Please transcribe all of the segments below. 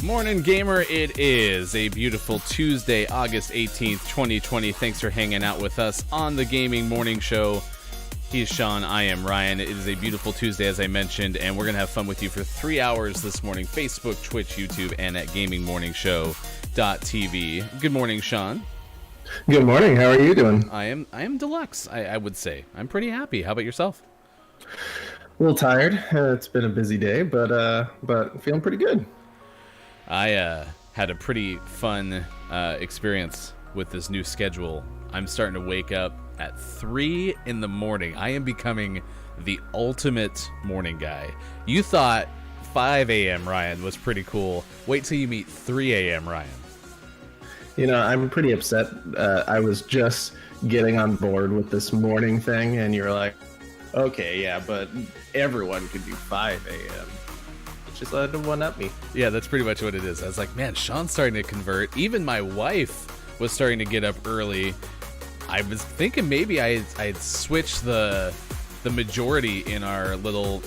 Morning Gamer, it is a beautiful Tuesday, August 18th, 2020. Thanks for hanging out with us on the Gaming Morning Show. He's Sean, I am Ryan. It is a beautiful Tuesday, as I mentioned, and we're going to have fun with you for 3 hours this morning. Facebook, Twitch, YouTube, and at gamingmorningshow.tv. Good morning, Sean. Good morning. How are you doing? I am deluxe, I would say. I'm pretty happy. How about yourself? A little tired. It's been a busy day, but feeling pretty good. I had a pretty fun experience with this new schedule. I'm starting to wake up at 3 in the morning. I am becoming the ultimate morning guy. You thought 5 a.m. Ryan was pretty cool. Wait till you meet 3 a.m. Ryan. You know, I'm pretty upset. I was just getting on board with this morning thing, and you're like, okay, yeah, but everyone could do 5 a.m. Just let it one-up me. Yeah, that's pretty much what it is. I was like, man, Sean's starting to convert. Even my wife was starting to get up early. I was thinking maybe I'd switch the majority in our little,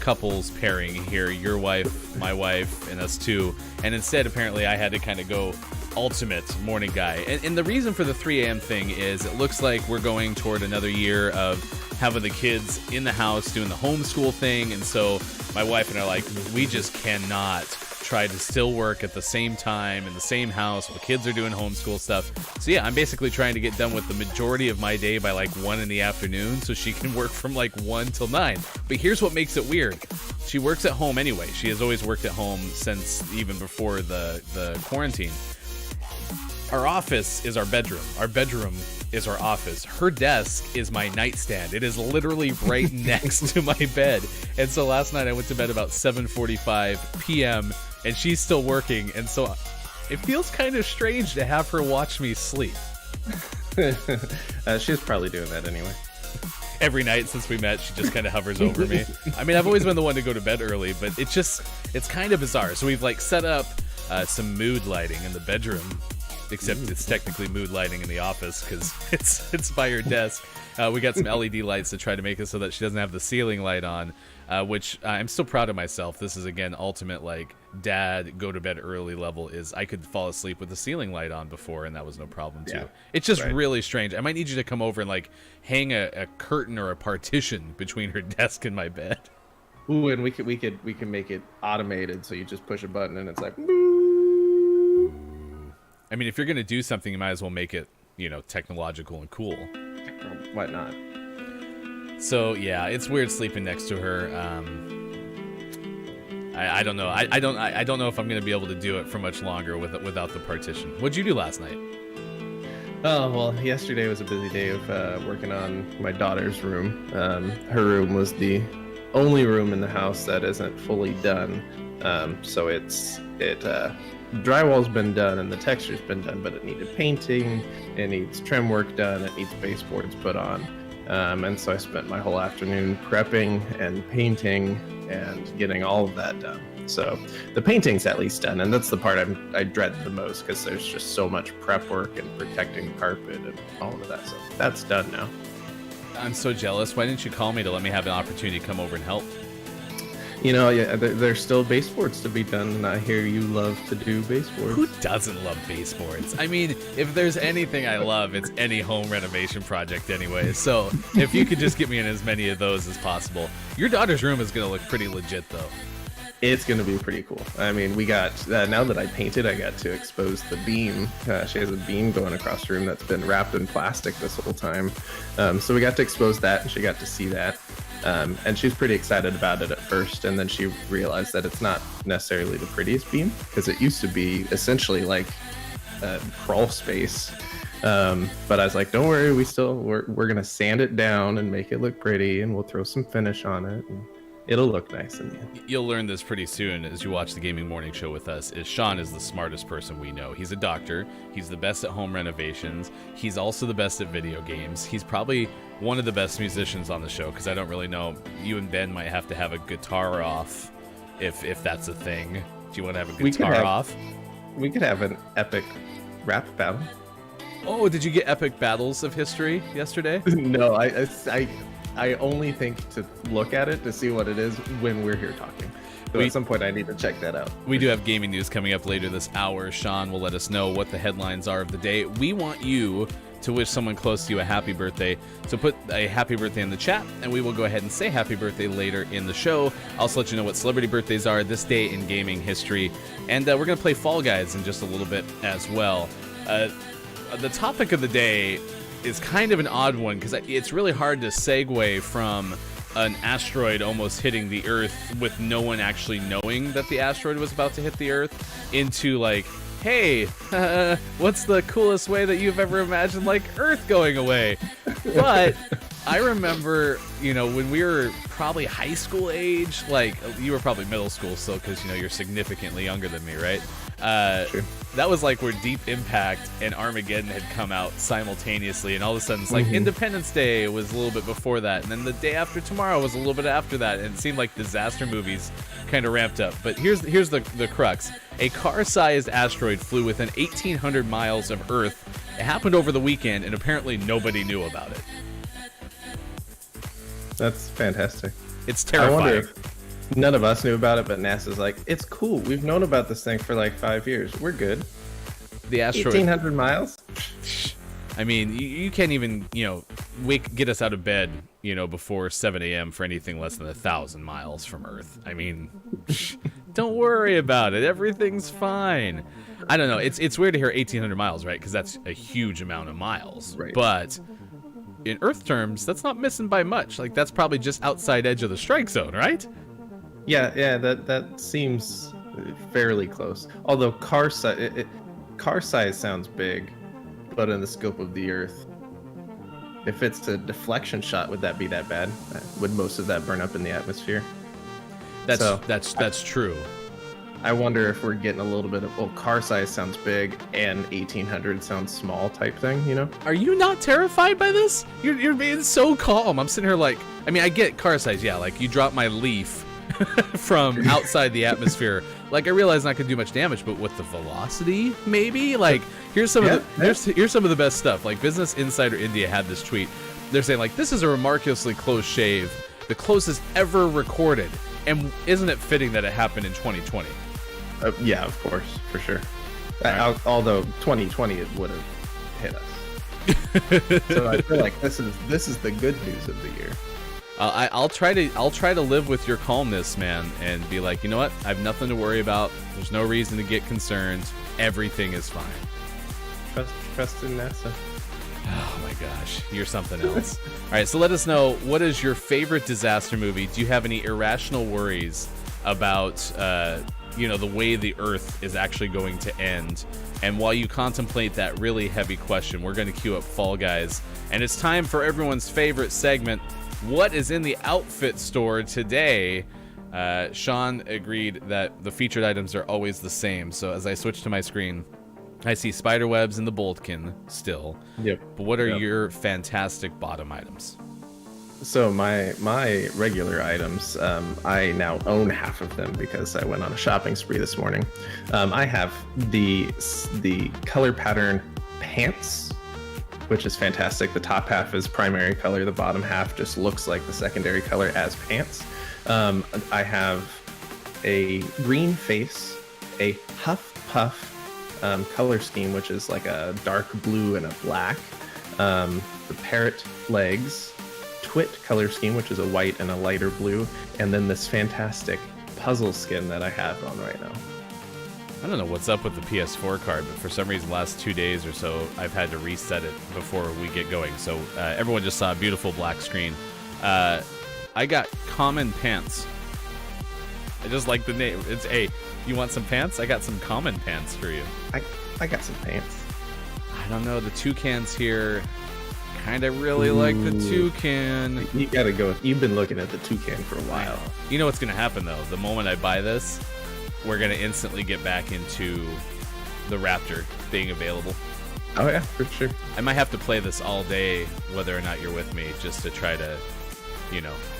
couples pairing here. Your wife, my wife, and us two. And instead, apparently, I had to kind of go ultimate morning guy. And the reason for the 3 a.m. thing is it looks like we're going toward another year of having the kids in the house doing the homeschool thing. And so my wife and I are like, we just cannot try to still work at the same time in the same house while kids are doing homeschool stuff. So yeah, I'm basically trying to get done with the majority of my day by like 1 in the afternoon so she can work from like 1 till 9. But here's what makes it weird. She works at home anyway. She has always worked at home since even before the quarantine. Our office is our bedroom. Our bedroom is our office. Her desk is my nightstand. It is literally right next to my bed. And so last night I went to bed about 7:45 p.m. and she's still working. And so it feels kind of strange to have her watch me sleep. She's probably doing that anyway. Every night since we met, she just kind of hovers over me. I mean, I've always been the one to go to bed early, but it's kind of bizarre. So we've like set up some mood lighting in the bedroom. Except it's technically mood lighting in the office because it's by her desk. We got some LED lights to try to make it so that she doesn't have the ceiling light on, which I'm still proud of myself. This is, again, ultimate, like, dad, go to bed early level is I could fall asleep with the ceiling light on before, and that was no problem, too. Yeah, it's just really strange. I might need you to come over and, like, hang a curtain or a partition between her desk and my bed. Ooh, and we can make it automated, so you just push a button and it's like... I mean, if you're going to do something, you might as well make it, technological and cool. Why not? So, yeah, it's weird sleeping next to her. I don't know. I don't know if I'm going to be able to do it for much longer without the partition. What'd you do last night? Oh, well, yesterday was a busy day of working on my daughter's room. Her room was the only room in the house that isn't fully done. So drywall's been done and the texture's been done, but it needed painting, it needs trim work done, it needs baseboards put on. And so I spent my whole afternoon prepping and painting and getting all of that done. So the painting's at least done, and that's the part I dread the most because there's just so much prep work and protecting the carpet and all of that. So that's done now. I'm so jealous. Why didn't you call me to let me have an opportunity to come over and help? There's still baseboards to be done, and I hear you love to do baseboards. Who doesn't love baseboards? I mean, if there's anything I love, it's any home renovation project anyway. So if you could just get me in as many of those as possible. Your daughter's room is going to look pretty legit, though. It's going to be pretty cool. I mean, we got, now that I painted, I got to expose the beam. She has a beam going across the room that's been wrapped in plastic this whole time. So we got to expose that, and she got to see that. And she's pretty excited about it at first, and then she realized that it's not necessarily the prettiest beam, because it used to be essentially like a crawl space. But I was like, don't worry, we're going to sand it down and make it look pretty, and we'll throw some finish on it. And it'll look nice in the end. You'll learn this pretty soon as you watch the Gaming Morning Show with us. Sean is the smartest person we know. He's a doctor. He's the best at home renovations. He's also the best at video games. He's probably one of the best musicians on the show, because I don't really know. You and Ben might have to have a guitar off if that's a thing. Do you want to have a guitar off? We could have an epic rap battle. Oh, did you get epic battles of history yesterday? No, I only think to look at it to see what it is when we're here talking. So at some point, I need to check that out. We do have gaming news coming up later this hour. Sean will let us know what the headlines are of the day. We want you to wish someone close to you a happy birthday. So put a happy birthday in the chat, and we will go ahead and say happy birthday later in the show. I'll also let you know what celebrity birthdays are this day in gaming history. And we're going to play Fall Guys in just a little bit as well. The topic of the day is kind of an odd one because it's really hard to segue from an asteroid almost hitting the Earth with no one actually knowing that the asteroid was about to hit the Earth into like, hey, what's the coolest way that you've ever imagined, like Earth going away? But I remember, when we were probably high school age, like you were probably middle school still because, you're significantly younger than me, right? Sure. That was like where Deep Impact and Armageddon had come out simultaneously, and all of a sudden it's like Independence Day was a little bit before that, and then The Day After Tomorrow was a little bit after that, and it seemed like disaster movies kind of ramped up. But here's the crux. A car-sized asteroid flew within 1,800 miles of Earth. It happened over the weekend, and apparently nobody knew about it. That's fantastic. It's terrifying. I wonder if none of us knew about it, but NASA's like, it's cool. We've known about this thing for like 5 years. We're good. The asteroid. 1,800 miles? I mean, you can't even, get us out of bed, before 7 a.m. for anything less than 1,000 miles from Earth. I mean, don't worry about it. Everything's fine. I don't know. It's weird to hear 1,800 miles, right? Because that's a huge amount of miles. Right. But in Earth terms, that's not missing by much. Like, that's probably just outside edge of the strike zone, right? Yeah, that seems fairly close. Although car size sounds big, but in the scope of the Earth, if it's a deflection shot, would that be that bad? Would most of that burn up in the atmosphere? That's true. I wonder if we're getting a little bit of, car size sounds big and 1,800 sounds small type thing, Are you not terrified by this? You're being so calm. I'm sitting here like, I mean, I get car size, yeah, like you drop my leaf from outside the atmosphere. Like, I realize not gonna do much damage, but with the velocity, maybe. Like, here's some of the best stuff. Like, Business Insider India had this tweet. They're saying like, this is a remarkably close shave, the closest ever recorded. And isn't it fitting that it happened in 2020? Yeah, of course, for sure. Right. Although 2020 it would have hit us. So I feel like this is the good news of the year. I'll try to live with your calmness, man, and be like, you know what? I have nothing to worry about. There's no reason to get concerned. Everything is fine. Trust in NASA. Oh my gosh, you're something else. All right, so let us know, what is your favorite disaster movie? Do you have any irrational worries about the way the Earth is actually going to end? And while you contemplate that really heavy question, we're going to queue up Fall Guys, and it's time for everyone's favorite segment, what is in the outfit store today? Sean agreed that the featured items are always the same, so as I switch to my screen, I see spider webs in the Boldkin still. Yep. But what are your fantastic bottom items? So my regular items, I now own half of them because I went on a shopping spree this morning. I have the color pattern pants, which is fantastic. The top half is primary color. The bottom half just looks like the secondary color as pants. I have a green face, a Huff Puff color scheme, which is like a dark blue and a black. The parrot legs, Twit color scheme, which is a white and a lighter blue. And then this fantastic puzzle skin that I have on right now. I don't know what's up with the PS4 card, but for some reason the last 2 days or so, I've had to reset it before we get going. So everyone just saw a beautiful black screen. I got common pants. I just like the name. It's, hey, you want some pants? I got some common pants for you. I got some pants. I don't know, the toucans here. Kind of really like the toucan. You gotta go. You've been looking at the toucan for a while. You know what's gonna happen though? The moment I buy this, we're gonna instantly get back into the Raptor being available. Oh yeah, for sure. I might have to play this all day, whether or not you're with me, just to try to,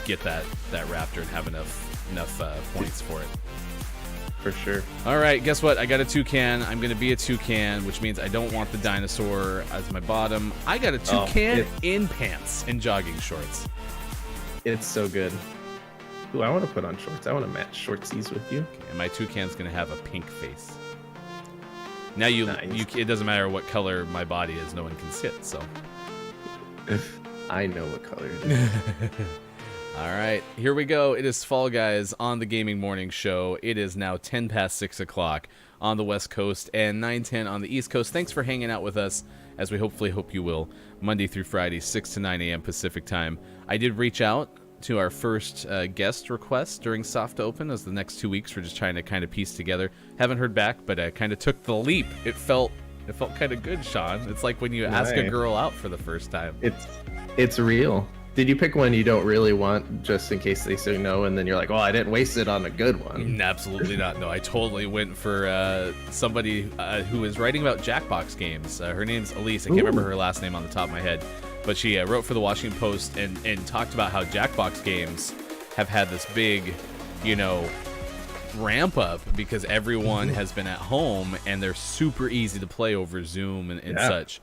get that Raptor and have enough points for it. For sure. All right, guess what? I got a toucan. I'm going to be a toucan, which means I don't want the dinosaur as my bottom. I got a toucan in pants and jogging shorts. It's so good. Ooh, I want to put on shorts. I want to match shortsies with you. And my toucan's gonna have a pink face. Now Nice. it doesn't matter what color my body is, no one can see it. So. I know what color it is. All right, here we go. It is Fall Guys on the Gaming Morning Show. It is now 10 past 6 o'clock on the West Coast and 9:10 on the East Coast. Thanks for hanging out with us, as we hopefully hope you will, Monday through Friday, 6 to 9 a.m. Pacific time. I did reach out to our first guest request during Soft Open, as the next 2 weeks we're just trying to kind of piece together. Haven't heard back, but I kind of took the leap. It felt kind of good, Sean. It's like when you ask a girl out for the first time. It's real. Did you pick one you don't really want just in case they say no, and then you're like, oh, I didn't waste it on a good one? Absolutely not. No, I totally went for somebody who is writing about Jackbox games. Her name's Elise. I can't remember her last name on the top of my head. But she wrote for the Washington Post and talked about how Jackbox games have had this big, ramp up because everyone has been at home and they're super easy to play over Zoom and such.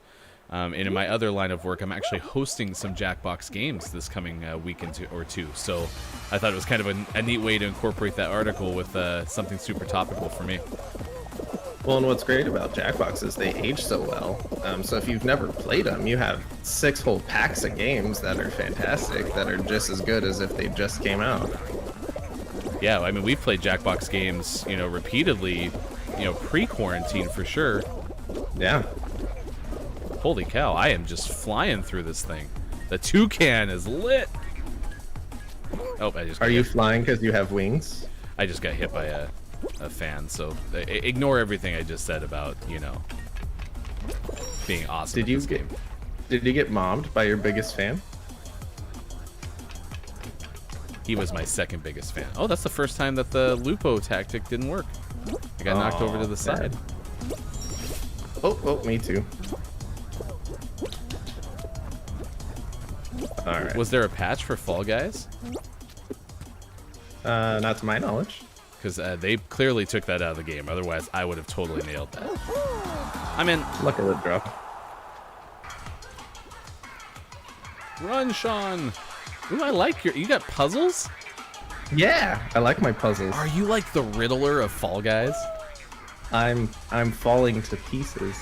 And in my other line of work, I'm actually hosting some Jackbox games this coming weekend or two. So I thought it was kind of a neat way to incorporate that article with something super topical for me. Well, and what's great about Jackbox is they age so well. So if you've never played them, you have 6 whole packs of games that are fantastic, that are just as good as if they just came out. Yeah, I mean, we've played Jackbox games, repeatedly, pre-quarantine for sure. Yeah. Holy cow, I am just flying through this thing. The toucan is lit. Oh, Are you flying because you have wings? I just got hit by a fan, so ignore everything I just said about, being awesome at this game. Did you get mommed by your biggest fan? He was my second biggest fan. Oh, that's the first time that the Lupo tactic didn't work. I got knocked over to the side. Oh, me too. All right. Was there a patch for Fall Guys? Not to my knowledge. Because they clearly took that out of the game. Otherwise, I would have totally nailed that. I'm in. Look at it drop. Run, Sean. Ooh, I like you got puzzles? Yeah, I like my puzzles. Are you like the Riddler of Fall Guys? I'm falling to pieces.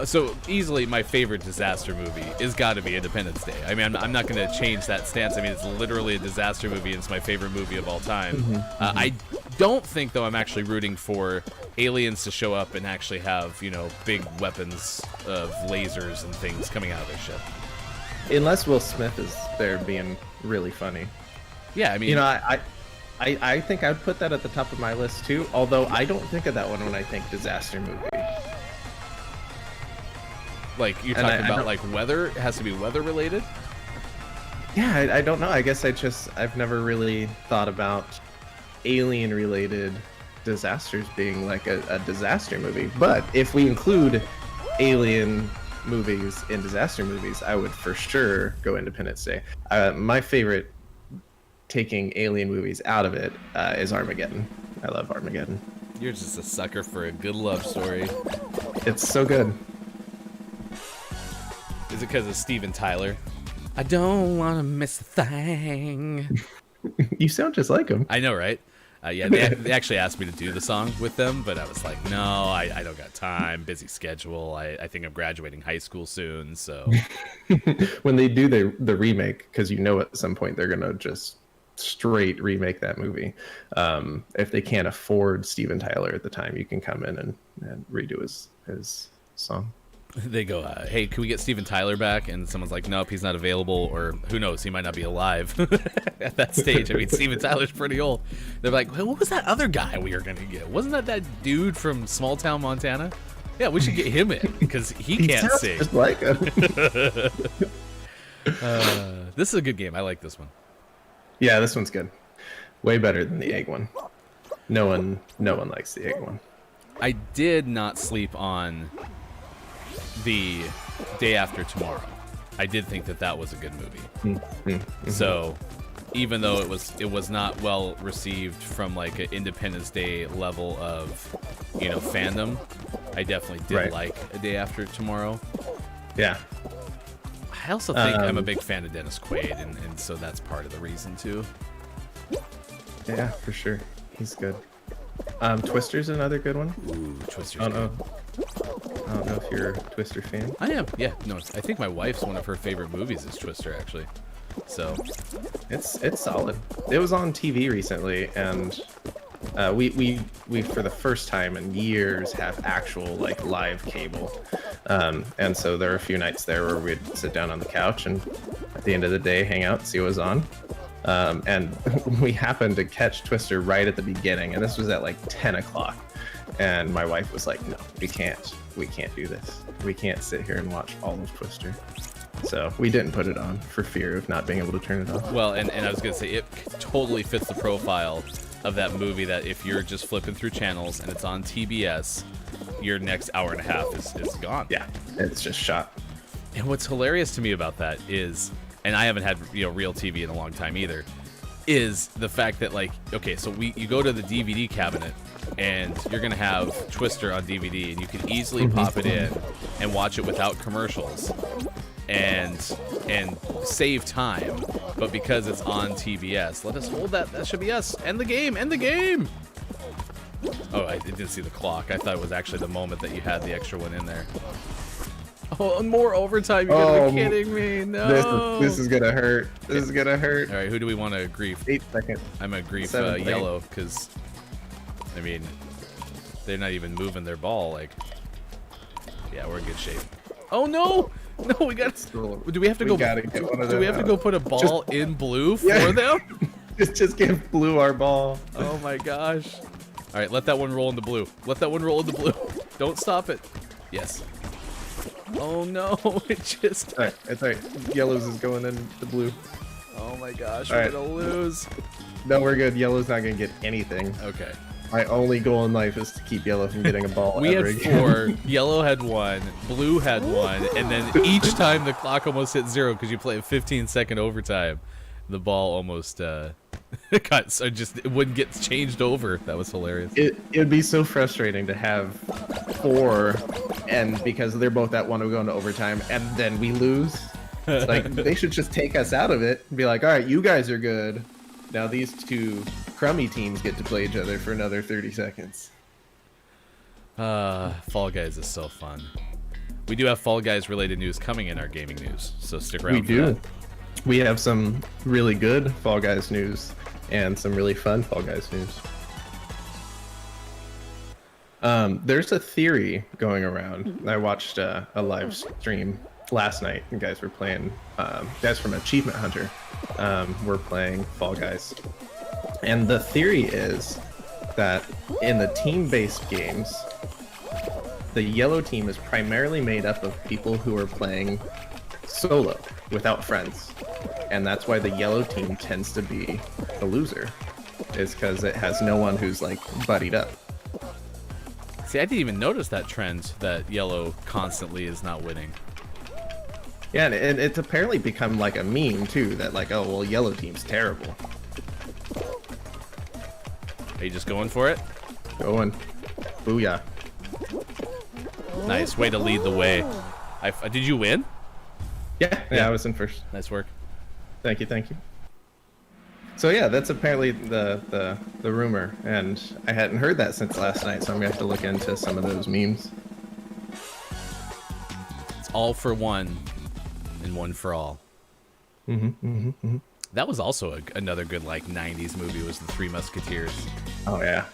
So easily my favorite disaster movie is got to be Independence Day. I mean, I'm not going to change that stance. I mean, it's literally a disaster movie, and it's my favorite movie of all time. I don't think, though, I'm actually rooting for aliens to show up and actually have, big weapons of lasers and things coming out of their ship. Unless Will Smith is there being really funny. Yeah, I mean... I think I'd put that at the top of my list, too, although I don't think of that one when I think disaster movie. Like, you're talking about, like, weather? It has to be weather-related? Yeah, I don't know. I guess I've never really thought about alien-related disasters being like a disaster movie. But if we include alien movies in disaster movies, I would for sure go Independence Day. My favorite, taking alien movies out of it, is Armageddon. I love Armageddon. You're just a sucker for a good love story. It's so good. Is it because of Steven Tyler? I don't want to miss a thing. You sound just like him. I know, right? Yeah, they actually asked me to do the song with them, but I was like, no, I don't got time. Busy schedule. I think I'm graduating high school soon, so. When they do the remake, because at some point they're going to just straight remake that movie. If they can't afford Steven Tyler at the time, you can come in and redo his song. They go, hey, can we get Steven Tyler back? And someone's like, nope, he's not available, or who knows, he might not be alive at that stage. I mean, Steven Tyler's pretty old. They're like, well, what was that other guy we were going to get? Wasn't that dude from Small Town, Montana? Yeah, we should get him in, because he can't sing. Just like him. This is a good game. I like this one. Yeah, this one's good. Way better than the egg one. No one likes the egg one. I did not sleep on the Day After Tomorrow. I did think that was a good movie. So even though it was not well received from like an Independence Day level of fandom, I definitely did like A Day After Tomorrow. Yeah. I also think I'm a big fan of Dennis Quaid, and so that's part of the reason too. Yeah, for sure. He's good. Twister's another good one. Ooh, Twister's I good. don't know if you're a Twister fan. I am. Yeah. No, I think my wife's one of her favorite movies is Twister, actually. So It's solid. It was on TV recently, and we for the first time in years have actual like live cable, and so there were a few nights there where we'd sit down on the couch and at the end of the day hang out and see what was on. And we happened to catch Twister right at the beginning, and this was at like 10 o'clock. And my wife was like, "No, we can't do this. We can't sit here and watch all of Twister." So we didn't put it on for fear of not being able to turn it off. well, and I was gonna say it totally fits the profile of that movie. That if you're just flipping through channels and it's on TBS, your next hour and a half is gone. Yeah, it's just shot. And what's hilarious to me about that is, and I haven't had real TV in a long time either, is the fact that like, okay, so you go to the DVD cabinet and you're gonna have Twister on DVD, and you can easily pop it in and watch it without commercials and save time. But because it's on TBS, let us hold that. That should be us. End the game. End the game. Oh, I didn't see the clock. I thought it was actually the moment that you had the extra one in there. Oh, more overtime. You're gonna be kidding me. No. This is gonna hurt. This is gonna hurt. All right, who do we want to grief? 8 seconds. I'm gonna grief 7 seconds. Yellow, because I mean, they're not even moving their ball. Like, yeah, we're in good shape. Oh no! No, we got. Do we have to go? Gotta get one of Do we them have to out. go put a ball in blue for Yeah. them? Just give Blue our ball. Oh my gosh! All right, let that one roll in the blue. Let that one roll in the blue. Don't stop it. Yes. Oh no! It just. All right, it's all right. Yellow's is going in the blue. Oh my gosh! All We're right. gonna lose. No, we're good. Yellow's not gonna get anything. Okay. My only goal in life is to keep Yellow from getting a ball. We ever had again. 4, Yellow had 1, Blue had 1, and then each time the clock almost hit 0 because you play a 15-second overtime, the ball almost got so it wouldn't get changed over. That was hilarious. It'd be so frustrating to have 4, and because they're both at 1, we go into overtime, and then we lose. It's like they should just take us out of it and be like, all right, you guys are good. Now these two crummy teams get to play each other for another 30 seconds. Fall Guys is so fun. We do have Fall Guys related news coming in our gaming news, so stick around. We for do. that. We have some really good Fall Guys news and some really fun Fall Guys news. There's a theory going around. I watched a live stream last night, and guys were playing. Guys from Achievement Hunter were playing Fall Guys, and the theory is that in the team-based games, the yellow team is primarily made up of people who are playing solo without friends, and that's why the yellow team tends to be the loser, is because it has no one who's like buddied up. See, I didn't even notice that trend that Yellow constantly is not winning. Yeah, and it's apparently become like a meme too, that like, oh well, yellow team's terrible. Are you just going for it? Going, booyah. Nice way to lead the way. Did you win? Yeah, I was in first. Nice work. Thank you. So yeah, that's apparently the rumor, and I hadn't heard that since last night, so I'm gonna have to look into some of those memes. It's all for one and one for all. That was also another good like 90s movie, was The Three Musketeers. Oh yeah.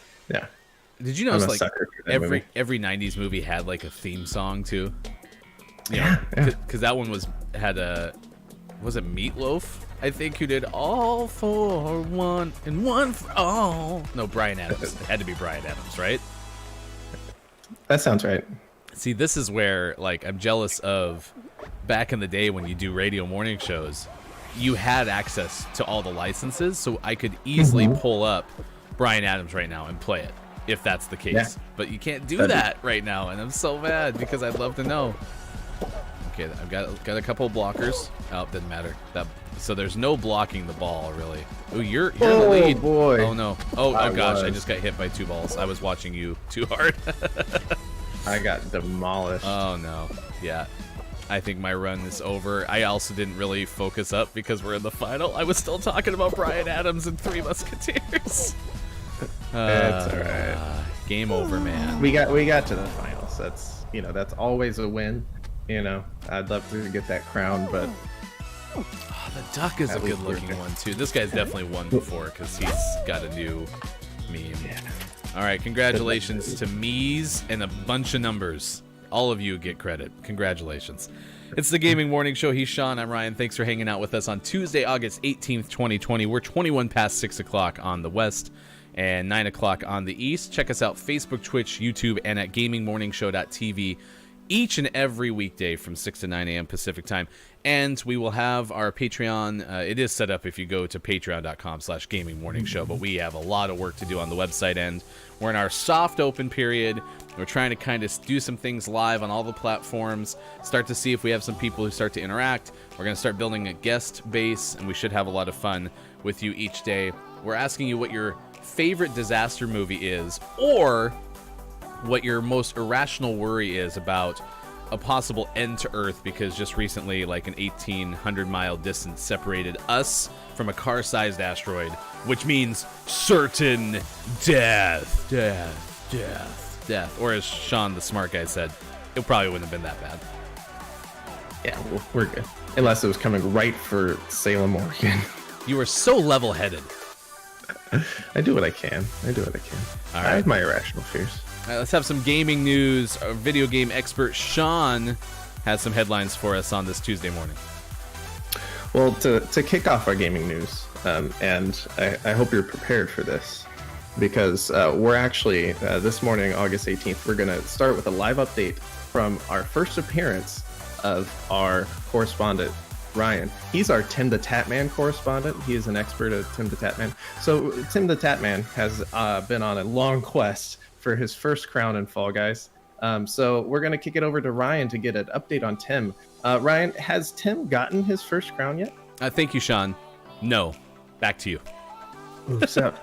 Did you notice I'm a like sucker for that movie. every 90s movie had like a theme song too? Yeah. Because that one was it Meatloaf? I think who did all for one and one for all. No, Bryan Adams. It had to be Bryan Adams, right? That sounds right. See, this is where like I'm jealous of back in the day when you do radio morning shows. You had access to all the licenses, so I could easily pull up Bryan Adams right now and play it, if that's the case. Yeah. But you can't do that right now, and I'm so mad because I'd love to know. Okay, I've got a couple of blockers. Oh, doesn't matter. So there's no blocking the ball, really. Ooh, you're in the lead. Boy. Oh, no. Oh gosh, I was. just got hit by 2 balls. I was watching you too hard. I got demolished. Oh, no. Yeah. I think my run is over. I also didn't really focus up because we're in the final. I was still talking about Bryan Adams and Three Musketeers. That's all right. Game over, man. We got to the finals. That's always a win. I'd love to get that crown, but the duck is a good-looking one too. This guy's definitely won before because he's got a new meme. Yeah. All right, congratulations to Mies and a bunch of numbers. All of you get credit. Congratulations. It's the Gaming Morning Show. He's Sean. I'm Ryan. Thanks for hanging out with us on Tuesday, August 18th, 2020. We're 21 past 6 o'clock on the West and 9 o'clock on the East. Check us out, Facebook, Twitch, YouTube, and at gamingmorningshow.tv each and every weekday from 6 to 9 a.m. Pacific time. And we will have our Patreon. It is set up if you go to patreon.com/gamingmorningshow, but we have a lot of work to do on the website end. We're in our soft open period. We're trying to kind of do some things live on all the platforms, start to see if we have some people who start to interact. We're going to start building a guest base, and we should have a lot of fun with you each day. We're asking you what your favorite disaster movie is, or what your most irrational worry is about a possible end to Earth, because just recently, like an 1,800-mile distance separated us from a car-sized asteroid, which means certain death. Or as Sean, the smart guy, said, it probably wouldn't have been that bad. Yeah, we're good. Unless it was coming right for Salem, Oregon. You are so level-headed. I do what I can. All right. I have my irrational fears. All right, let's have some gaming news. Our video game expert Sean has some headlines for us on this Tuesday morning. Well, to kick off our gaming news, and I hope you're prepared for this, because we're actually, this morning, August 18th, we're going to start with a live update from our first appearance of our correspondent, Ryan. He's our Tim the Tatman correspondent. He is an expert at Tim the Tatman. So Tim the Tatman has been on a long quest for his first crown in Fall Guys. So we're going to kick it over to Ryan to get an update on Tim. Ryan, has Tim gotten his first crown yet? Thank you, Sean. No. Back to you. So,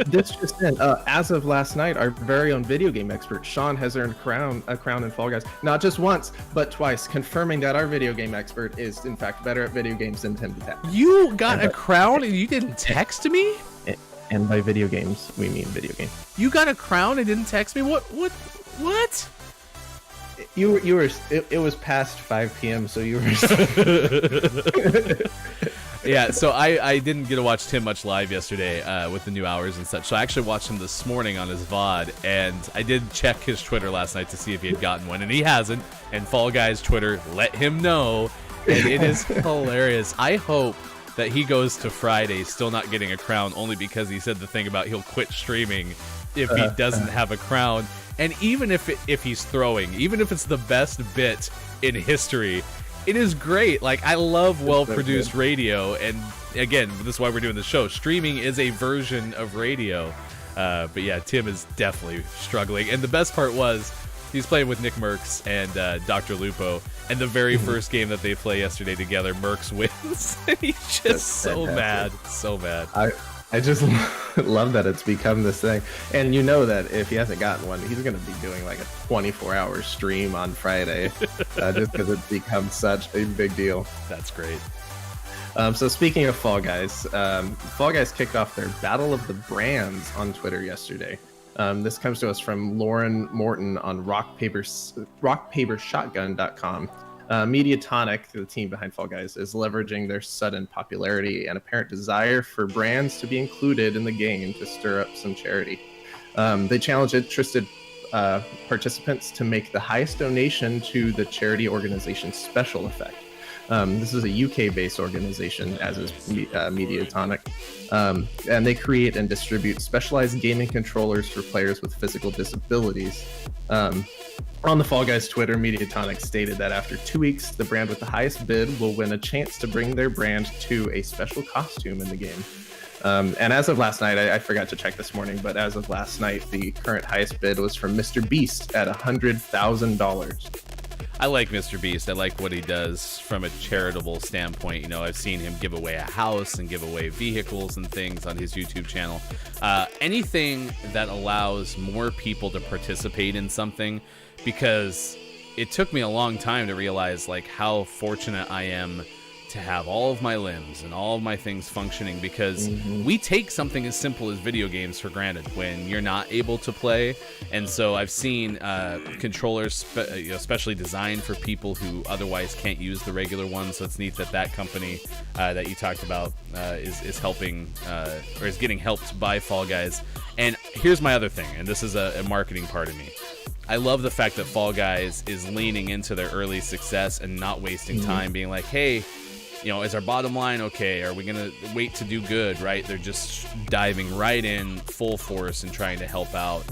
this just in. As of last night, our very own video game expert, Sean, has earned a crown in Fall Guys. Not just once, but twice, confirming that our video game expert is, in fact, better at video games than Tim the Tatman. You got a crown and you didn't text me? And by video games, we mean video games. You got a crown and didn't text me? What? You were. It was past 5 p.m., so you were. Yeah, so I didn't get to watch Tim much live yesterday with the new hours and such. So I actually watched him this morning on his VOD, and I did check his Twitter last night to see if he had gotten one, and he hasn't. And Fall Guys Twitter let him know, and it is hilarious. I hope that he goes to Friday still not getting a crown, only because he said the thing about he'll quit streaming if he doesn't have a crown. And even if he's throwing, even if it's the best bit in history, it is great. Like, I love well-produced radio, and again, this is why we're doing the show. Streaming is a version of radio. But yeah, Tim is definitely struggling. And the best part was, he's playing with Nick Merckx and Dr. Lupo, and the very first game that they play yesterday together, Merckx wins. And he's just so mad. I just love that it's become this thing. And you know that if he hasn't gotten one, he's going to be doing like a 24-hour stream on Friday, just because it's become such a big deal. That's great. So speaking of Fall Guys, Fall Guys kicked off their Battle of the Brands on Twitter yesterday. This comes to us from Lauren Morton on rockpapershotgun.com. Mediatonic, the team behind Fall Guys, is leveraging their sudden popularity and apparent desire for brands to be included in the game to stir up some charity. They challenge interested participants to make the highest donation to the charity organization Special Effect. This is a UK-based organization, as is Mediatonic, and they create and distribute specialized gaming controllers for players with physical disabilities. On the Fall Guys Twitter, Mediatonic stated that after 2 weeks, the brand with the highest bid will win a chance to bring their brand to a special costume in the game. And as of last night, I forgot to check this morning, but as of last night, the current highest bid was from Mr. Beast at $100,000. I like Mr. Beast. I like what he does from a charitable standpoint. You know, I've seen him give away a house and give away vehicles and things on his YouTube channel. Anything that allows more people to participate in something, because it took me a long time to realize like how fortunate I am to have all of my limbs and all of my things functioning, because we take something as simple as video games for granted when you're not able to play. And so I've seen controllers especially designed for people who otherwise can't use the regular ones. So it's neat that that company that you talked about is helping or is getting helped by Fall Guys. And here's my other thing, and this is a marketing part of me. I love the fact that Fall Guys is leaning into their early success and not wasting time being like, hey, is our bottom line okay? Are we going to wait to do good, right? They're just diving right in full force and trying to help out,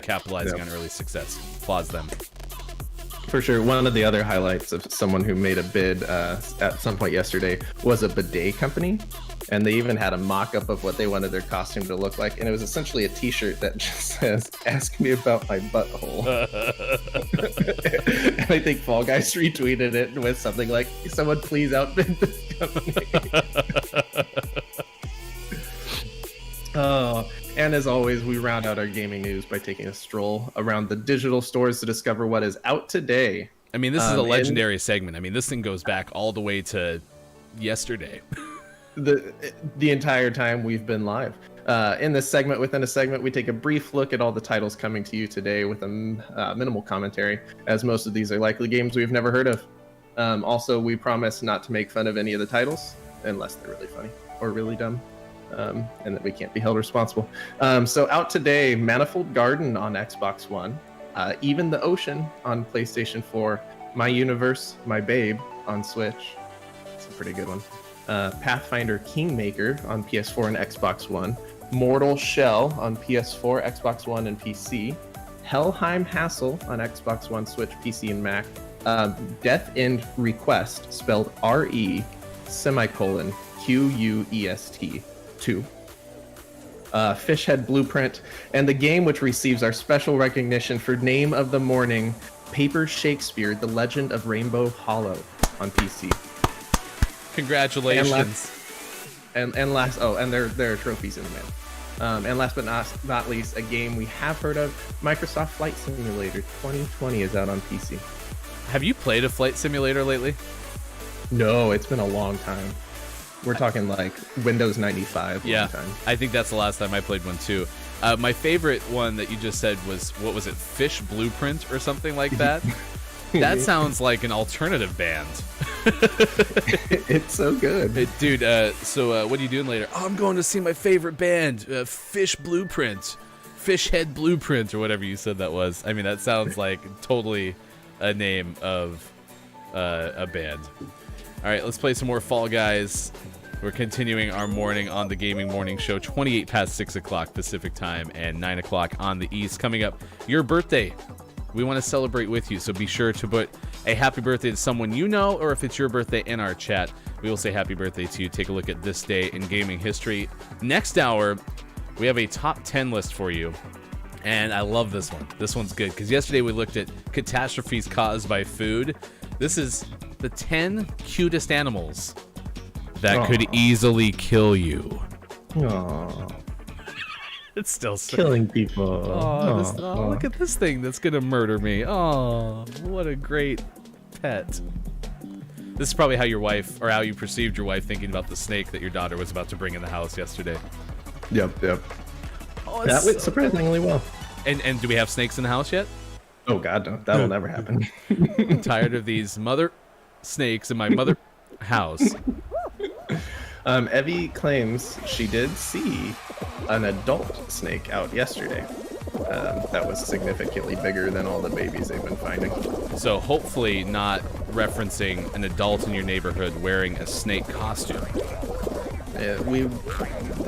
capitalizing on early success. Applause them. For sure. One of the other highlights of someone who made a bid at some point yesterday was a bidet company. And they even had a mock-up of what they wanted their costume to look like. And it was essentially a t-shirt that just says, "Ask me about my butthole." And I think Fall Guys retweeted it with something like, "Someone please outbid this company." Oh, and as always, we round out our gaming news by taking a stroll around the digital stores to discover what is out today. I mean, this is a legendary segment. I mean, this thing goes back all the way to yesterday. The entire time we've been live. In this segment within a segment, we take a brief look at all the titles coming to you today with a minimal commentary, as most of these are likely games we've never heard of. Also, we promise not to make fun of any of the titles, unless they're really funny or really dumb, and that we can't be held responsible. So out today, Manifold Garden on Xbox One, Even the Ocean on PlayStation 4, My Universe, My Babe on Switch. It's a pretty good one. Pathfinder Kingmaker on PS4 and Xbox One, Mortal Shell on PS4, Xbox One, and PC, Helheim Hassle on Xbox One, Switch, PC, and Mac, Death End Request, spelled RE, QUEST 2, Fishhead Blueprint, and the game which receives our special recognition for Name of the Morning, Paper Shakespeare, The Legend of Rainbow Hollow on PC. Congratulations. And there are trophies in the mail. And last but not least, a game we have heard of, Microsoft Flight Simulator 2020 is out on PC. Have you played a flight simulator lately? No, it's been a long time. We're talking like Windows 95. Yeah, long time. I think that's the last time I played one too. My favorite one that you just said was, what was it, Fish Blueprint or something like that? That sounds like an alternative band. It's so good. Dude, so what are you doing later? Oh, I'm going to see my favorite band, Fish Blueprint. Fishhead Blueprint, or whatever you said that was. I mean, that sounds like totally a name of a band. All right, let's play some more Fall Guys. We're continuing our morning on the Gaming Morning Show, 28 past 6 o'clock Pacific time and 9 o'clock on the East. Coming up, your birthday. We want to celebrate with you, so be sure to put a happy birthday to someone you know, or if it's your birthday, in our chat. We will say happy birthday to you. Take a look at this day in gaming history. Next hour, we have a top 10 list for you, and I love this one. This one's good, because yesterday we looked at catastrophes caused by food. This is the 10 cutest animals that could easily kill you. Aww. It's still killing people. Oh, look at this thing that's gonna murder me. Oh, what a great pet. This is probably how your wife, or how you perceived your wife, thinking about the snake that your daughter was about to bring in the house yesterday. Yep. Oh, that went surprisingly well. And do we have snakes in the house yet? Oh God, no. That'll never happen. I'm tired of these mother snakes in my mother house. Evie claims she did see an adult snake out yesterday. That was significantly bigger than all the babies they've been finding. So hopefully not referencing an adult in your neighborhood wearing a snake costume.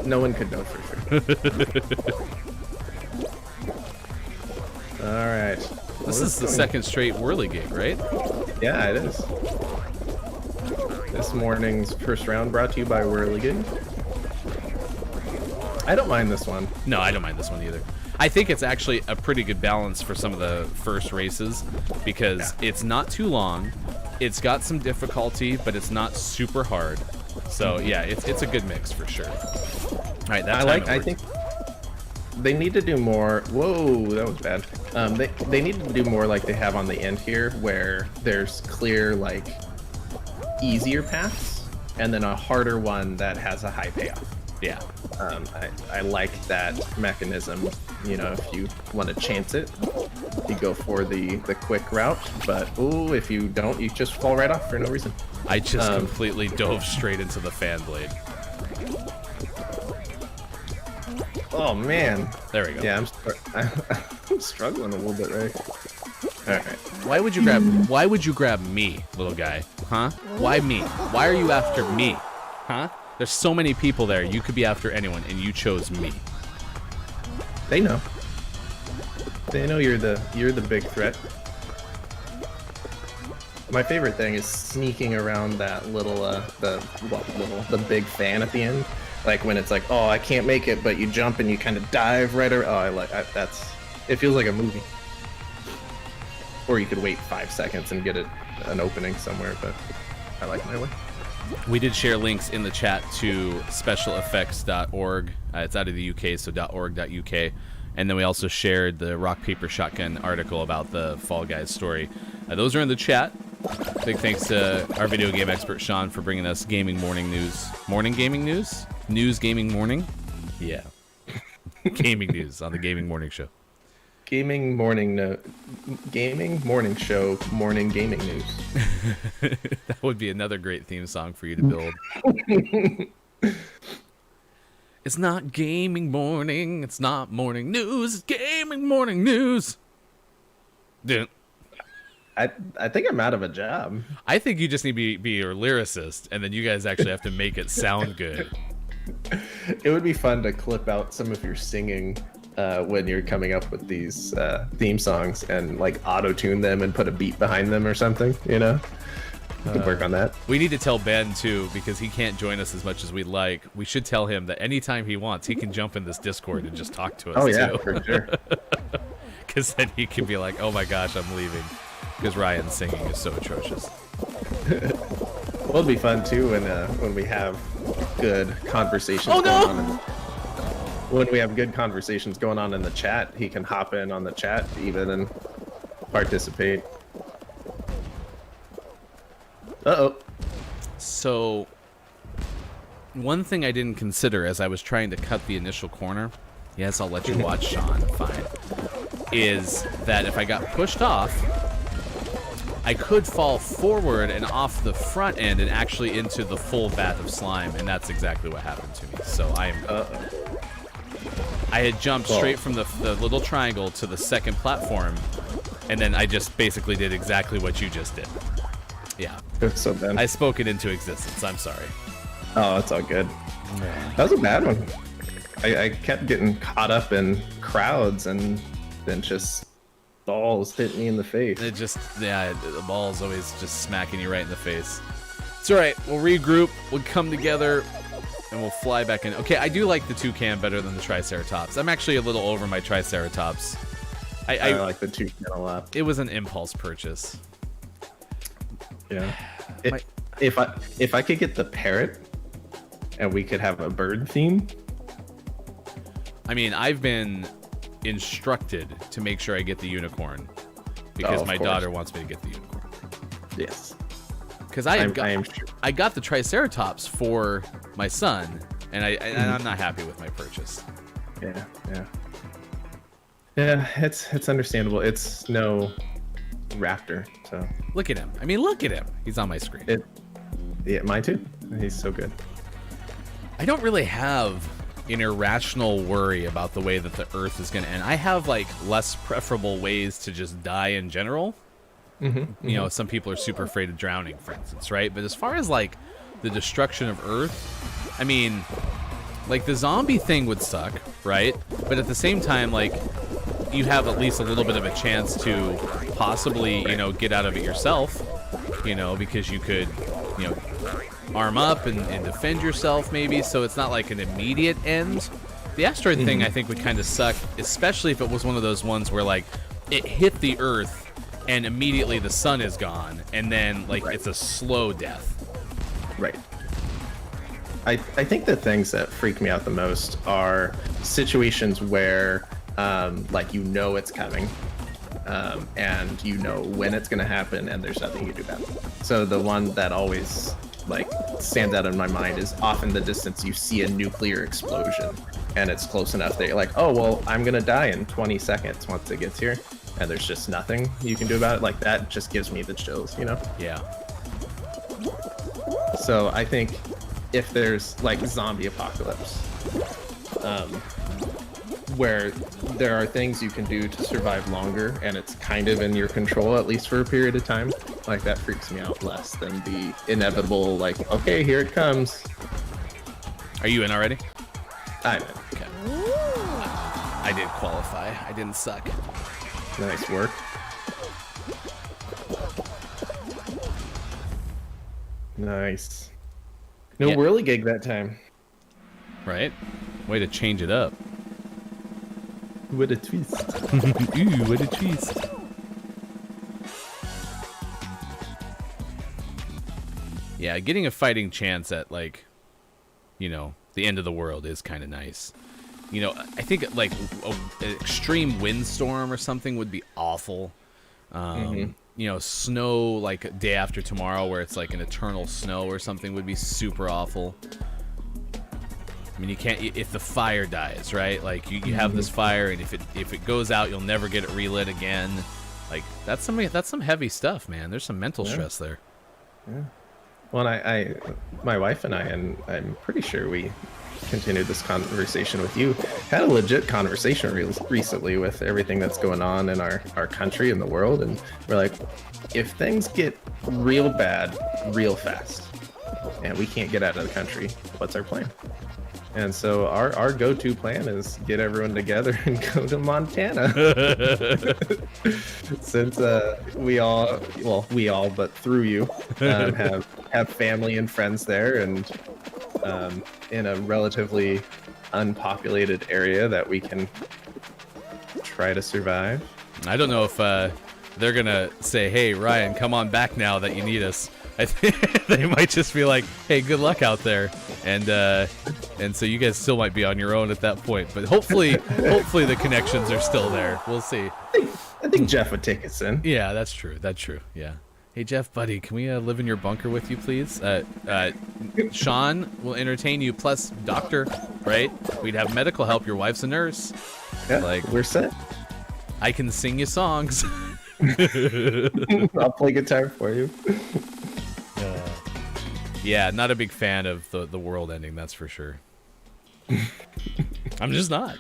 No one could know for sure. All right. This is the second straight Whirligig, right? Yeah, it is. This morning's first round brought to you by Whirligig. I don't mind this one. No, I don't mind this one either. I think it's actually a pretty good balance for some of the first races, because it's not too long. It's got some difficulty, but it's not super hard. So yeah, it's a good mix for sure. All right, I think they need to do more. Whoa, that was bad. They need to do more like they have on the end here, where there's clear like easier paths, and then a harder one that has a high payoff. Yeah. I like that mechanism. You know, if you want to chance it, you go for the quick route. But ooh, if you don't, you just fall right off for no reason. I just completely dove straight into the fan blade. Oh man. There we go. Yeah, I'm struggling a little bit, right? All right. Why would you grab me, little guy? Huh? Why me? Why are you after me? Huh? There's so many people there. You could be after anyone, and you chose me. They know. They know you're the big threat. My favorite thing is sneaking around that little the big fan at the end. Like when it's like, oh, I can't make it, but you jump and you kind of dive right around. It feels like a movie. Or you could wait 5 seconds and get an opening somewhere, but I like my way. We did share links in the chat to specialeffects.org. It's out of the UK, so .org.uk. And then we also shared the Rock Paper Shotgun article about the Fall Guys story. Those are in the chat. Big thanks to our video game expert Sean for bringing us gaming morning news. Morning gaming news? News gaming morning? Yeah. Gaming news on the Gaming Morning Show. Gaming morning morning show, morning gaming news. That would be another great theme song for you to build. It's not gaming morning, it's not morning news, it's gaming morning news. Dude. I think I'm out of a job. I think you just need to be your lyricist, and then you guys actually have to make it sound good. It would be fun to clip out some of your singing when you're coming up with these theme songs and like auto-tune them and put a beat behind them or something, you know? We could work on that. We need to tell Ben, too, because he can't join us as much as we'd like. We should tell him that anytime he wants, he can jump in this Discord and just talk to us, oh, yeah, too. for sure. Because then he can be like, oh my gosh, I'm leaving. Because Ryan's singing is so atrocious. Well, it'd be fun, too, when we have good conversations going on. When we have good conversations going on in the chat, he can hop in on the chat even and participate. Uh-oh. So, one thing I didn't consider as I was trying to cut the initial corner, yes, I'll let you watch, Sean, fine, is that if I got pushed off, I could fall forward and off the front end and actually into the full vat of slime, and that's exactly what happened to me. So I had jumped straight from the little triangle to the second platform, and then I just basically did exactly what you just did. Yeah. So bad. I spoke it into existence. I'm sorry. Oh, it's all good. That was a bad one. I kept getting caught up in crowds and then just balls hit me in the face. It just, yeah, the ball's always just smacking you right in the face. It's all right. We'll regroup. We'll come together, and we'll fly back in. Okay, I do like the toucan better than the Triceratops. I'm actually a little over my Triceratops. I like the toucan a lot. It was an impulse purchase. Yeah. If I could get the parrot, and we could have a bird theme. I mean, I've been instructed to make sure I get the unicorn because my daughter wants me to get the unicorn. Yes. Because I got the Triceratops for my son, and I'm not happy with my purchase. Yeah. It's understandable. It's no raptor, so look at him. I mean, look at him. He's on my screen. Yeah, mine too. He's so good. I don't really have an irrational worry about the way that the Earth is going to end. I have like less preferable ways to just die in general. You know, some people are super afraid of drowning, for instance, right? But as far as like the destruction of Earth, I mean, like the zombie thing would suck, right? But at the same time, like you have at least a little bit of a chance to possibly, you know, get out of it yourself, you know, because you could, you know, arm up and defend yourself maybe, so it's not like an immediate end. The asteroid thing I think would kind of suck, especially if it was one of those ones where like it hit the Earth and immediately the sun is gone, and then like it's a slow death. Right. I think the things that freak me out the most are situations where like you know it's coming and you know when it's going to happen, and there's nothing you can do about it. So the one that always like stands out in my mind is often the distance you see a nuclear explosion, and it's close enough that you're like, oh well, I'm going to die in 20 seconds once it gets here, and there's just nothing you can do about it. Like that just gives me the chills, you know? Yeah. So I think if there's like zombie apocalypse, where there are things you can do to survive longer and it's kind of in your control, at least for a period of time, like that freaks me out less than the inevitable, like, okay, here it comes. Are you in already? I'm in. Okay. I did qualify. I didn't suck. Nice work. Nice. No Yeah. whirligig that time. Right? Way to change it up. What a twist. Ooh, what a twist. Yeah, getting a fighting chance at, like, you know, the end of the world is kind of nice. You know, I think, like, an extreme windstorm or something would be awful. You know, snow, like, day after tomorrow where it's, like, an eternal snow or something would be super awful. I mean, you can't, if the fire dies, right? Like, you have this fire, and if it goes out, you'll never get it relit again. Like, that's some heavy stuff, man. There's some mental stress there. Yeah. Well, I my wife and I, and I'm pretty sure we continued this conversation with you, had a legit conversation recently with everything that's going on in our country and the world, and we're like, if things get real bad real fast and we can't get out of the country, what's our plan? And so our go-to plan is get everyone together and go to Montana. Since we all, but through you, have family and friends there, and in a relatively unpopulated area that we can try to survive. I don't know if they're gonna say, "Hey, Ryan, come on back now that you need us." I think they might just be like, "Hey, good luck out there," and so you guys still might be on your own at that point. But hopefully the connections are still there. We'll see. I think Jeff would take us in. Yeah, that's true. That's true. Yeah. Hey, Jeff, buddy, can we live in your bunker with you, please? Sean will entertain you, plus doctor, right? We'd have medical help. Your wife's a nurse. Yeah, like we're set. I can sing you songs. I'll play guitar for you. Yeah, not a big fan of the world ending, that's for sure. I'm just not.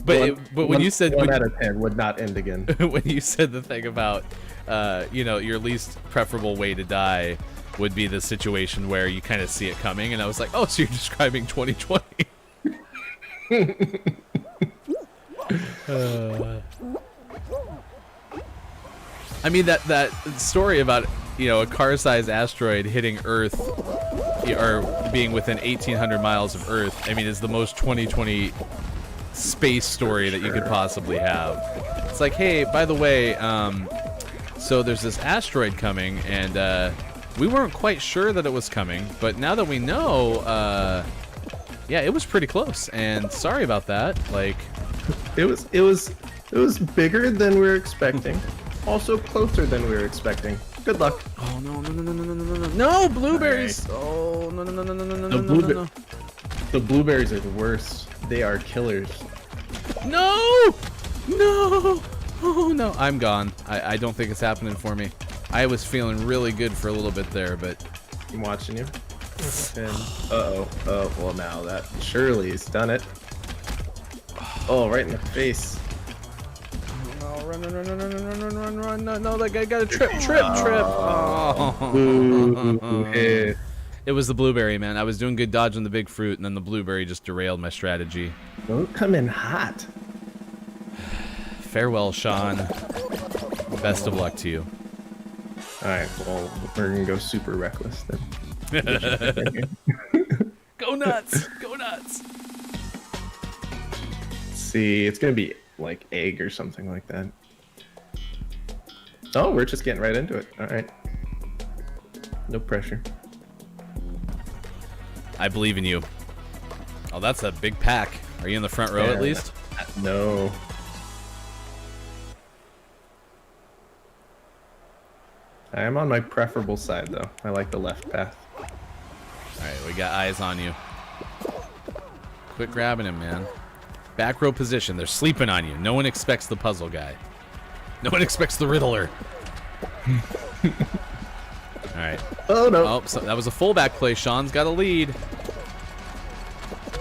But when you said 1 out of 10 would not end again. When you said the thing about you know, your least preferable way to die would be the situation where you kind of see it coming, and I was like, oh, so you're describing 2020. I mean, that story about, you know, a car-sized asteroid hitting Earth, or being within 1,800 miles of Earth, I mean, is the most 2020 space story that you could possibly have. It's like, hey, by the way, so there's this asteroid coming, and we weren't quite sure that it was coming, but now that we know, yeah, it was pretty close, and sorry about that. Like, it was bigger than we were expecting. Also closer than we were expecting. Good luck. Oh no! No blueberries! Right. Oh no! No! The blueberries are the worst. They are killers. No! Oh no! I'm gone. I don't think it's happening for me. I was feeling really good for a little bit there, but I'm watching you. And oh well, now that surely has done it. Oh, right in the face. Run! No, that guy got a trip. Oh. It was the blueberry, man. I was doing good dodging the big fruit, and then the blueberry just derailed my strategy. Don't come in hot. Farewell, Sean. Best of luck to you. Alright, well, we're gonna go super reckless then. Go nuts! Go nuts! Let's see, it's gonna be like egg or something like that. Oh, we're just getting right into it. Alright. No pressure. I believe in you. Oh, that's a big pack. Are you in the front row at least? No. I am on my preferable side, though. I like the left path. All right, we got eyes on you. Quit grabbing him, man. Back row position. They're sleeping on you. No one expects the puzzle guy. No one expects the riddler. All right. Oh, no. Oh, so that was a fullback play. Sean's got a lead.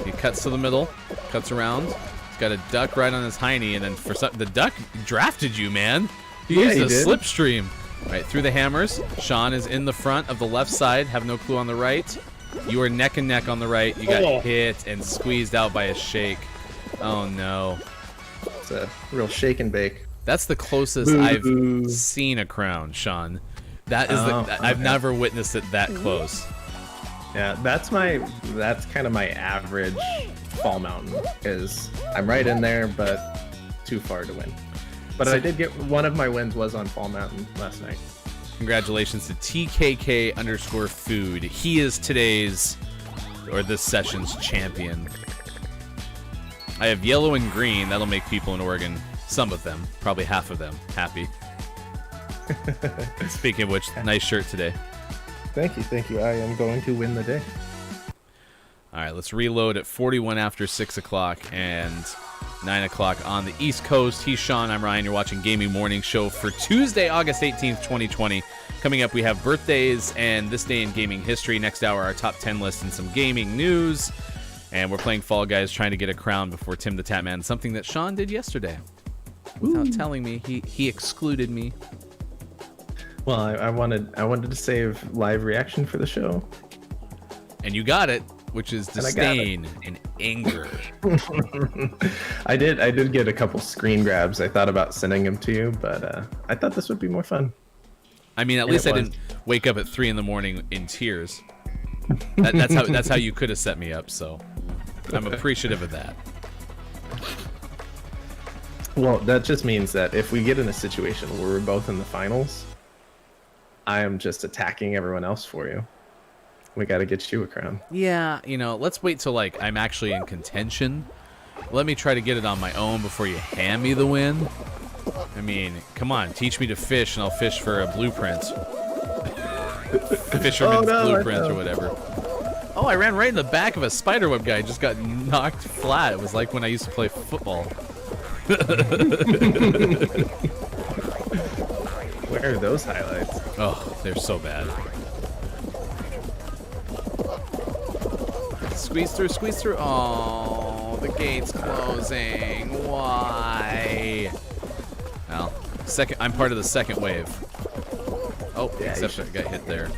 He cuts to the middle, cuts around. He's got a duck right on his hiney, and then for some, the duck drafted you, man. He used a slipstream. All right, through the hammers. Sean is in the front of the left side. Have no clue on the right. You are neck and neck on the right. You got hit and squeezed out by a shake. Oh, no. It's a real shake and bake. That's the closest I've seen a crown, Sean. That is I've never witnessed it that close. Yeah, that's kind of my average fall mountain. Is I'm right in there, but too far to win. But I did get one of my wins was on fall mountain last night. Congratulations to TKK_food. He is today's or this session's champion. I have yellow and green. That'll make people in Oregon, some of them, probably half of them, happy. Speaking of which, nice shirt today. Thank you. I am going to win the day. All right, let's reload at 41 after 6 o'clock and 9 o'clock on the East Coast. He's Sean, I'm Ryan. You're watching Gaming Morning Show for Tuesday, August 18th, 2020. Coming up, we have birthdays and this day in gaming history. Next hour, our top 10 list and some gaming news. And we're playing Fall Guys, trying to get a crown before Tim the Tatman, something that Sean did yesterday. Without telling me, he excluded me. Well, I wanted to save live reaction for the show. And you got it, which is disdain and anger. I did get a couple screen grabs. I thought about sending them to you, but I thought this would be more fun. I mean, at least I didn't wake up at 3 in the morning in tears. That's how you could have set me up, so I'm appreciative of that. Well, that just means that if we get in a situation where we're both in the finals, I am just attacking everyone else for you. We got to get you a crown. Yeah, let's wait till I'm actually in contention. Let me try to get it on my own before you hand me the win. I mean, come on, teach me to fish and I'll fish for a blueprint. Fisherman's blueprint or whatever. Oh, I ran right in the back of a spiderweb guy. Just got knocked flat. It was like when I used to play football. Where are those highlights? Oh, they're so bad. Squeeze through. Oh, the gate's closing. Why? Well, I'm part of the second wave. Oh, yeah, except I got hit there.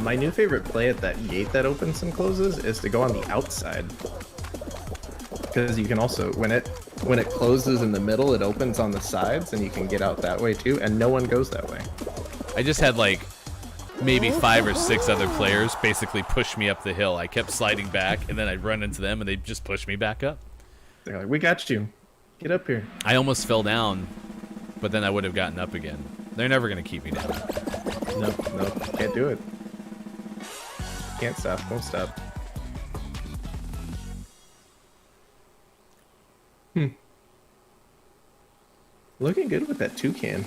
My new favorite play at that gate that opens and closes is to go on the outside. Because you can also, when it closes in the middle, it opens on the sides, and you can get out that way too, and no one goes that way. I just had maybe 5 or 6 other players basically push me up the hill. I kept sliding back, and then I'd run into them, and they'd just push me back up. They're like, we got you. Get up here. I almost fell down, but then I would have gotten up again. They're never going to keep me down. Nope. Can't do it. Can't stop. Won't stop. Looking good with that toucan.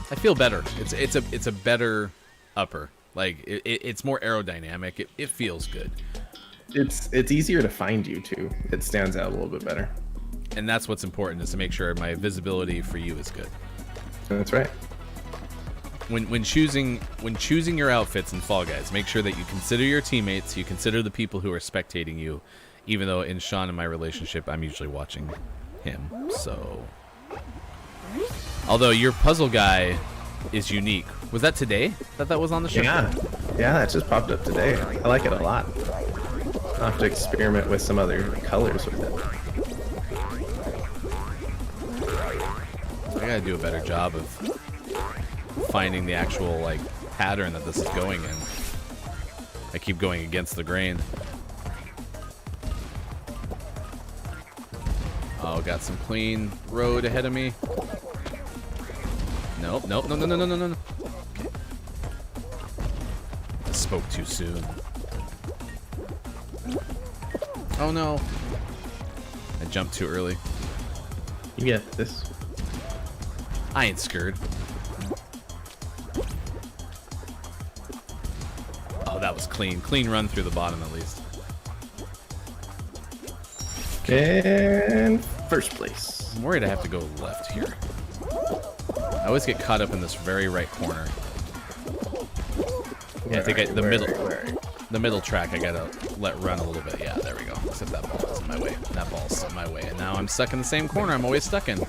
I feel better. It's a better upper. It's more aerodynamic. It feels good. It's easier to find you too. It stands out a little bit better. And that's what's important, is to make sure my visibility for you is good. That's right. When choosing your outfits in Fall Guys, make sure that you consider your teammates, you consider the people who are spectating you, even though in Sean and my relationship, I'm usually watching him. So, although your puzzle guy is unique. Was that today that was on the show? Yeah, that just popped up today. I like it a lot. I'll have to experiment with some other colors with it. I gotta do a better job of finding the actual pattern that this is going in. I keep going against the grain. Oh, got some clean road ahead of me. Nope. No. Okay. I spoke too soon. Oh no. I jumped too early. You get this. I ain't scared. that was clean. Clean run through the bottom at least. And first place. I'm worried I have to go left here. I always get caught up in this very right corner. Yeah, I think the middle track I gotta let run a little bit. Yeah, there we go. Except that ball is in my way. That ball's in my way. And now I'm stuck in the same corner I'm always stuck in.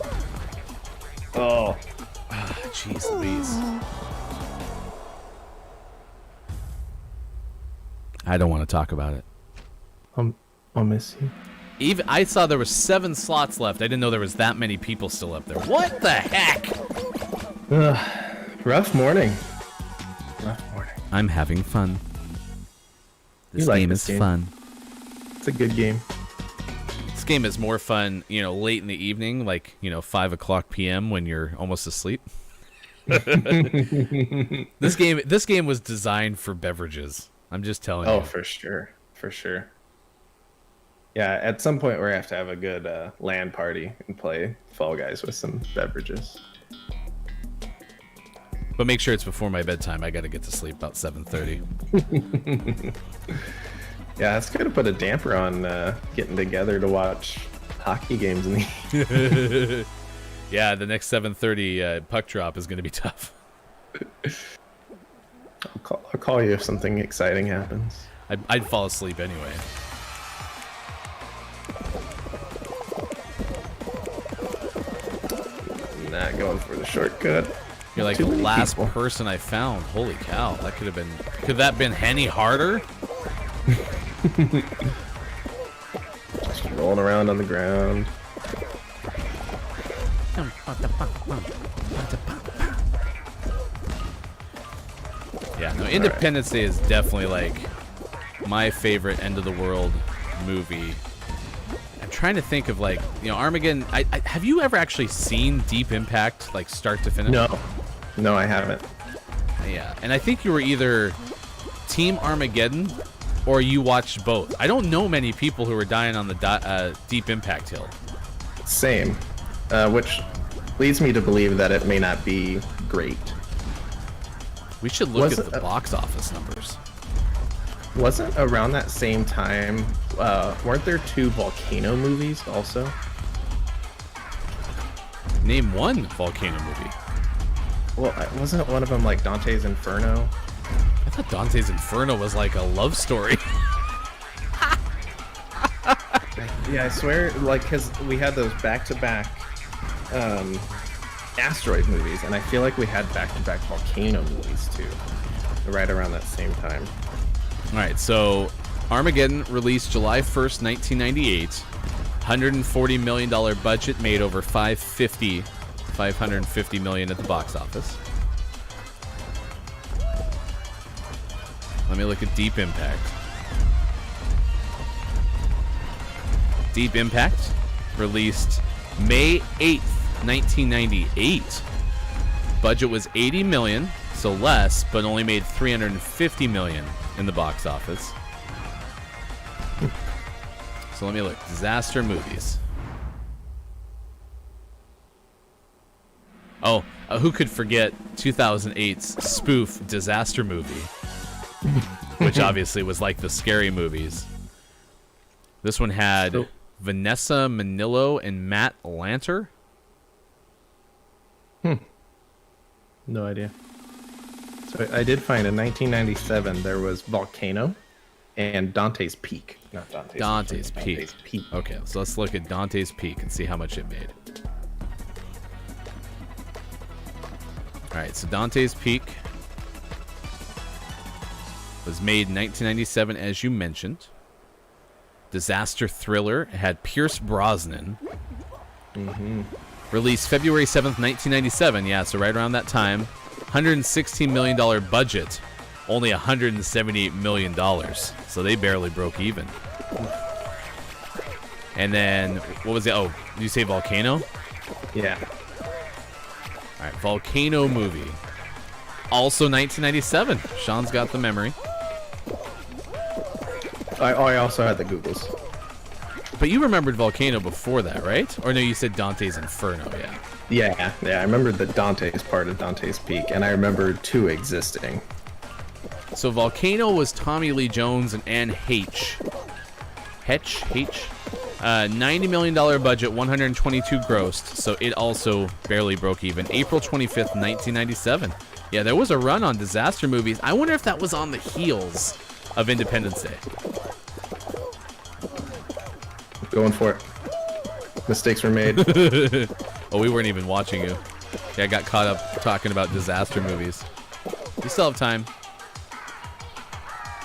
Oh. Jeez Louise. I don't want to talk about it. I'll miss you. Even I saw there was 7 slots left. I didn't know there was that many people still up there. What the heck? Rough morning. Rough morning. I'm having fun. This like game this is game. fun. It's a good game. This game is more fun, late in the evening, like, 5 o'clock p.m. when you're almost asleep. This game was designed for beverages. I'm just telling you. Oh, for sure. For sure. Yeah, at some point we have to have a good LAN party and play Fall Guys with some beverages. But make sure it's before my bedtime. I got to get to sleep about 7:30. Yeah, it's going to put a damper on getting together to watch hockey games in the Yeah, the next 7:30 puck drop is going to be tough. I'll call you if something exciting happens. I'd fall asleep anyway. Not going for the shortcut. You're like the last person I found. Holy cow, that could that have been Henny Harder? Just rolling around on the ground. Yeah, no, Independence Day is definitely like my favorite end of the world movie. I'm trying to think of like, Armageddon. Have you ever actually seen Deep Impact, like start to finish? No, I haven't. Yeah, and I think you were either Team Armageddon or you watched both. I don't know many people who are dying on the Deep Impact hill. Same, which leads me to believe that it may not be great. We should look at the box office numbers. Wasn't around that same time, weren't there 2 volcano movies also? Name one volcano movie. Well, wasn't one of them like Dante's Inferno? I thought Dante's Inferno was like a love story. Yeah, I swear, like, because we had those back-to-back asteroid movies, and I feel like we had back-to-back volcano movies too, right around that same time. All right, so Armageddon released July 1st, 1998. $140 million budget, made over $550 million at the box office. Let me look at Deep Impact. Deep Impact released May 8th, 1998. Budget was $80 million, so less, but only made $350 million in the box office. So let me look. Disaster movies. Oh, who could forget 2008's spoof disaster movie, which obviously was like the scary movies. This one had Vanessa Manillo and Matt Lanter. No idea. So I did find in 1997 there was Volcano and Dante's Peak. Not Dante's Peak. Okay, so let's look at Dante's Peak and see how much it made. All right, so Dante's Peak was made in 1997, as you mentioned. Disaster thriller. It had Pierce Brosnan. Released February 7th, 1997. Yeah, so right around that time. $116 million budget. Only $178 million. So they barely broke even. And then, what was it? Oh, did you say Volcano? Yeah. All right, Volcano movie. Also 1997. Sean's got the memory. I also had the Googles. But you remembered Volcano before that, right? Or no, you said Dante's Inferno, yeah. Yeah, I remembered that Dante is part of Dante's Peak, and I remember 2 existing. So Volcano was Tommy Lee Jones and Anne H. H? $90 million budget, 122 grossed, so it also barely broke even. April 25th, 1997. Yeah, there was a run on disaster movies. I wonder if that was on the heels of Independence Day. Going for it. Mistakes were made. Oh, we weren't even watching you. Yeah, I got caught up talking about disaster movies. You still have time.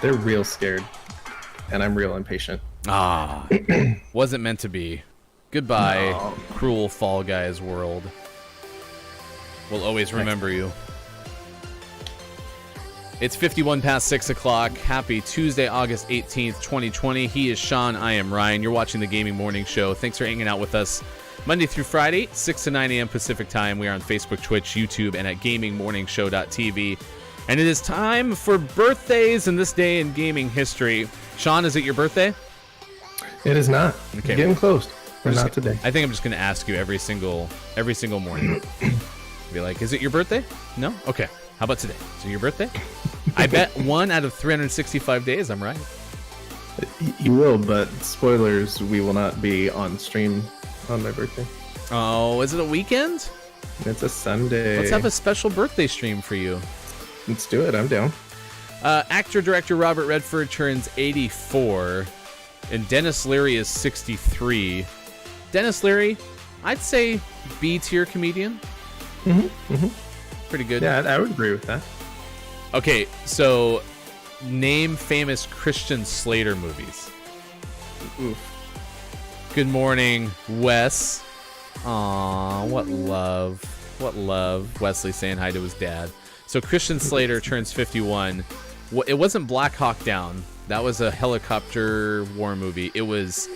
They're real scared, and I'm real impatient. Ah, wasn't meant to be. Goodbye, No. cruel Fall Guys world. We'll always remember you. It's 51 past 6 o'clock. Happy Tuesday, August 18th, 2020. He is Sean. I am Ryan. You're watching the Gaming Morning Show. Thanks for hanging out with us Monday through Friday, 6 to 9 a.m. Pacific Time. We are on Facebook, Twitch, YouTube, and at gamingmorningshow.tv. And it is time for birthdays in this day in gaming history. Sean, is it your birthday? It is not. Okay. Getting close, but not today. I think I'm just going to ask you every single morning. Be like, is it your birthday? No? Okay. How about today? Is it your birthday? I bet 1 out of 365 days I'm right. You will, but spoilers, we will not be on stream on my birthday. Oh, is it a weekend? It's a Sunday. Let's have a special birthday stream for you. Let's do it. I'm down. Actor-director Robert Redford turns 84, and Dennis Leary is 63. Dennis Leary, I'd say B-tier comedian. Pretty good. Yeah, I would agree with that. Okay, so name famous Christian Slater movies. Oof. Good morning, Wes. Aw, what love. What love. Wesley saying hi to his dad. So Christian Slater turns 51. It wasn't Black Hawk Down. That was a helicopter war movie. It was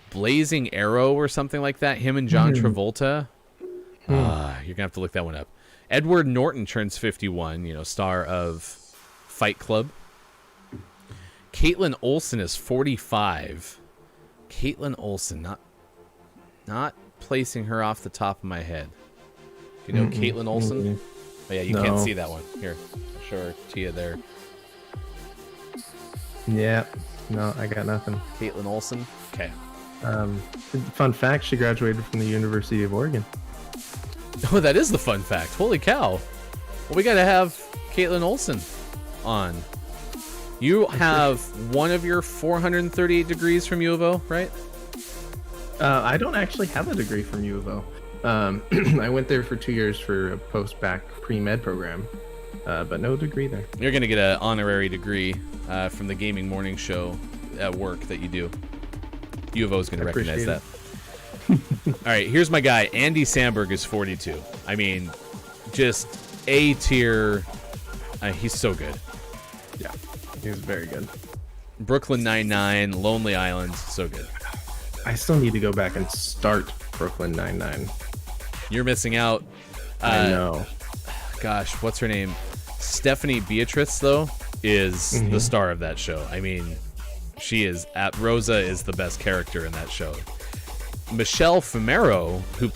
Blazing Arrow or something like that. Him and John Travolta. You're going to have to look that one up. Edward Norton turns 51, star of Fight Club. Caitlin Olsen is 45. Caitlin Olsen, not placing her off the top of my head. You know Caitlin Olsen? Oh, yeah, you can't see that one. Here, I'll show her to you there. Yeah. No, I got nothing. Caitlin Olsen? Okay. Fun fact, she graduated from the University of Oregon. Oh, that is the fun fact. Holy cow. Well, we got to have Caitlin Olsen on. You have one of your 438 degrees from U of O, right? I don't actually have a degree from U of O. I went there for 2 years for a post-bac pre-med program, but no degree there. You're going to get an honorary degree from the Gaming Morning Show at work that you do. U of O is going to recognize that. All right, here's my guy. Andy Samberg is 42. I mean, just A tier. He's so good. Yeah, he's very good. Brooklyn Nine-Nine, Lonely Island, so good. I still need to go back and start Brooklyn Nine-Nine. You're missing out. I know. Gosh, what's her name? Stephanie Beatrice, though, is the star of that show. I mean, she is. Rosa is the best character in that show. Melissa Fumero, who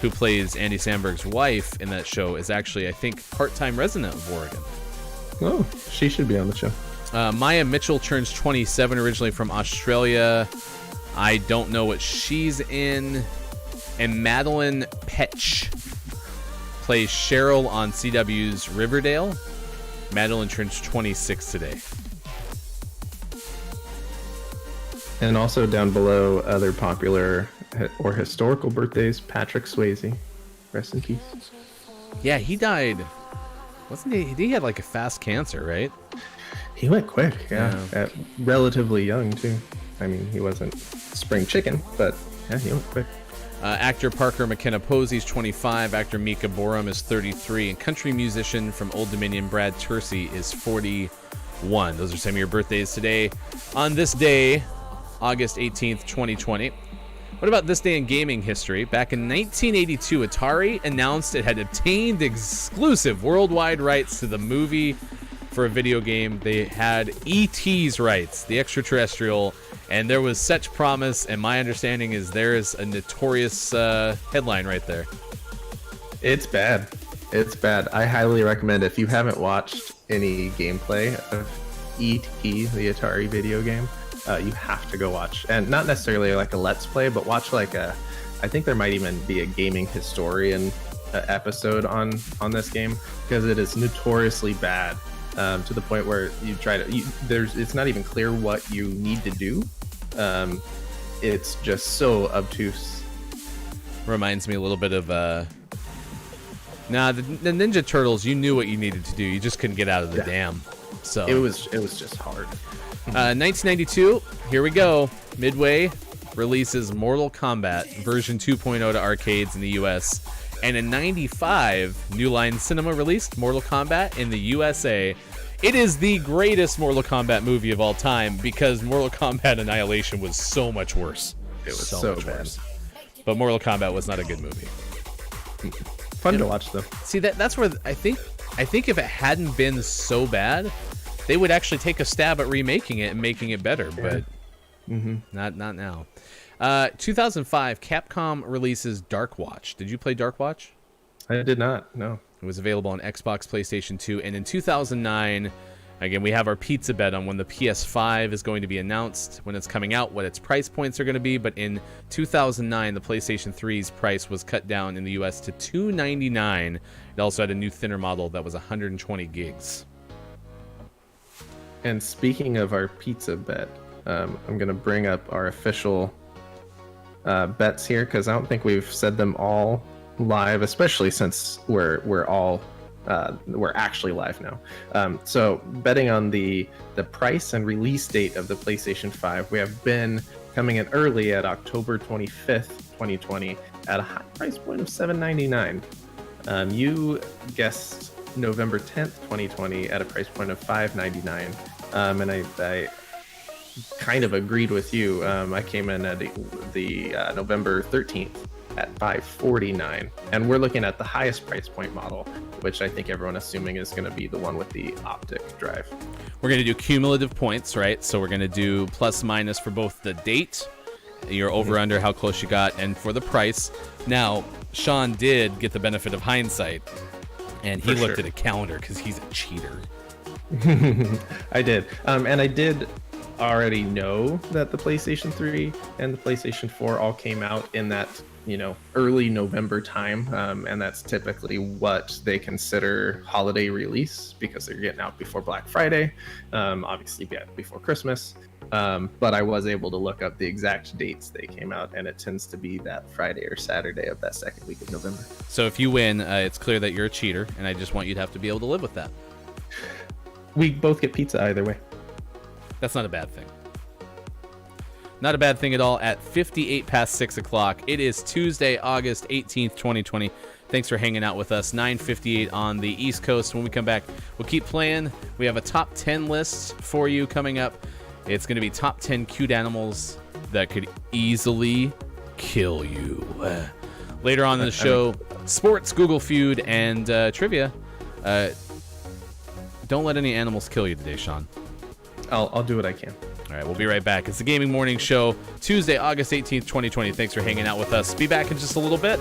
plays Andy Samberg's wife in that show, is actually, I think, part-time resident of Oregon. Oh, she should be on the show. Maya Mitchell turns 27, originally from Australia. I don't know what she's in. And Madeline Petch plays Cheryl on CW's Riverdale. Madeline turns 26 today. And also down below, other popular or historical birthdays, Patrick Swayze. Rest in peace. Yeah, he died. Wasn't he? He had like a fast cancer, right? He went quick, yeah. At relatively young, too. I mean, he wasn't spring chicken, but yeah, he went quick. Actor Parker McKenna Posey's 25. Actor Mika Borum is 33. And country musician from Old Dominion Brad Tersey is 41. Those are some of your birthdays today. On this day, August 18th, 2020. What about this day in gaming history? Back in 1982, Atari announced it had obtained exclusive worldwide rights to the movie for a video game. They had E.T.'s rights, the extraterrestrial, and there was such promise, and my understanding is there is a notorious headline right there. It's bad. It's bad. I highly recommend if you haven't watched any gameplay of E.T., the Atari video game, you have to go watch. And not necessarily like a Let's Play, but watch like I think there might even be a gaming historian episode on this game, because it is notoriously bad, to the point where you try to, it's not even clear what you need to do. It's just so obtuse. Reminds me a little bit of the Ninja Turtles. You knew what you needed to do, you just couldn't get out of the dam. So it was just hard. 1992, here we go. Midway releases Mortal Kombat version 2.0 to arcades in the US. And in 95, New Line Cinema released Mortal Kombat in the USA. It is the greatest Mortal Kombat movie of all time, because Mortal Kombat Annihilation was so much worse. It was so bad. Worse. But Mortal Kombat was not a good movie. Fun to watch though. See, that's where I think if it hadn't been so bad, they would actually take a stab at remaking it and making it better, but not now. 2005, Capcom releases Dark Watch. Did you play Dark Watch? I did not, no. It was available on Xbox, PlayStation 2, and in 2009, again, we have our pizza bet on when the PS5 is going to be announced, when it's coming out, what its price points are going to be, but in 2009, the PlayStation 3's price was cut down in the US to $299. It also had a new thinner model that was 120 gigs. And speaking of our pizza bet, I'm going to bring up our official bets here, because I don't think we've said them all live, especially since we're actually live now. So betting on the price and release date of the PlayStation 5, we have been coming in early at October 25th, 2020, at a high price point of $799. You guessed November 10th, 2020, at a price point of $599. And I kind of agreed with you. I came in at the November 13th at $549, and we're looking at the highest price point model, which I think everyone assuming is going to be the one with the optic drive. We're going to do cumulative points, right? So we're going to do plus minus for both the date, your over under, how close you got, and for the price. Now, Sean did get the benefit of hindsight, and he looked at a calendar because he's a cheater. I did. And I did already know that the PlayStation 3 and the PlayStation 4 all came out in that, early November time. And that's typically what they consider holiday release, because they're getting out before Black Friday, obviously before Christmas. But I was able to look up the exact dates they came out, and it tends to be that Friday or Saturday of that second week of November. So if you win, it's clear that you're a cheater, and I just want you to have to be able to live with that. We both get pizza either way. That's not a bad thing. Not a bad thing at all. At 58 past 6 o'clock, it is Tuesday, August 18th, 2020. Thanks for hanging out with us. 9:58 on the East Coast. When we come back, we'll keep playing. We have a top 10 list for you coming up. It's going to be top 10 cute animals that could easily kill you. Later on in the show, sports, Google feud, and trivia. Don't let any animals kill you today, Sean. I'll do what I can. All right, we'll be right back. It's the Gaming Morning Show, Tuesday, August 18th, 2020. Thanks for hanging out with us. Be back in just a little bit.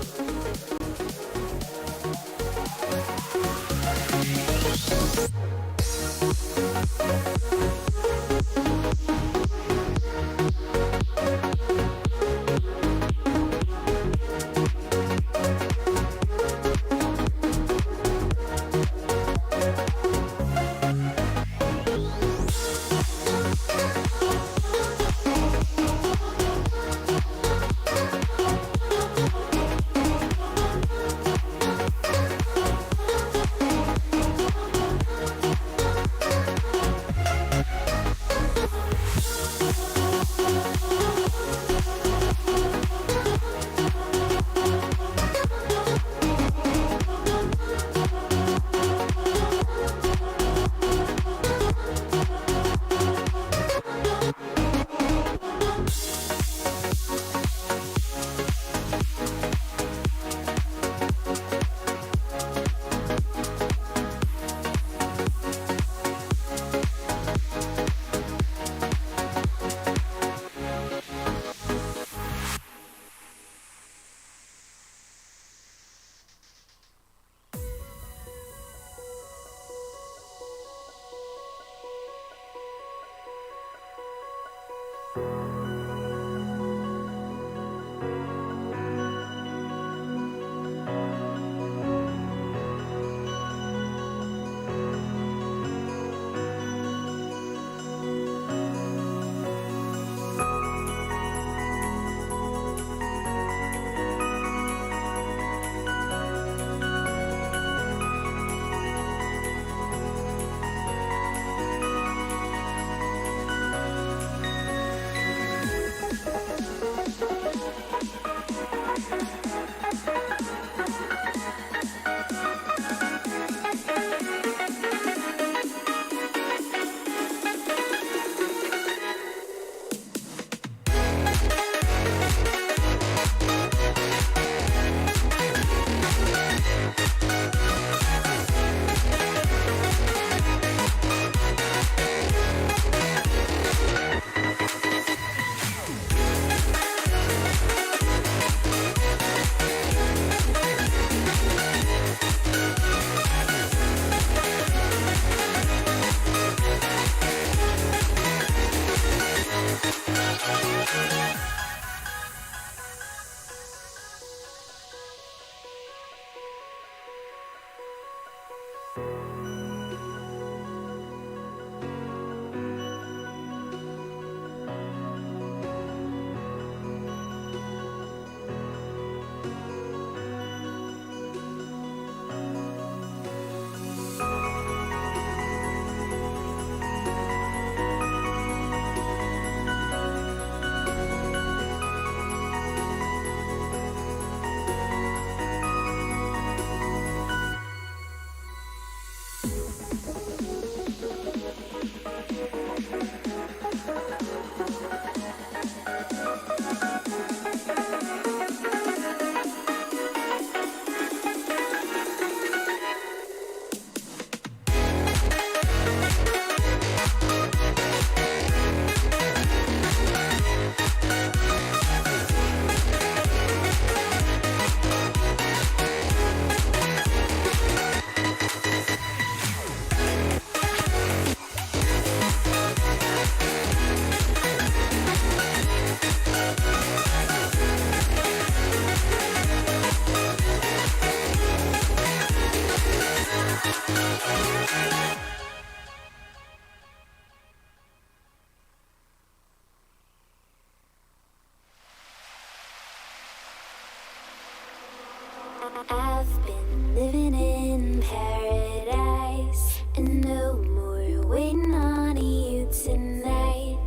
I've been living in paradise, and no more waiting on you tonight.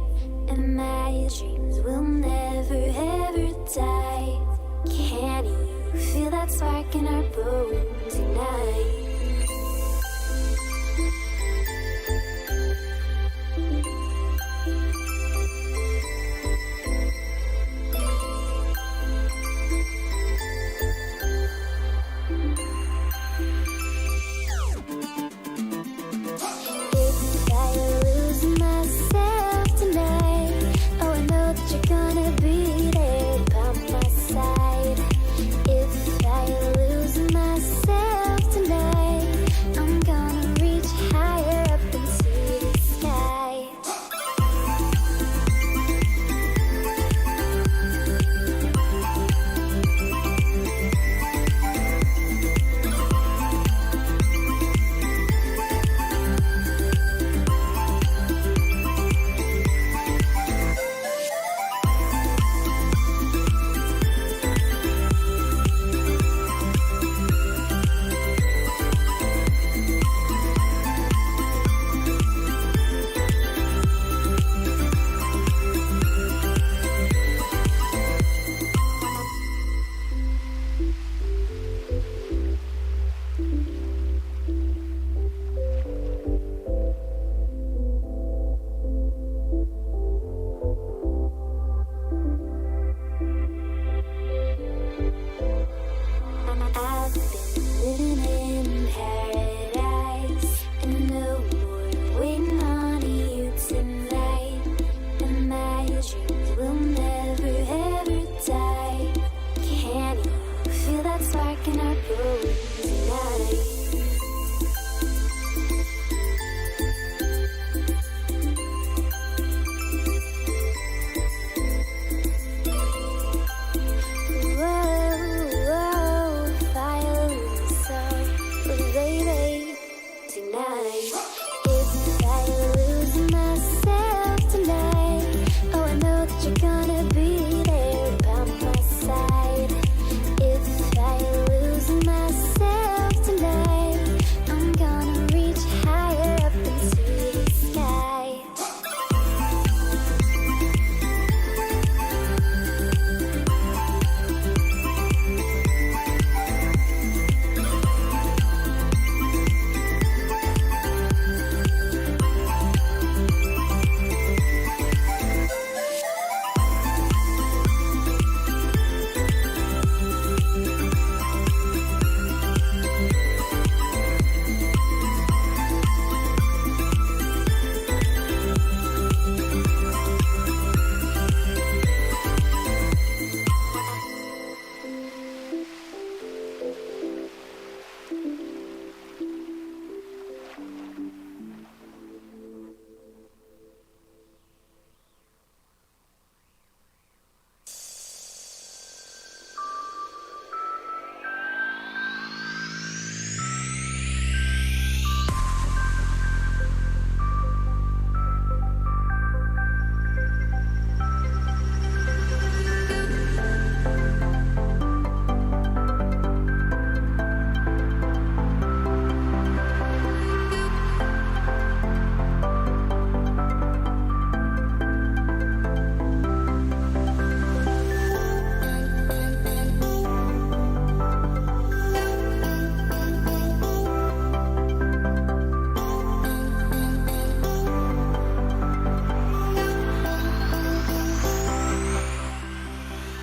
And my dreams will never ever die. Can you feel that spark in our boat tonight? If I lose myself tonight, oh, I know that you're gonna be there by my side. If I lose myself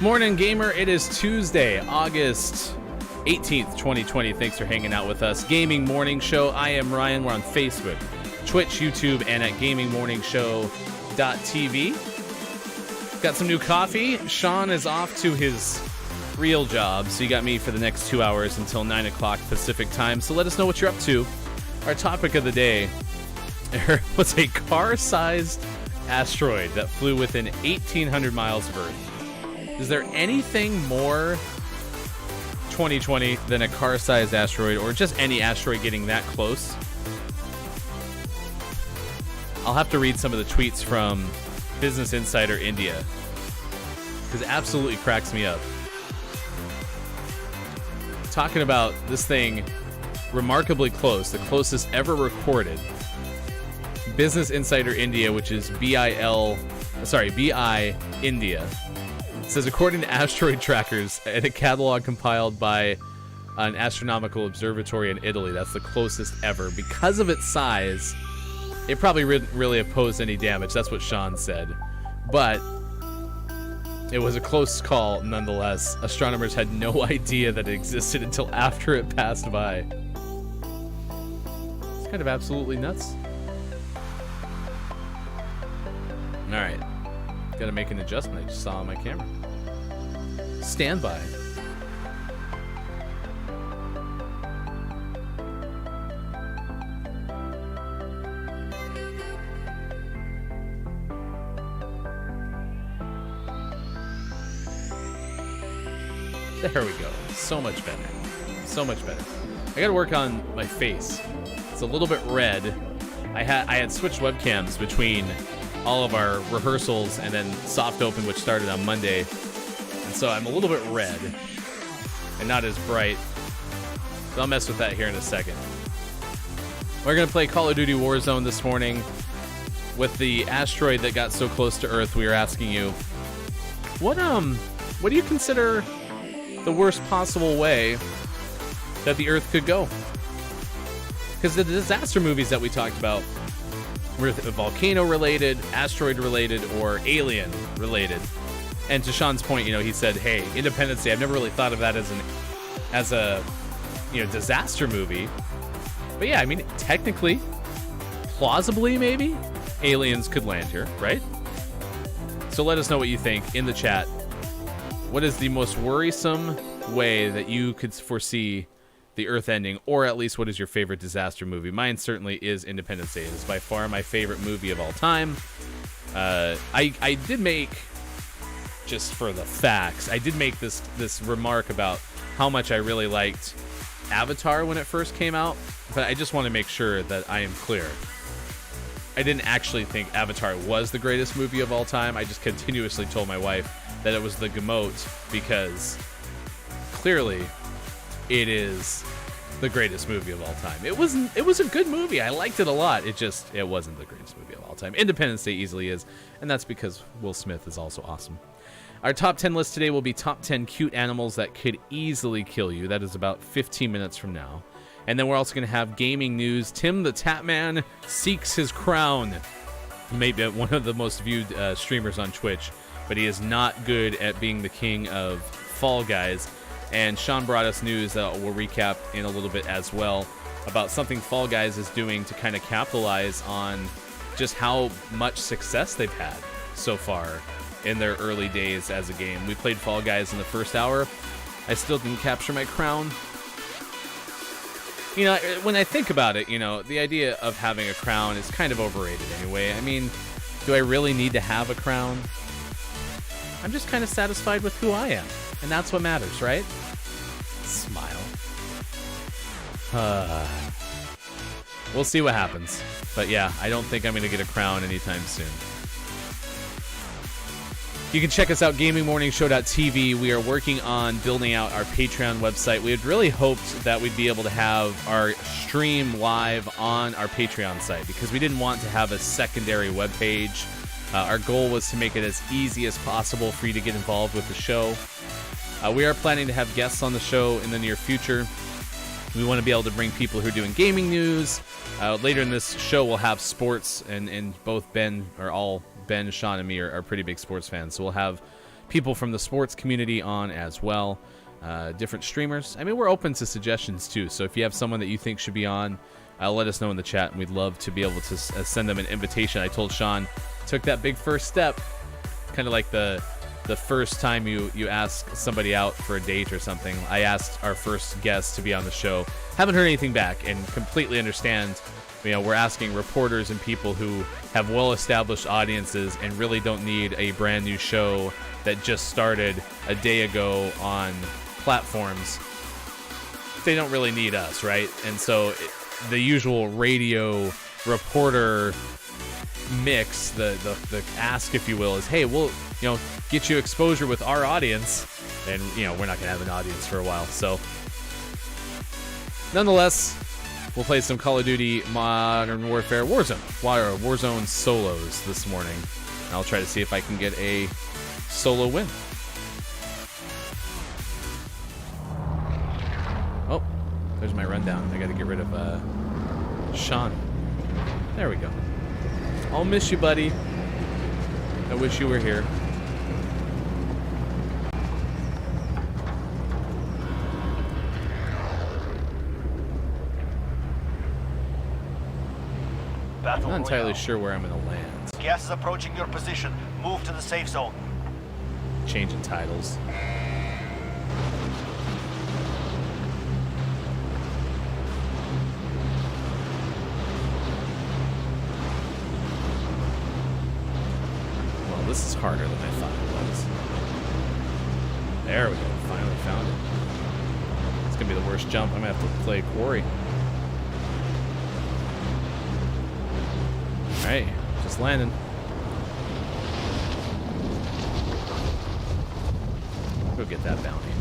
Morning, gamer. It is Tuesday, August 18th, 2020. Thanks for hanging out with us. Gaming Morning Show. I am Ryan. We're on Facebook, Twitch, YouTube, and at gamingmorningshow.tv. Got some new coffee. Sean is off to his real job, so you got me for the next 2 hours until 9 o'clock Pacific time. So let us know what you're up to. Our topic of the day was a car-sized asteroid that flew within 1,800 miles of Earth. Is there anything more 2020 than a car-sized asteroid, or just any asteroid getting that close? I'll have to read some of the tweets from Business Insider India, because it absolutely cracks me up. Talking about this thing remarkably close, the closest ever recorded. Business Insider India, which is BI India, says according to asteroid trackers and a catalog compiled by an astronomical observatory in Italy, that's the closest ever. Because of its size, it probably really opposed any damage. That's what Sean said. But it was a close call nonetheless. Astronomers had no idea that it existed until after it passed by. It's kind of absolutely nuts. All right. Got to make an adjustment. I just saw on my camera. Stand by. There we go. So much better. So much better. I got to work on my face. It's a little bit red. I had switched webcams between all of our rehearsals and then soft open, which started on Monday, and so I'm a little bit red and not as bright, so I'll mess with that here in a second. We're gonna play Call of Duty Warzone this morning. With the asteroid that got so close to Earth, we are asking you, what do you consider the worst possible way that the Earth could go? Because the disaster movies that we talked about were volcano-related, asteroid-related, or alien-related. And to Sean's point, he said, "Hey, Independence Day. I've never really thought of that as a disaster movie." But yeah, I mean, technically, plausibly, maybe aliens could land here, right? So let us know what you think in the chat. What is the most worrisome way that you could foresee the Earth ending, or at least what is your favorite disaster movie? Mine certainly is Independence Day. It's by far my favorite movie of all time. I did make, just for the facts, I did make this remark about how much I really liked Avatar when it first came out, but I just want to make sure that I am clear. I didn't actually think Avatar was the greatest movie of all time. I just continuously told my wife that it was the Gamote, because clearly it is the greatest movie of all time. It was a good movie. I liked it a lot. It wasn't the greatest movie of all time. Independence Day easily is, and that's because Will Smith is also awesome. Our top 10 list today will be top 10 cute animals that could easily kill you. That is about 15 minutes from now. And then we're also going to have gaming news. Tim the Tatman seeks his crown. Maybe one of the most viewed streamers on Twitch, but he is not good at being the king of Fall Guys. And Sean brought us news that we'll recap in a little bit as well about something Fall Guys is doing to kind of capitalize on just how much success they've had so far in their early days as a game. We played Fall Guys in the first hour. I still didn't capture my crown. When I think about it, the idea of having a crown is kind of overrated anyway. I mean, do I really need to have a crown? I'm just kind of satisfied with who I am. And that's what matters, right? Smile. We'll see what happens. But yeah, I don't think I'm going to get a crown anytime soon. You can check us out, gamingmorningshow.tv. We are working on building out our Patreon website. We had really hoped that we'd be able to have our stream live on our Patreon site, because we didn't want to have a secondary webpage. Our goal was to make it as easy as possible for you to get involved with the show. We are planning to have guests on the show in the near future. We want to be able to bring people who are doing gaming news. Later in this show, we'll have sports, and both Ben, Sean, and me are pretty big sports fans. So we'll have people from the sports community on as well. Different streamers. I mean, we're open to suggestions too. So if you have someone that you think should be on, let us know in the chat, and we'd love to be able to send them an invitation. I told Sean, took that big first step, kind of like the first time you ask somebody out for a date or something. I asked our first guest to be on the show. Haven't heard anything back, and completely understand. You know, we're asking reporters and people who have well-established audiences and really don't need a brand new show that just started a day ago on platforms. They don't really need us, right? And so the usual radio reporter mix, the ask, if you will, is, hey, we'll, you know, get you exposure with our audience, and, you know, we're not gonna have an audience for a while. So nonetheless, we'll play some Call of Duty Modern Warfare Warzone solos this morning. I'll try to see if I can get a solo win. Oh, there's my rundown. I gotta get rid of Sean. There we go. I'll miss you, buddy. I wish you were here. I'm not entirely sure where I'm gonna land. Gas is approaching your position. Move to the safe zone. Changing titles. Well, this is harder than I thought it was. There we go. Finally found it. It's gonna be the worst jump. I'm gonna have to play Quarry. Alright, just landing. Go get that bounty.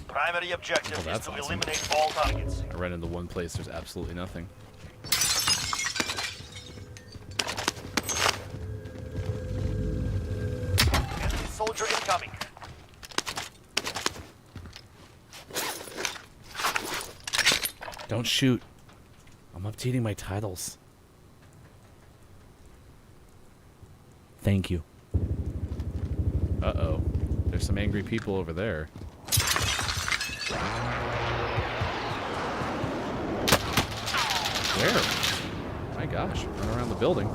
Primary objective is to awesome. eliminate all targets. I ran into one place, there's absolutely nothing. Enemy soldier incoming. Don't shoot. I'm updating my titles. Thank you. Uh-oh. There's some angry people over there. Where? My gosh, run around the building.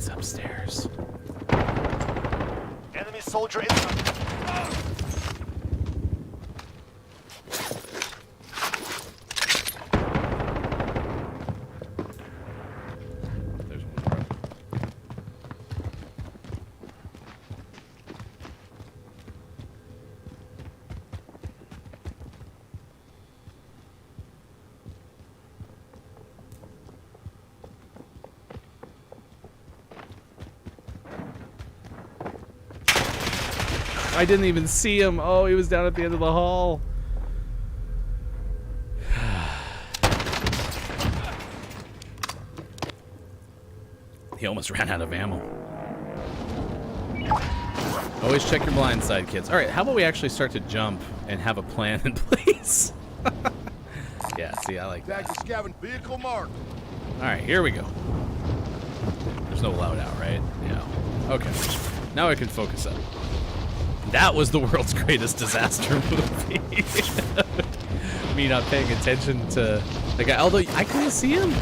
Upstairs. Enemy soldier incoming. There's one more. I didn't even see him. Oh, he was down at the end of the hall. He almost ran out of ammo. Always check your blind side, kids. All right, how about we actually start to jump and have a plan in place? Yeah, see, I like that. Vehicle mark. All right, here we go. There's no loadout, right? Yeah. Okay. Now I can focus up. That was the world's greatest disaster movie. Me not paying attention to the guy, although I couldn't see him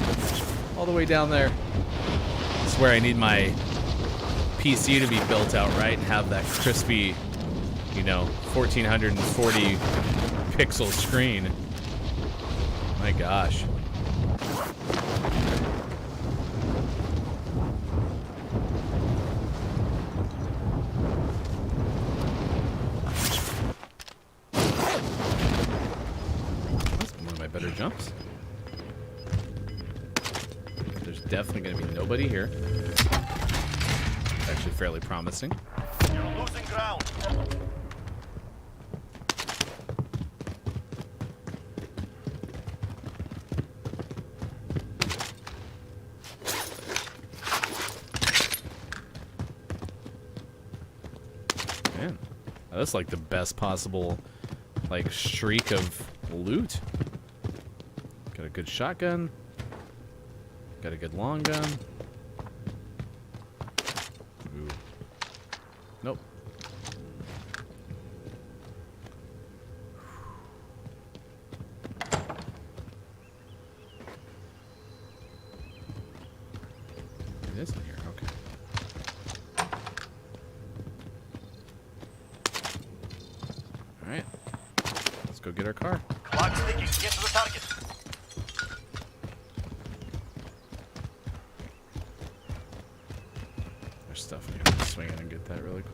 all the way down there. I swear I need my PC to be built out right and have that crispy, you know, 1440 pixel screen. My gosh. That's one of my better jumps. There's definitely going to be nobody here. Actually fairly promising. You're losing ground. Man, that's like the best possible like streak of loot. Got a good shotgun. Got a good long gun. Ooh. Nope. It is in here. Okay. All right. Let's go get our car. Clock's ticking. Get to the target. There's stuff in here. Let's swing in and get that really quick.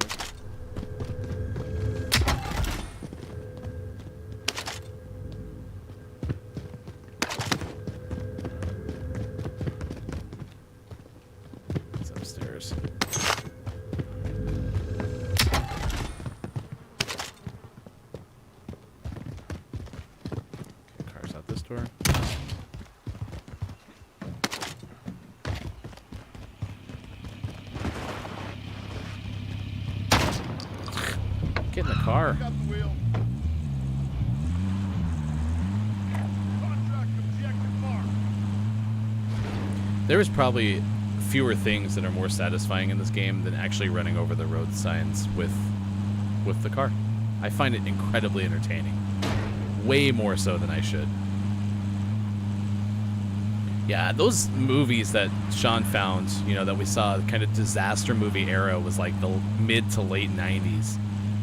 It's upstairs. Okay, car's out this door. Get in the car. Got the wheel. Contract objective mark. There is probably fewer things that are more satisfying in this game than actually running over the road signs with the car. I find it incredibly entertaining. Way more so than I should. Yeah, those movies that Sean found, you know, that we saw, kind of disaster movie era, was like the mid to late 90s.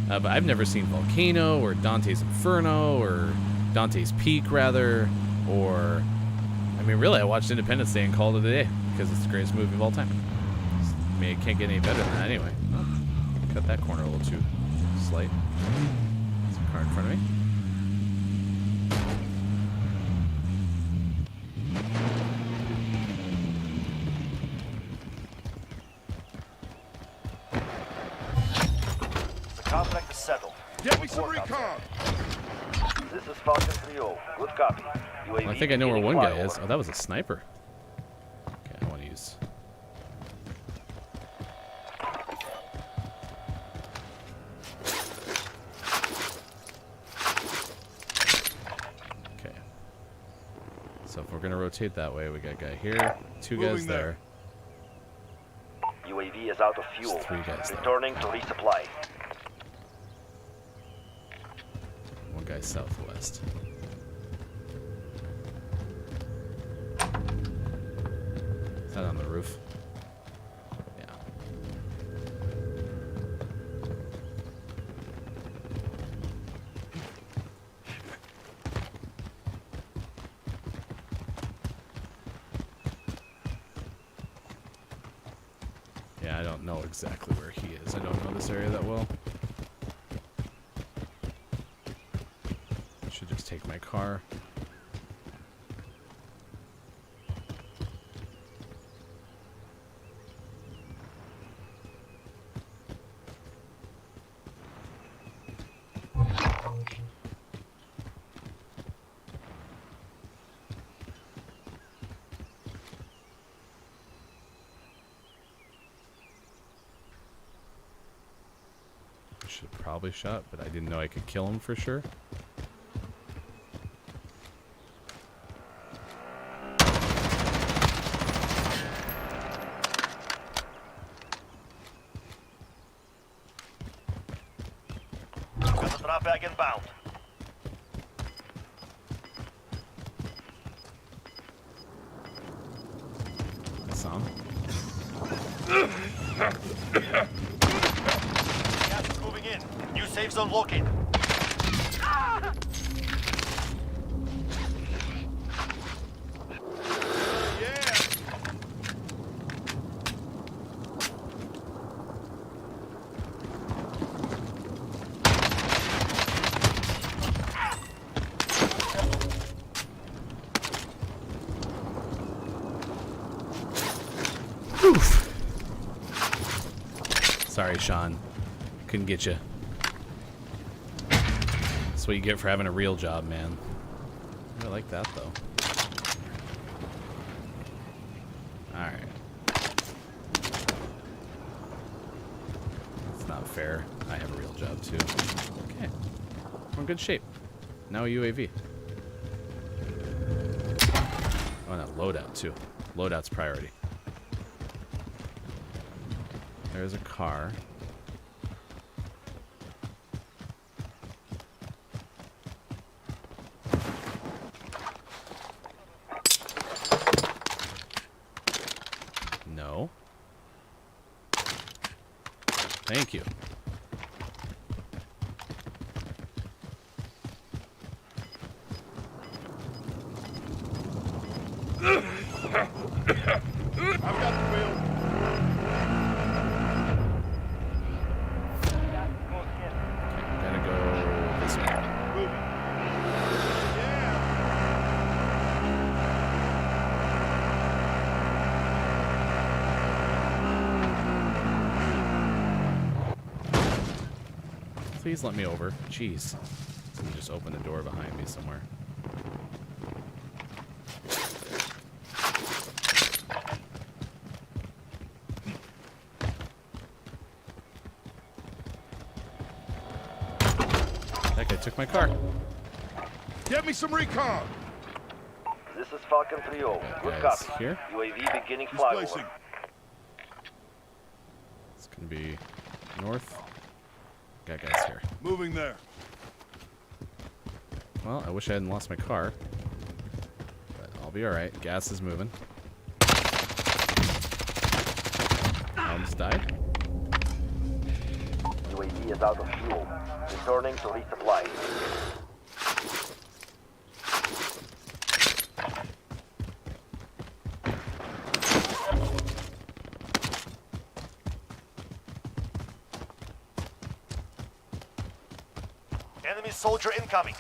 But I've never seen Volcano or Dante's Inferno or Dante's Peak, rather, or... I mean, really, I watched Independence Day and called it a day because it's the greatest movie of all time. I mean, it can't get any better than that anyway. Oh, cut that corner a little too slight. There's a car in front of me. The contract is settled. Get me some Work out recon. there. This is Falcon 3-0. Good copy. UAV Well, I think I know where beginning one guy flyover. is. Oh, that was a sniper. Okay, I want to use... Okay. So if we're going to rotate that way, we got a guy here, two guys Moving there. UAV is out of fuel. There's 3 guys there. Returning to resupply. One guy southwest. Is that on the roof? Yeah. Yeah, I don't know exactly where he is. I don't know this area that well. I should just take my car. I should have probably shot, but I didn't know I could kill him for sure. Got the drop bag inbound. I saw him. Gas is moving in. New safe zone located. Yeah. Sorry, Sean. Couldn't get you. That's what you get for having a real job, man. I like that, though. Alright. That's not fair. I have a real job, too. Okay. We're in good shape. Now a UAV. Oh, no, loadout, too. Loadout's priority. There's a car. No. Thank you. I've got the wheel. Gotta go this way. Moving. Yeah. Please let me over. Jeez. Someone just opened the door behind me somewhere. That guy took my car. Get me some recon. This is Falcon 3-0. Good Guys, copy. here. UAV beginning Displacing. flyover. It's gonna be north. Got guys here. Moving there. Well, I wish I hadn't lost my car. But I'll be alright. Gas is moving. Almost died. UAV is out of fuel. Returning to resupply. Enemy soldier incoming.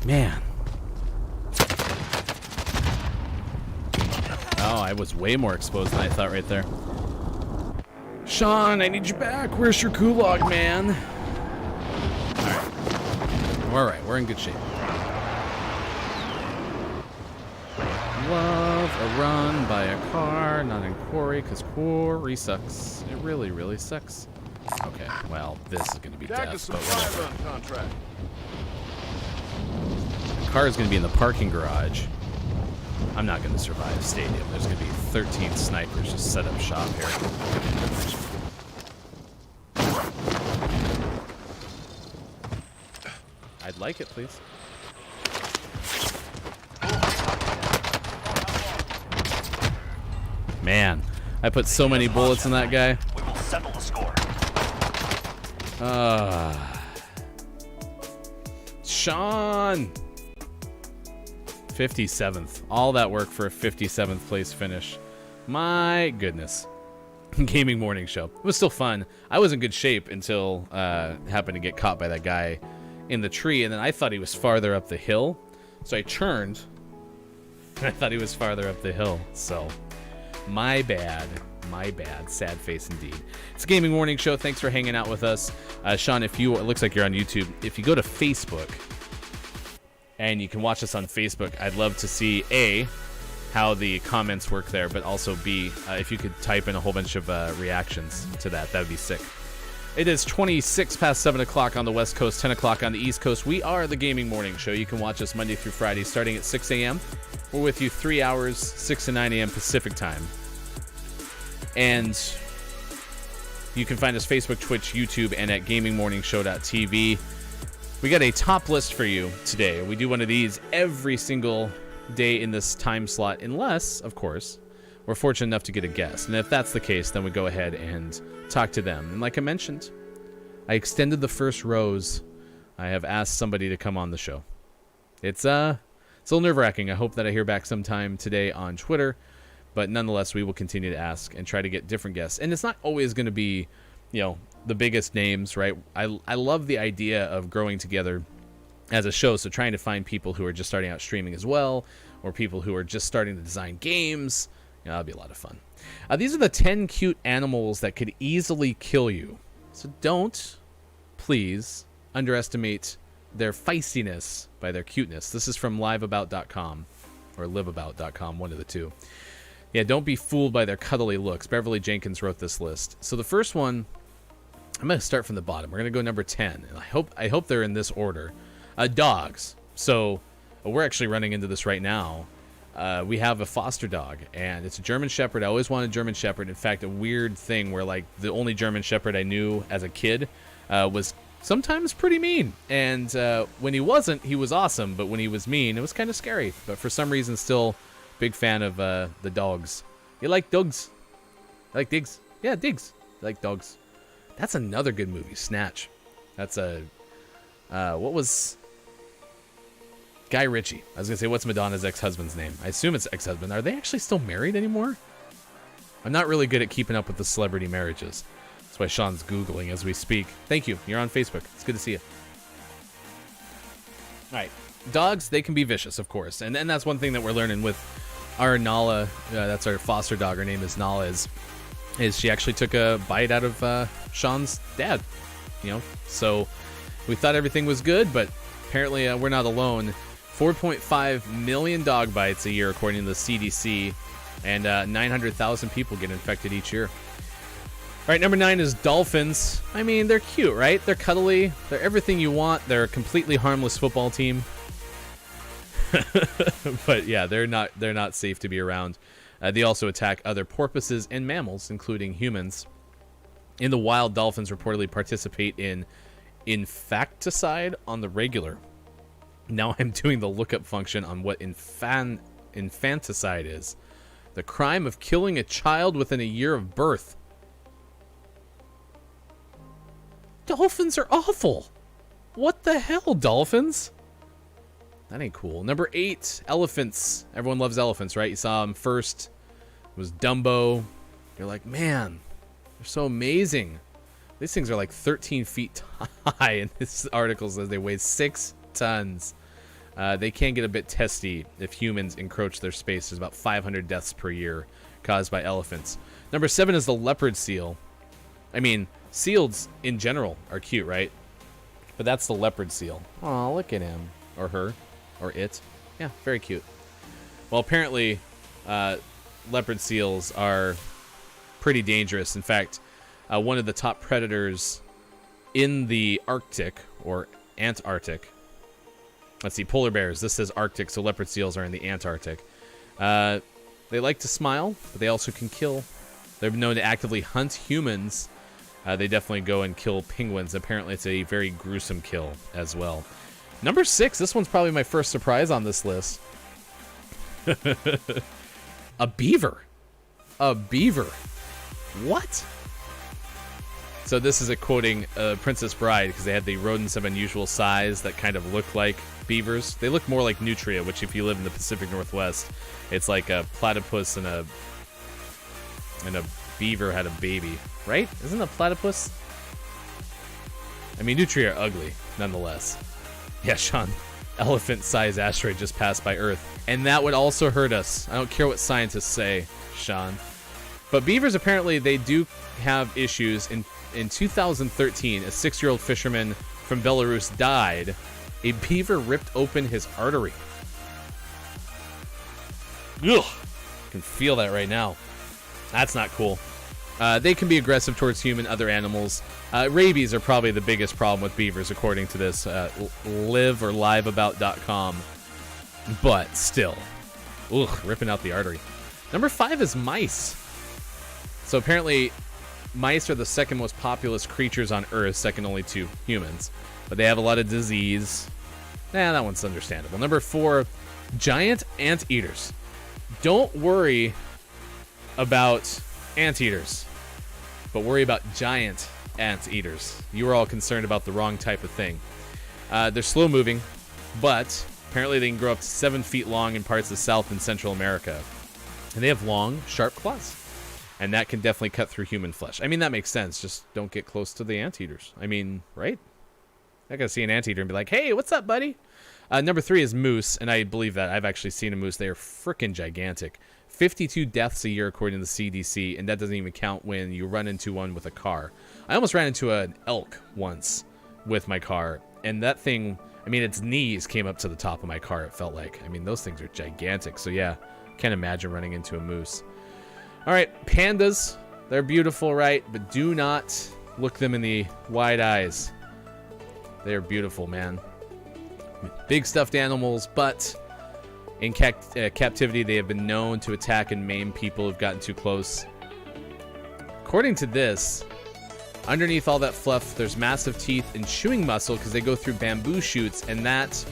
Man. Oh, I was way more exposed than I thought right there. Sean, I need you back. Where's your gulag, man? Alright, we're in good shape. Love a run by a car, not in quarry, because quarry sucks. It really, really sucks. Okay, well, this is going to be Tag to death, some but fire whatever. run contract. The car is going to be in the parking garage. I'm not going to survive stadium. There's going to be 13 snipers just set up shop here. I'd like it, please. Man, I put so many bullets in that guy. We will settle the score. Sean! 57th. All that work for a 57th place finish. My goodness. Gaming morning show. It was still fun. I was in good shape until happened to get caught by that guy in the tree, and then I thought he was farther up the hill. So I turned, and I thought he was farther up the hill. So, my bad. My bad. Sad face indeed. It's a gaming morning show. Thanks for hanging out with us. Sean, it looks like you're on YouTube. If you go to Facebook, and you can watch us on Facebook, I'd love to see, A, how the comments work there, but also B, if you could type in a whole bunch of reactions to that would be sick. It is 26 past 7 o'clock on the West Coast, 10 o'clock on the East Coast. We are the Gaming Morning Show. You can watch us Monday through Friday starting at 6 a.m. We're with you 3 hours, 6 to 9 a.m. Pacific time. And you can find us Facebook, Twitch, YouTube, and at gamingmorningshow.tv. We got a top list for you today. We do one of these every single day in this time slot, unless, of course, we're fortunate enough to get a guest. And if that's the case, then we go ahead and talk to them. And like I mentioned, I extended the first rose. I have asked somebody to come on the show. It's a little nerve-wracking. I hope that I hear back sometime today on Twitter. But nonetheless, we will continue to ask and try to get different guests. And it's not always going to be, the biggest names, right? I love the idea of growing together as a show, so trying to find people who are just starting out streaming as well, or people who are just starting to design games. That'll be a lot of fun. These are the 10 cute animals that could easily kill you. So don't, please, underestimate their feistiness by their cuteness. This is from liveabout.com or liveabout.com, one of the two. Yeah, don't be fooled by their cuddly looks. Beverly Jenkins wrote this list. So the first one, I'm going to start from the bottom. We're going to go number 10. And I hope they're in this order. Dogs. So we're actually running into this right now. We have a foster dog, and it's a German Shepherd. I always wanted a German Shepherd. In fact, a weird thing where, like, the only German Shepherd I knew as a kid was sometimes pretty mean. And when he wasn't, he was awesome. But when he was mean, it was kind of scary. But for some reason, still big fan of the dogs. You like dogs? I like digs. Yeah, digs. I like dogs. That's another good movie, Snatch. That's what was Guy Ritchie? I was gonna say, what's Madonna's ex-husband's name? I assume it's ex-husband. Are they actually still married anymore? I'm not really good at keeping up with the celebrity marriages. That's why Sean's Googling as we speak. Thank you. You're on Facebook. It's good to see you. All right. Dogs, they can be vicious, of course. And that's one thing that we're learning with our Nala. That's our foster dog. Her name is Nala. Is she actually took a bite out of Sean's dad. So we thought everything was good, but apparently we're not alone. 4.5 million dog bites a year, according to the CDC, and 900,000 people get infected each year. All right, number 9 is dolphins. I mean, they're cute, right? They're cuddly. They're everything you want. They're a completely harmless football team. But yeah, they're not safe to be around. They also attack other porpoises and mammals, including humans. In the wild, dolphins reportedly participate in infanticide on the regular. Now I'm doing the lookup function on what infanticide is. The crime of killing a child within a year of birth. Dolphins are awful. What the hell, dolphins? That ain't cool. Number 8, elephants. Everyone loves elephants, right? You saw them first. It was Dumbo. You're like, man, they're so amazing. These things are like 13 feet high, and this article says they weigh 6 tons. They can get a bit testy if humans encroach their space. There's about 500 deaths per year caused by elephants. Number 7 is the leopard seal. I mean, seals in general are cute, right? But that's the leopard seal. Aw, look at him. Or her. Or it. Yeah, very cute. Well, apparently, leopard seals are pretty dangerous. In fact, one of the top predators in the Arctic or Antarctic. Let's see, polar bears. This says Arctic, so leopard seals are in the Antarctic. They like to smile, but they also can kill. They're known to actively hunt humans. They definitely go and kill penguins. Apparently, it's a very gruesome kill as well. Number 6, this one's probably my first surprise on this list. A beaver. A beaver. What? So this is a quoting Princess Bride, because they had the rodents of unusual size that kind of look like beavers. They look more like nutria, which if you live in the Pacific Northwest, it's like a platypus and a beaver had a baby, right? Isn't a platypus? I mean, nutria are ugly, nonetheless. Yeah, Sean, elephant-sized asteroid just passed by Earth, and that would also hurt us. I don't care what scientists say, Sean. But beavers, apparently, they do have issues. In 2013, a 6-year-old fisherman from Belarus died. A beaver ripped open his artery. Ugh. I can feel that right now. That's not cool. They can be aggressive towards human, other animals. Rabies are probably the biggest problem with beavers, according to this liveabout.com. But still, ripping out the artery. Number 5 is mice. So apparently, mice are the second most populous creatures on Earth, second only to humans. But they have a lot of disease. That one's understandable. Number 4, giant anteaters. Don't worry about anteaters, but worry about giant anteaters. You were all concerned about the wrong type of thing. They're slow moving, but apparently they can grow up to 7 feet long in parts of South and Central America. And they have long, sharp claws. And that can definitely cut through human flesh. I mean, that makes sense. Just don't get close to the anteaters. I mean, right? I gotta see an anteater and be like, hey, what's up, buddy? Number 3 is moose, and I believe that. I've actually seen a moose. They are freaking gigantic. 52 deaths a year according to the CDC, and that doesn't even count when you run into one with a car. I almost ran into an elk once with my car, and that thing, I mean, its knees came up to the top of my car, it felt like. I mean, those things are gigantic, so yeah, can't imagine running into a moose. All right, pandas, they're beautiful, right? But do not look them in the wide eyes. They're beautiful, man. Big stuffed animals, but in captivity, they have been known to attack and maim people who've gotten too close. According to this, underneath all that fluff, there's massive teeth and chewing muscle because they go through bamboo shoots, and that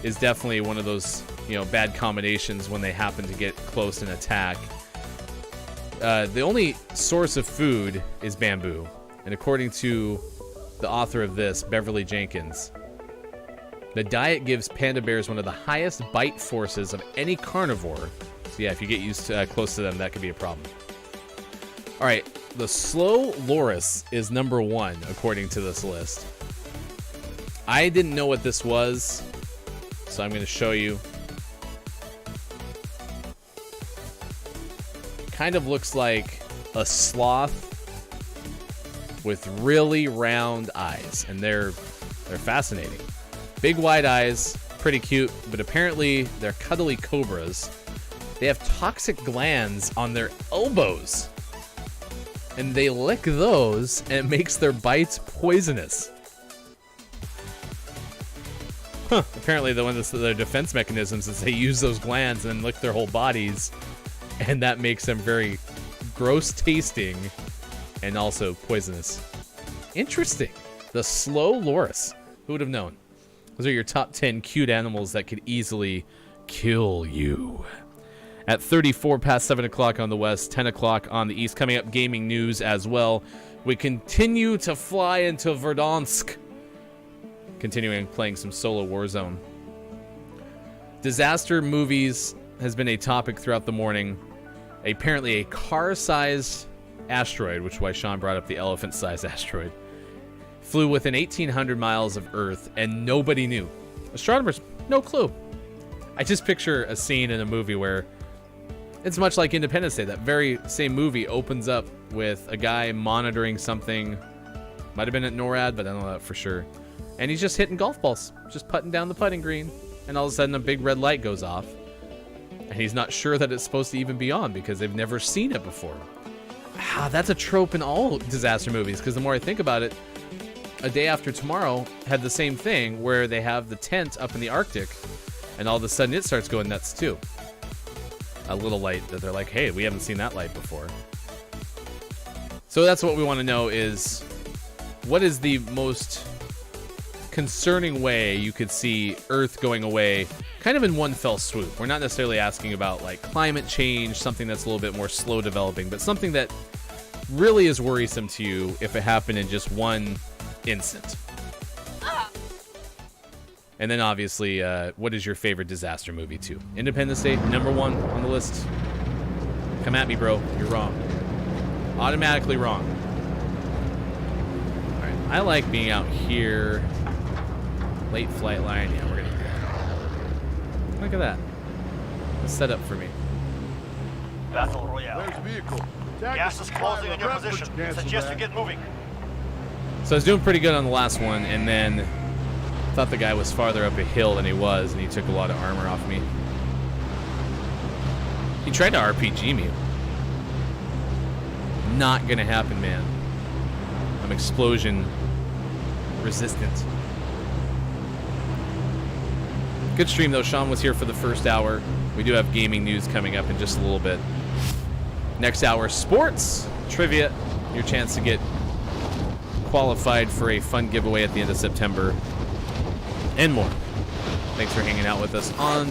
is definitely one of those, you know, bad combinations when they happen to get close and attack. The only source of food is bamboo, and according to the author of this, Beverly Jenkins, the diet gives panda bears one of the highest bite forces of any carnivore. So yeah, if you get used to close to them, that could be a problem. All right, the slow loris is number 1 according to this list. I didn't know what this was, so I'm going to show you. Kind of looks like a sloth with really round eyes, and they're fascinating. Big wide eyes, pretty cute, but apparently they're cuddly cobras. They have toxic glands on their elbows, and they lick those, and it makes their bites poisonous. Huh. Apparently one of their defense mechanisms is they use those glands and lick their whole bodies, and that makes them very gross tasting and also poisonous. Interesting. The slow loris. Who would have known? Those are your top 10 cute animals that could easily kill you. At 34 past 7 o'clock on the west, 10 o'clock on the east. Coming up, gaming news as well. We continue to fly into Verdansk. Continuing playing some solo Warzone. Disaster movies has been a topic throughout the morning. Apparently a car-sized asteroid, which is why Sean brought up the elephant-sized asteroid, flew within 1,800 miles of Earth, and nobody knew. Astronomers, no clue. I just picture a scene in a movie where it's much like Independence Day. That very same movie opens up with a guy monitoring something. Might have been at NORAD, but I don't know that for sure. And he's just hitting golf balls, just putting down the putting green. And all of a sudden, a big red light goes off. And he's not sure that it's supposed to even be on because they've never seen it before. That's a trope in all disaster movies, because the more I think about it, A Day After Tomorrow had the same thing where they have the tent up in the Arctic, and all of a sudden it starts going nuts too. A little light that they're like, hey, we haven't seen that light before. So that's what we want to know is, what is the most concerning way you could see Earth going away kind of in one fell swoop? We're not necessarily asking about like climate change, something that's a little bit more slow developing, but something that really is worrisome to you if it happened in just one instant. And then obviously, what is your favorite disaster movie too? Independence Day, number 1 on the list. Come at me, bro. You're wrong. Automatically wrong. All right, I like being out here. Late flight line. Yeah, we're gonna do that. Look at that. It's set up for me. Battle Royale. There's a vehicle. Gas is closing on your position. Suggest you get moving. So I was doing pretty good on the last one, and then thought the guy was farther up a hill than he was, and he took a lot of armor off me. He tried to RPG me. Not gonna happen, man. I'm explosion resistant. Good stream, though. Sean was here for the first hour. We do have gaming news coming up in just a little bit. Next hour, sports, trivia, your chance to get qualified for a fun giveaway at the end of September, and more. Thanks for hanging out with us on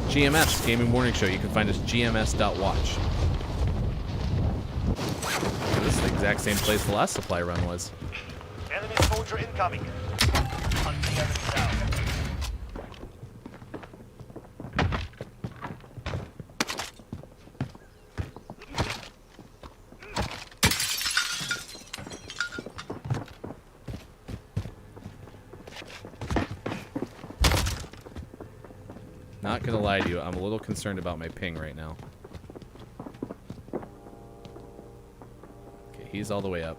GMS, Gaming Morning Show. You can find us gms.watch. This is the exact same place the last supply run was. Enemy soldier incoming. Hunting enemy down. Not gonna lie to you, I'm a little concerned about my ping right now. Okay, he's all the way up.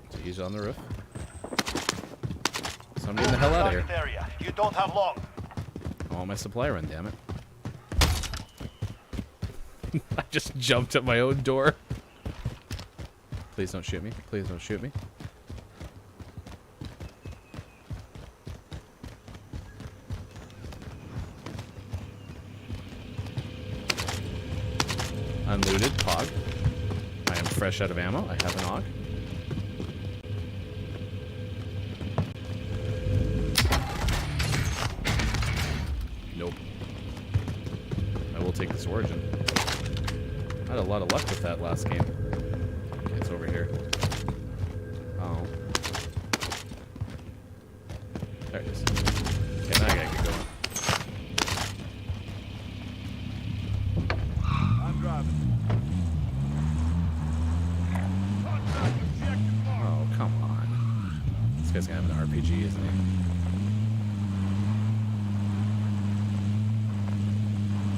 So he's on the roof. So I'm getting the hell out of here. Target area. You don't have long. I want my supply run, damn it. I just jumped at my own door. Please don't shoot me. Please don't shoot me. Unlooted, Pog. I am fresh out of ammo. I have an AUG. Nope. I will take this Origin. I had a lot of luck with that last game. Okay, it's over here. Oh. There it is. Okay, now I gotta get going. I'm driving. Contact objective mark. Oh, come on. This guy's gonna have an RPG, isn't he?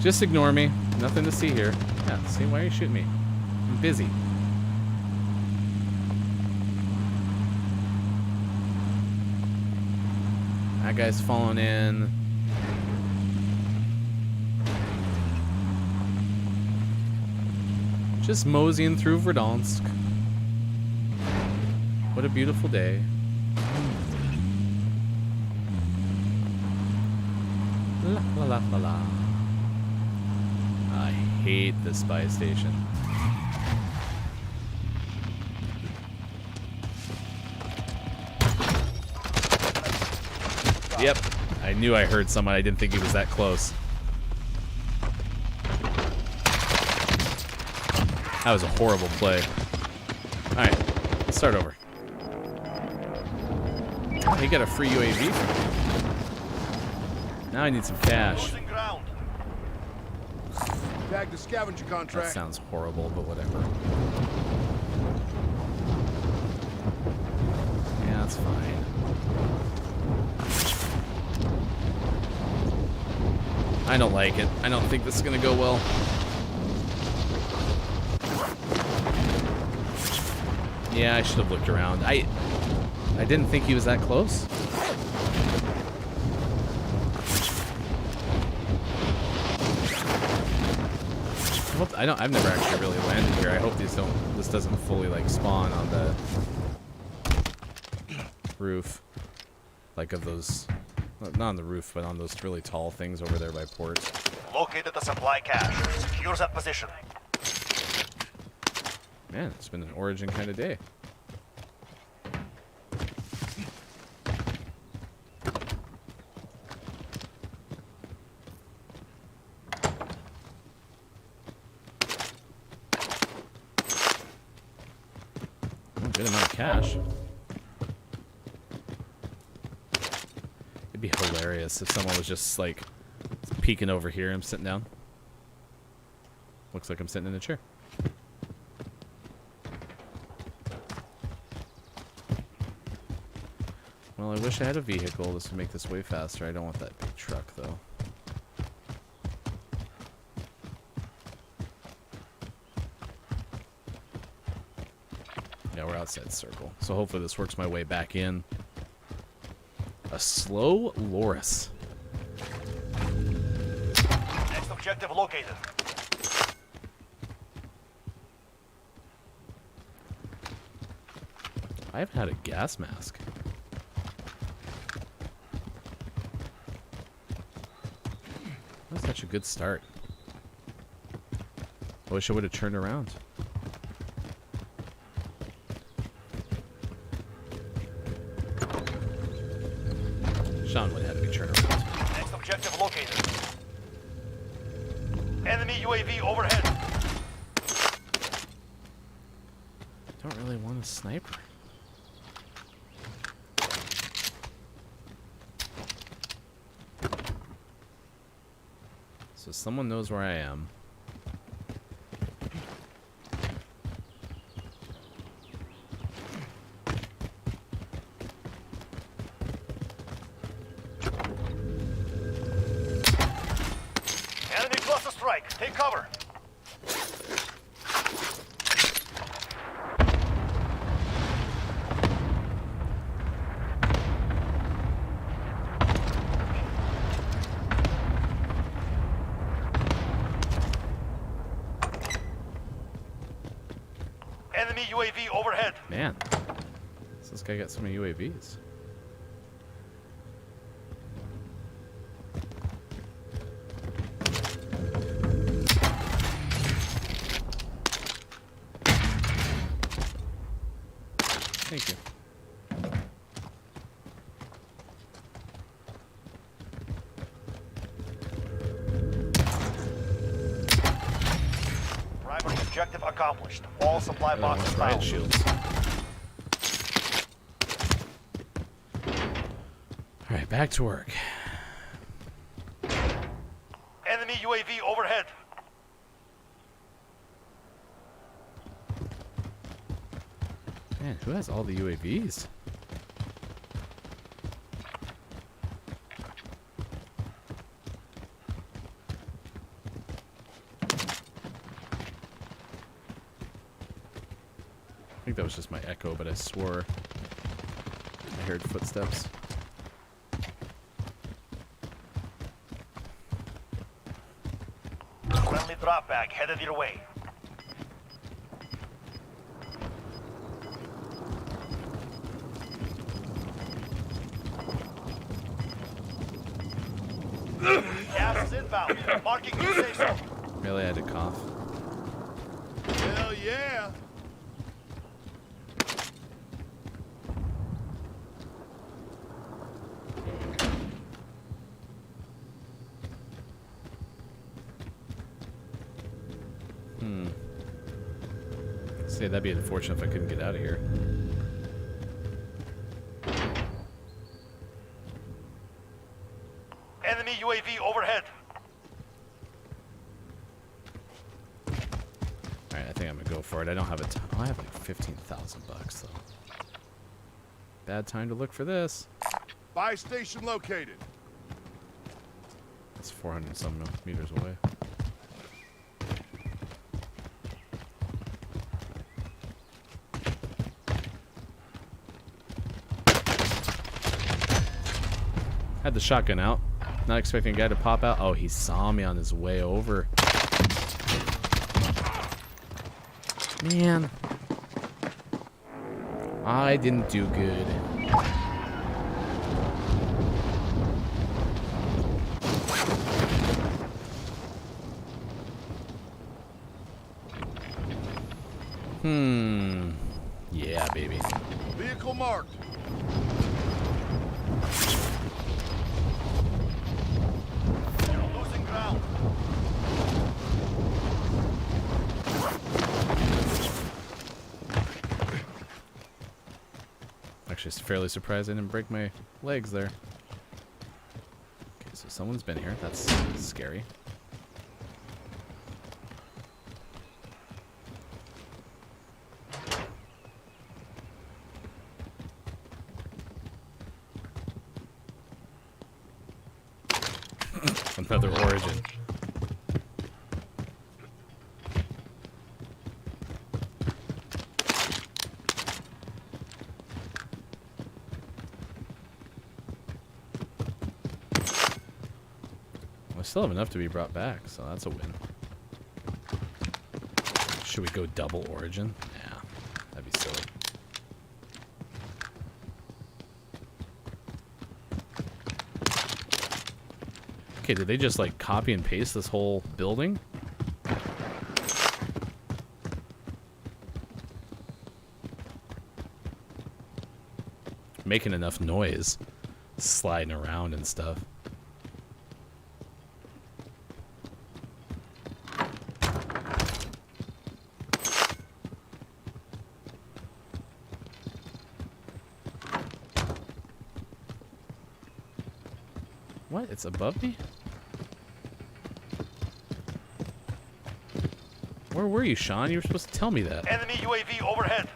Just ignore me. Nothing to see here. Yeah, see, why are you shooting me? I'm busy. That guy's falling in. Just moseying through Verdansk. What a beautiful day. La la la la la. I hate the spy station. Yep. I knew I heard someone. I didn't think he was that close. That was a horrible play. Alright. Let's start over. Oh, he got a free UAV from me. Now I need some cash. Losing ground. Tag the scavenger That contract. sounds horrible, but whatever. Yeah, that's fine. I don't like it. I don't think this is gonna go well. Yeah, I should have looked around. I didn't think he was that close. I've never actually really landed here. I hope this doesn't fully like spawn on the roof, like of those, not on the roof, but on those really tall things over there by port. Located the supply cache. Secure that position. Man, it's been an Origin kind of day. Good amount of cash. It'd be hilarious if someone was just like peeking over here. I'm sitting down. Looks like I'm sitting in a chair. Well, I wish I had a vehicle. This would make this way faster. I don't want that big truck though. Yeah, we're outside circle. So hopefully this works my way back in. A slow Loris. Next objective located. I haven't had a gas mask. That's such a good start. I wish I would have turned around. Sean would have had me turn around. Next objective located. Enemy UAV overhead. Don't really want a sniper. So someone knows where I am. Enemy cluster strike. Take cover. Enemy UAV overhead. Man, this guy got so many UAVs. Thank you. Primary objective accomplished. All supply I don't boxes want riot found. shields. All right, back to work. Enemy UAV overhead. Man, who has all the UAVs? I think that was just my echo, but I swore I heard footsteps. Friendly drop bag headed your way. Gas is inbound. Marking new safe zone. Really, I had to cough. Hell yeah. Say that'd be unfortunate if I couldn't get out of here. Enemy UAV overhead. All right, I think I'm gonna go for it. I don't have a ton. Oh, I have like 15,000 bucks though. Bad time to look for this. Buy station located. That's 400 some meters away. Had the shotgun out. Not expecting a guy to pop out. Oh, he saw me on his way over. Man. I didn't do good. Yeah, baby. Vehicle marked. Losing ground. Actually, fairly surprised I didn't break my legs there. Okay, so someone's been here. That's scary. Another origin. I still have enough to be brought back, so that's a win. Should we go double origin? Yeah, that'd be silly. Okay, did they just like copy and paste this whole building? Making enough noise, sliding around and stuff. What? It's above me? Where were you, Sean? You were supposed to tell me that. Enemy UAV overhead.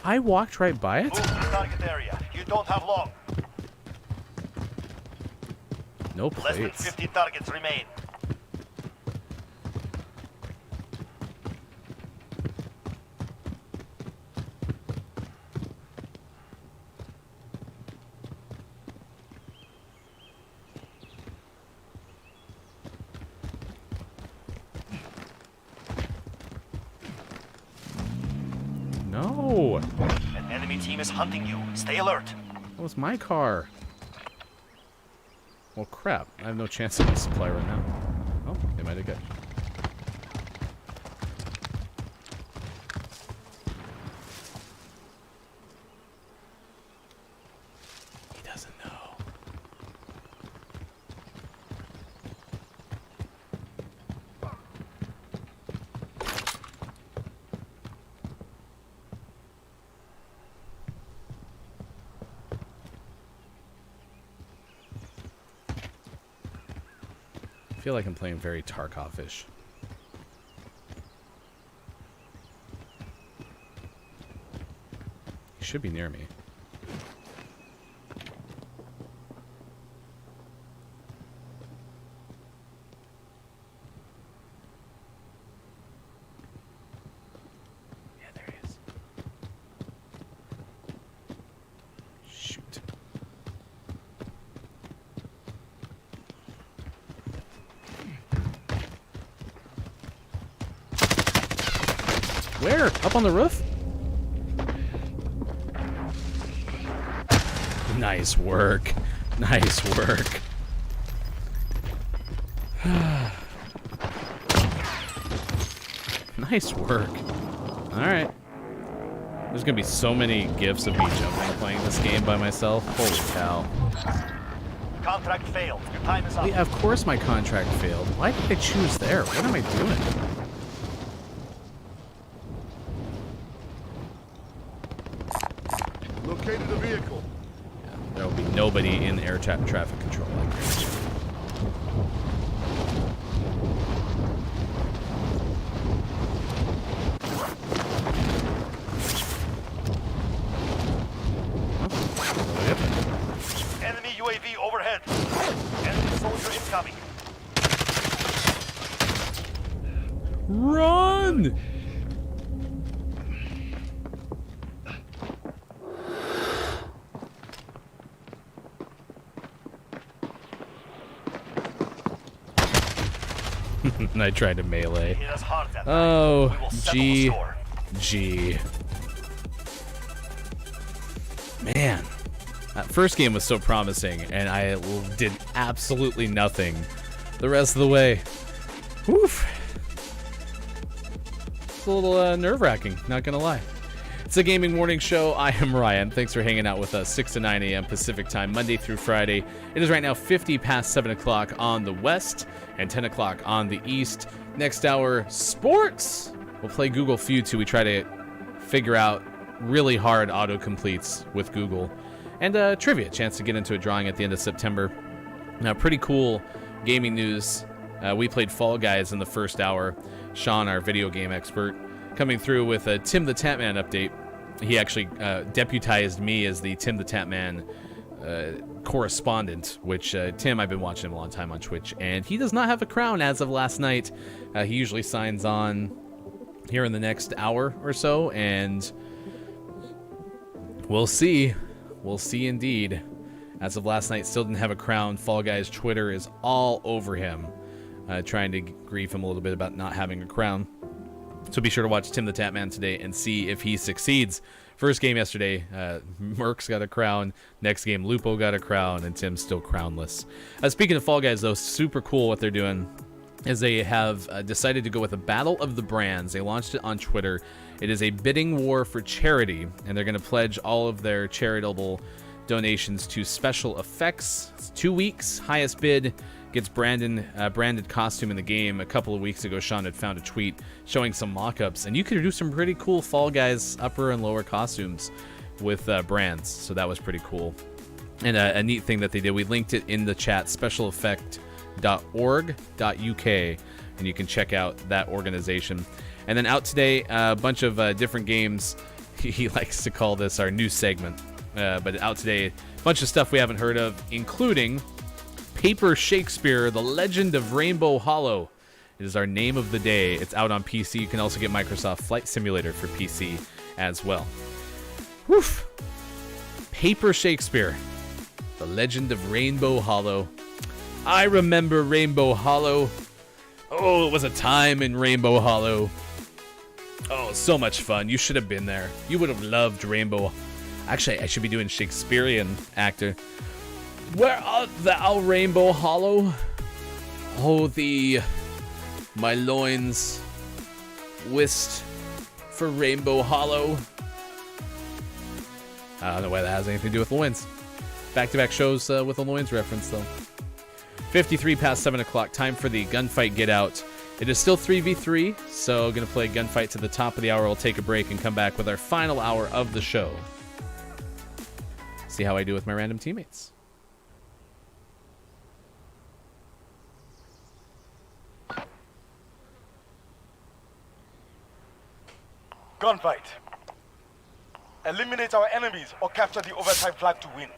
I walked right by it? Move to the target area. You don't have long. No Less than plates. 50 targets remain. No. An enemy team is hunting you. Stay alert. That was my car. Well, crap. I have no chance of a supply right now. Oh, they might have got. He doesn't know. I feel like I'm playing very Tarkov-ish. He should be near me. Yeah, there he is. Shoot. Where? Up on the roof? Nice work. Nice work. Nice work. Alright. There's gonna be so many gifs of me jumping playing this game by myself. Holy cow. Contract failed. Your time is up. Yeah, of course my contract failed. Why did I choose there? What am I doing? Located a vehicle. There will be nobody in air traffic control like this. Enemy UAV overhead. Enemy soldier incoming. Run! And I tried to melee. Hit us hard that Oh, night. We will settle the score. G. Man, that first game was so promising, and I did absolutely nothing the rest of the way. Woof. It's a little nerve-wracking, not gonna lie. It's a Gaming Morning Show. I am Ryan. Thanks for hanging out with us 6 to 9 a.m. Pacific Time, Monday through Friday. It is right now 50 past 7 o'clock on the West and 10 o'clock on the East. Next hour, sports. We'll play Google Feud 2. We try to figure out really hard autocompletes with Google. And trivia, chance to get into a drawing at the end of September. Now, pretty cool gaming news. We played Fall Guys in the first hour. Sean, our video game expert, coming through with a Tim the Tatman update. He actually deputized me as the Tim the Tatman correspondent, which Tim, I've been watching him a long time on Twitch, and he does not have a crown as of last night. He usually signs on here in the next hour or so, and we'll see. We'll see indeed. As of last night, still didn't have a crown. Fall Guys Twitter is all over him, trying to grieve him a little bit about not having a crown. So be sure to watch Tim the Tatman today and see if he succeeds. First game yesterday, Mercs got a crown. Next game, Lupo got a crown, and Tim's still crownless. Speaking of Fall Guys, though, super cool what they're doing is they have decided to go with a battle of the brands. They launched it on Twitter. It is a bidding war for charity, and they're going to pledge all of their charitable donations to special effects. It's 2 weeks. Highest bid gets branded costume in the game. A couple of weeks ago, Sean had found a tweet showing some mock-ups, and you could do some pretty cool Fall Guys upper and lower costumes with brands, so that was pretty cool. And a neat thing that they did, we linked it in the chat, special effect and you can check out that organization. And then out today, a bunch of different games. He likes to call this our new segment. But out today, a bunch of stuff we haven't heard of, including Paper Shakespeare, The Legend of Rainbow Hollow. It is our name of the day. It's out on PC. You can also get Microsoft Flight Simulator for PC as well. Woof! Paper Shakespeare, The Legend of Rainbow Hollow. I remember Rainbow Hollow. Oh, it was a time in Rainbow Hollow. Oh, so much fun. You should have been there. You would have loved Rainbow. Actually, I should be doing Shakespearean actor. Where art thou, Rainbow Hollow? Oh, my loins wist for Rainbow Hollow. I don't know why that has anything to do with loins. Back-to-back shows with a loins reference, though. 53 past 7 o'clock. Time for the gunfight get out. It is still 3v3, so going to play gunfight to the top of the hour. We'll take a break and come back with our final hour of the show. See how I do with my random teammates. Gunfight. Eliminate our enemies or capture the overtime flag to win.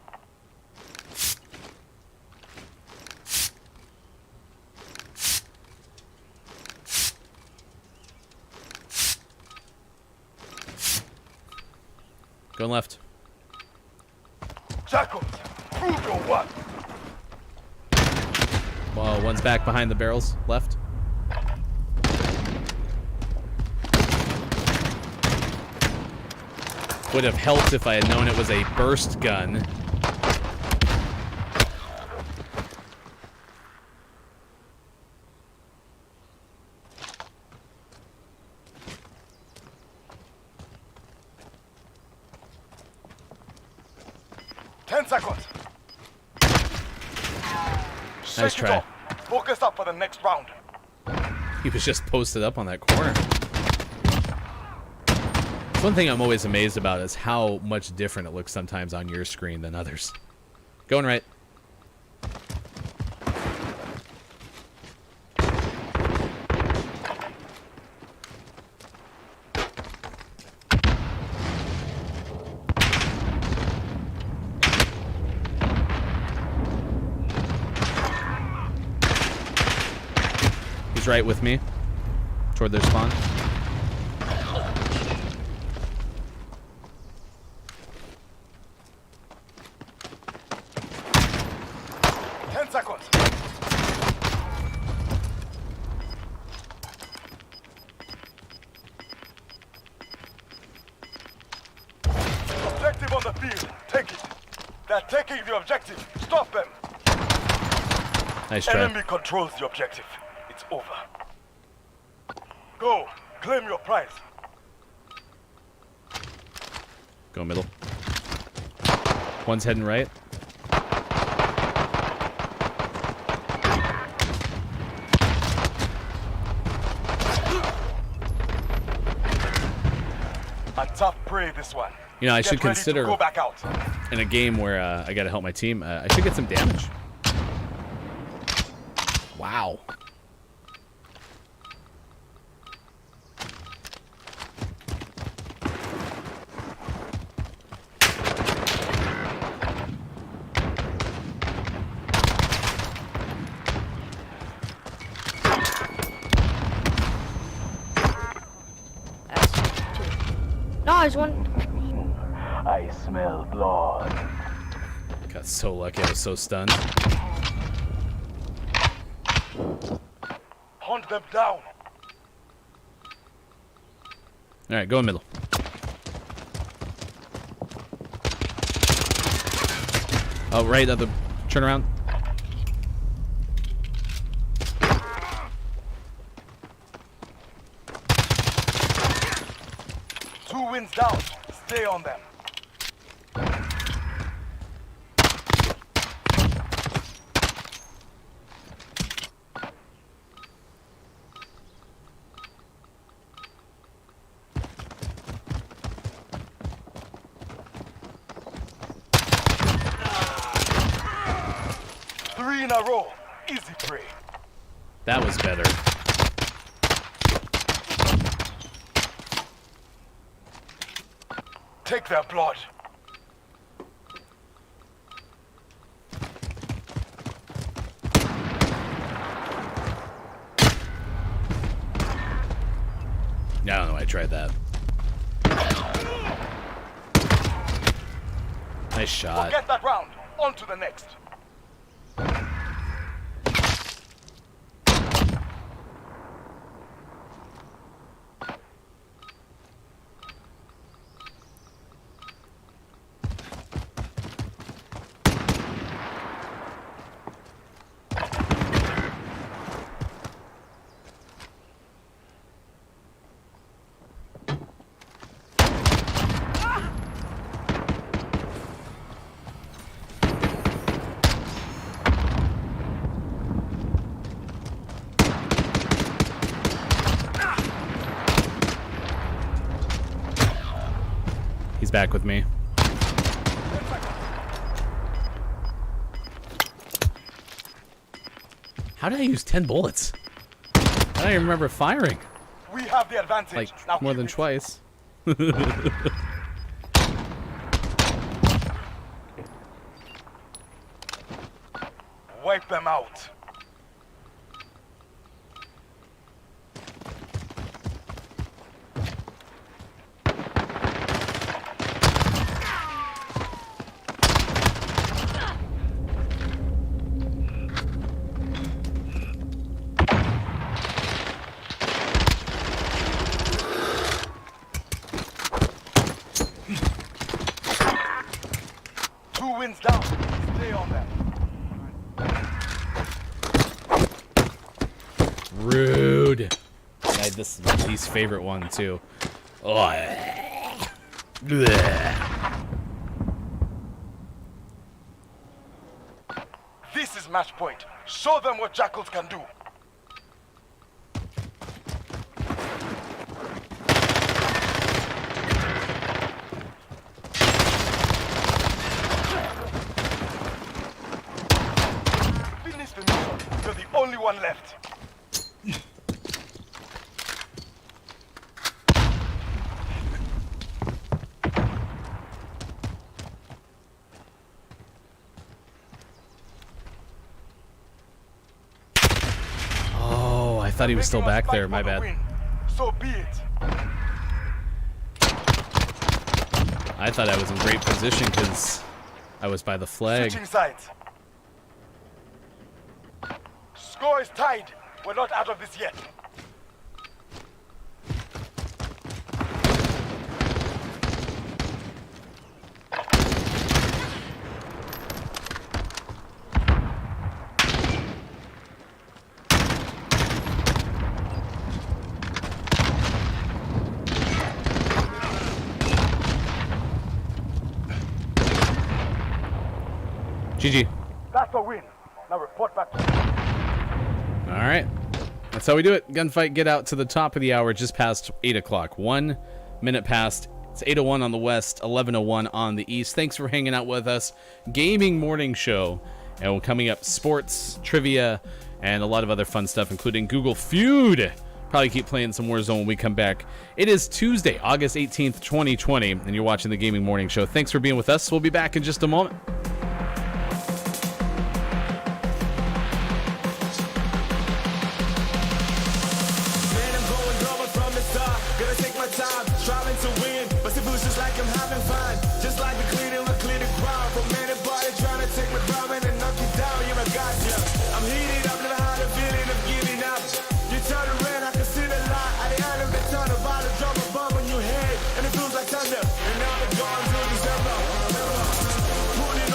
Going left. Jackals, prove your what? Well, one's back behind the barrels. Left. Would have helped if I had known it was a burst gun. Nice try. Focus up for the next round. He was just posted up on that corner. One thing I'm always amazed about is how much different it looks sometimes on your screen than others. Going right. He's right with me, toward their spawn. Objective on the field. Take it. They're taking the objective. Stop them. Nice try. Enemy controls the objective. It's over. Go. Claim your prize. Go middle. One's heading right. A tough prey, this one. You know, I Get should ready consider to go back out. in a game where I gotta help my team, I should get some damage. Wow. No, there's one. I smell blood. Got so lucky, I was so stunned. Hunt them down. Alright, go in middle. Oh, right, other turn around. Two wins down. Stay on them. Three in a row. easy prey. That was better. Take their blood. I don't know. I tried that. Nice shot. Forget that round. On to the next. He's back with me. How did I use 10 bullets? I don't even remember firing. We have the advantage. Like, now more keep than it. twice. Wipe them out. Two wins down. Stay on them. Rude. This is my least favorite one, too. Oh. This is match point. Show them what jackals can do. Finish the mission. You're the only one left. Oh, I thought he was still Making us back there. fight My for the bad. win. So be it. I thought I was in great position because I was by the flag. Switching sides. Score is tied. We're not out of this yet. GG. That's a win. Now report back to All right. That's how we do it. Gunfight, get out to the top of the hour, just past 8 o'clock. 1 minute past. It's 8:01 on the west, 11:01 on the east. Thanks for hanging out with us. Gaming morning show. And coming up, sports, trivia, and a lot of other fun stuff, including Google Feud. Probably keep playing some Warzone when we come back. It is Tuesday, August 18th, 2020, and you're watching the Gaming Morning Show. Thanks for being with us. We'll be back in just a moment. Thunder, and now the dawn's in December. Putting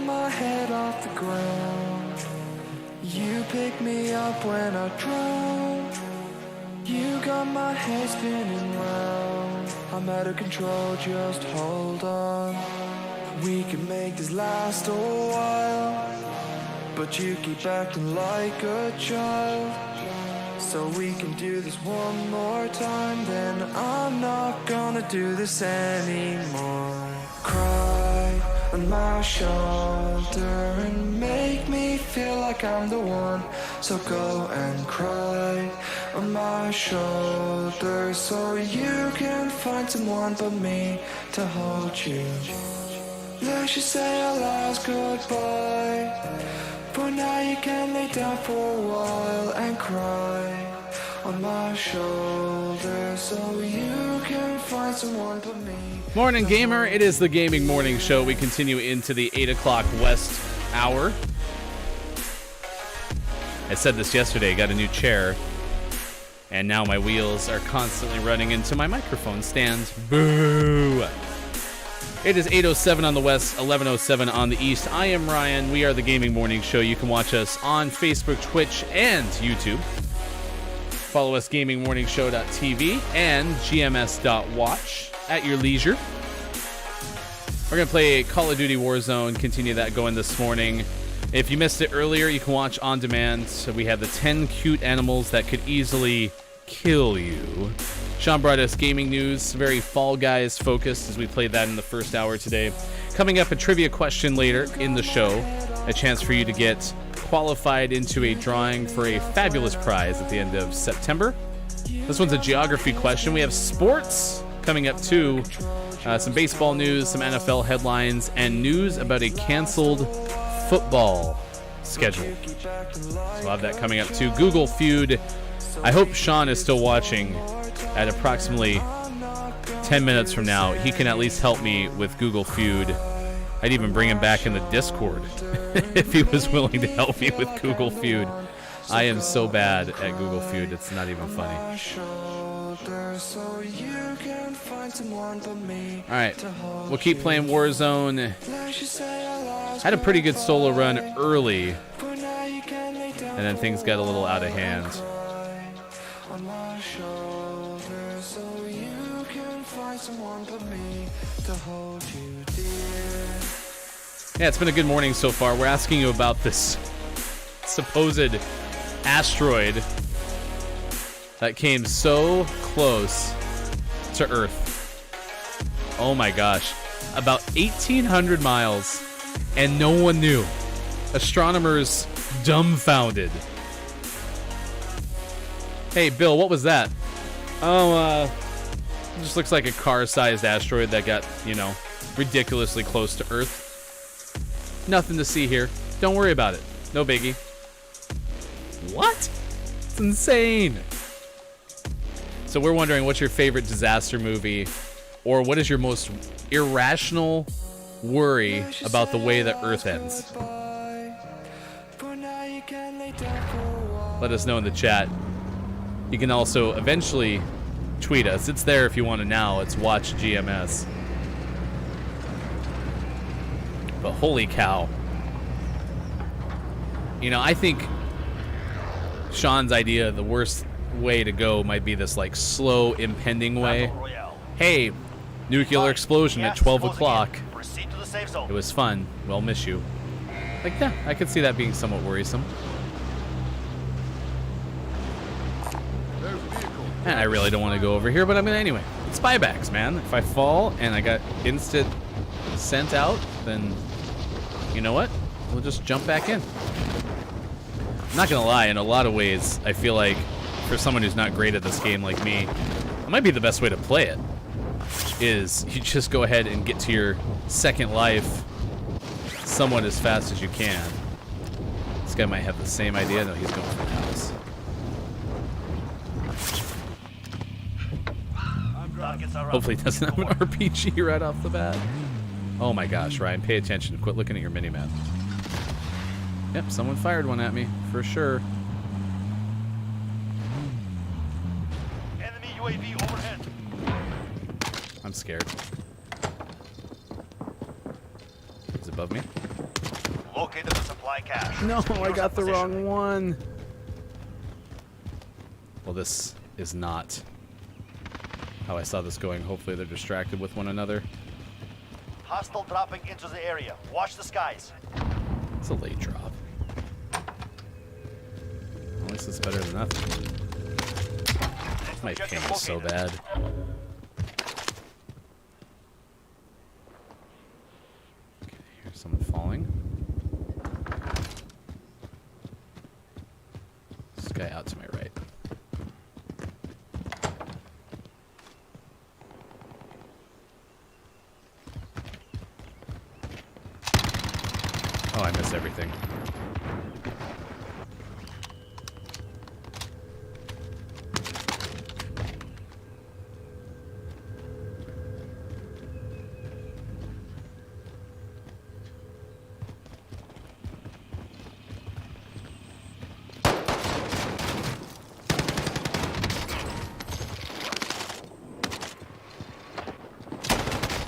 my head off the ground. You pick me up when I drown. You got my head spinning round. I'm out of control, just hold on. We can make this last a while, but you keep acting like a child. So we can do this one more time, then I'm not gonna do this anymore. Cry on my shoulder and make me feel like I'm the one. So go and cry on my shoulder, so you can find someone but me to hold you. Let's just say our last goodbye, for now you can lay down for a while and cry on my shoulder, so you can find someone but me. Morning Gamer, it is the Gaming Morning Show. We continue into the 8 o'clock West hour. I said this yesterday, got a new chair, and now my wheels are constantly running into my microphone stand. Boo! It is 8:07 on the West, 11:07 on the East. I am Ryan. We are the Gaming Morning Show. You can watch us on Facebook, Twitch, and YouTube. Follow us, gamingmorningshow.tv and gms.watch at your leisure. We're going to play Call of Duty Warzone, continue that going this morning. If you missed it earlier, you can watch on demand. So we have the 10 cute animals that could easily kill you. Sean brought us gaming news, very Fall Guys focused as we played that in the first hour today. Coming up, a trivia question later in the show, a chance for you to get qualified into a drawing for a fabulous prize at the end of September. This one's a geography question. We have sports coming up too, some baseball news, some NFL headlines, and news about a canceled football schedule. So we'll have that coming up too. Google Feud. I hope Sean is still watching. At approximately 10 minutes from now, he can at least help me with Google Feud. I'd even bring him back in the Discord if he was willing to help me with Google Feud. I am so bad at Google Feud, it's not even funny. Alright, we'll keep playing Warzone. Had a pretty good solo run early, and then things got a little out of hand. Yeah, it's been a good morning so far. We're asking you about this supposed asteroid that came so close to Earth. Oh my gosh. About 1,800 miles, and no one knew. Astronomers dumbfounded. Hey, Bill, what was that? Oh, it just looks like a car-sized asteroid that got, ridiculously close to Earth. Nothing to see here. Don't worry about it. No biggie. What? It's insane. So we're wondering, what's your favorite disaster movie? Or what is your most irrational worry about the way that Earth ends? Let us know in the chat. You can also eventually tweet us. It's there if you want to now. It's Watch GMS. But holy cow. I think Sean's idea, the worst way to go might be this slow impending way. Hey, nuclear explosion at 12 o'clock. It was fun. We'll miss you. Yeah, I could see that being somewhat worrisome. And I really don't want to go over here, but anyway. It's buybacks, man. If I fall and I got instant sent out, then you know what? We'll just jump back in. I'm not gonna lie, in a lot of ways, I feel like for someone who's not great at this game like me, it might be the best way to play it. Is you just go ahead and get to your second life somewhat as fast as you can. This guy might have the same idea. No, he's going for the house. Hopefully he doesn't have an RPG right off the bat. Oh my gosh, Ryan, pay attention. Quit looking at your mini-map. Yep, someone fired one at me, for sure. Enemy UAV overhead. I'm scared. He's above me. Located the supply cache. No, I Secure got the that wrong position. one. Well, this is not how I saw this going. Hopefully they're distracted with one another. Hostile dropping into the area. Watch the skies. It's a late drop. At least it's better than nothing. My ping is so bad. Okay, here's someone falling. This guy out to my right. Oh, I missed everything.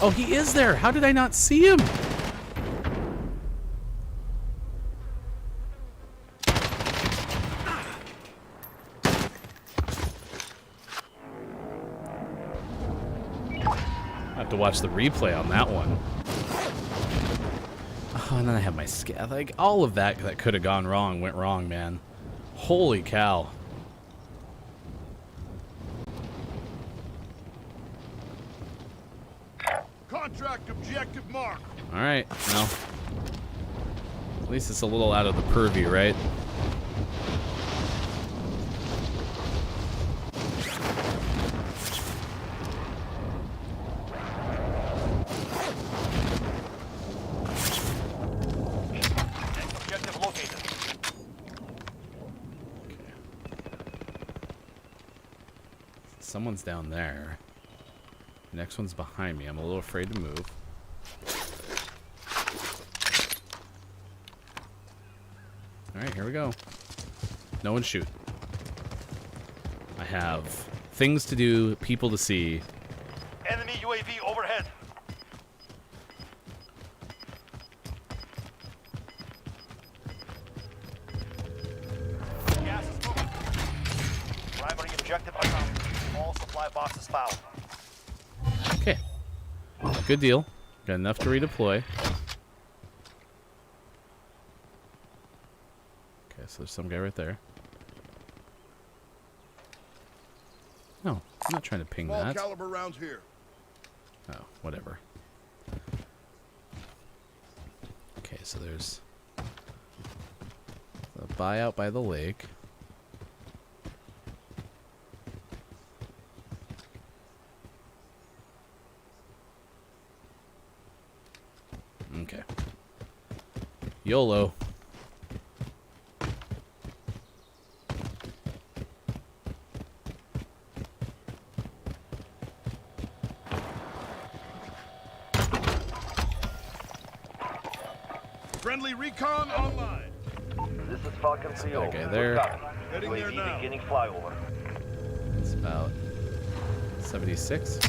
Oh, he is there. How did I not see him? I have to watch the replay on that one. Oh, and then I have my scav. Like, all of that could have gone wrong went wrong, man. Holy cow. Contract objective marked. All right, well, at least it's a little out of the purview, right? Objective located. Someone's down there. The next one's behind me. I'm a little afraid to move. Alright, here we go. No one shoot. I have things to do, people to see. Enemy UAV overhead. Gas is moving. Primary objective unknown. All supply boxes found. Okay. Good deal. Got enough to redeploy. Okay, so there's some guy right there. No, I'm not trying to ping Small that. caliber rounds here. Oh, whatever. Okay, so there's the buyout by the lake. Okay. YOLO. Friendly recon online. This is Falcon 3 that guy there. Heading there now. Beginning flyover. It's about 76.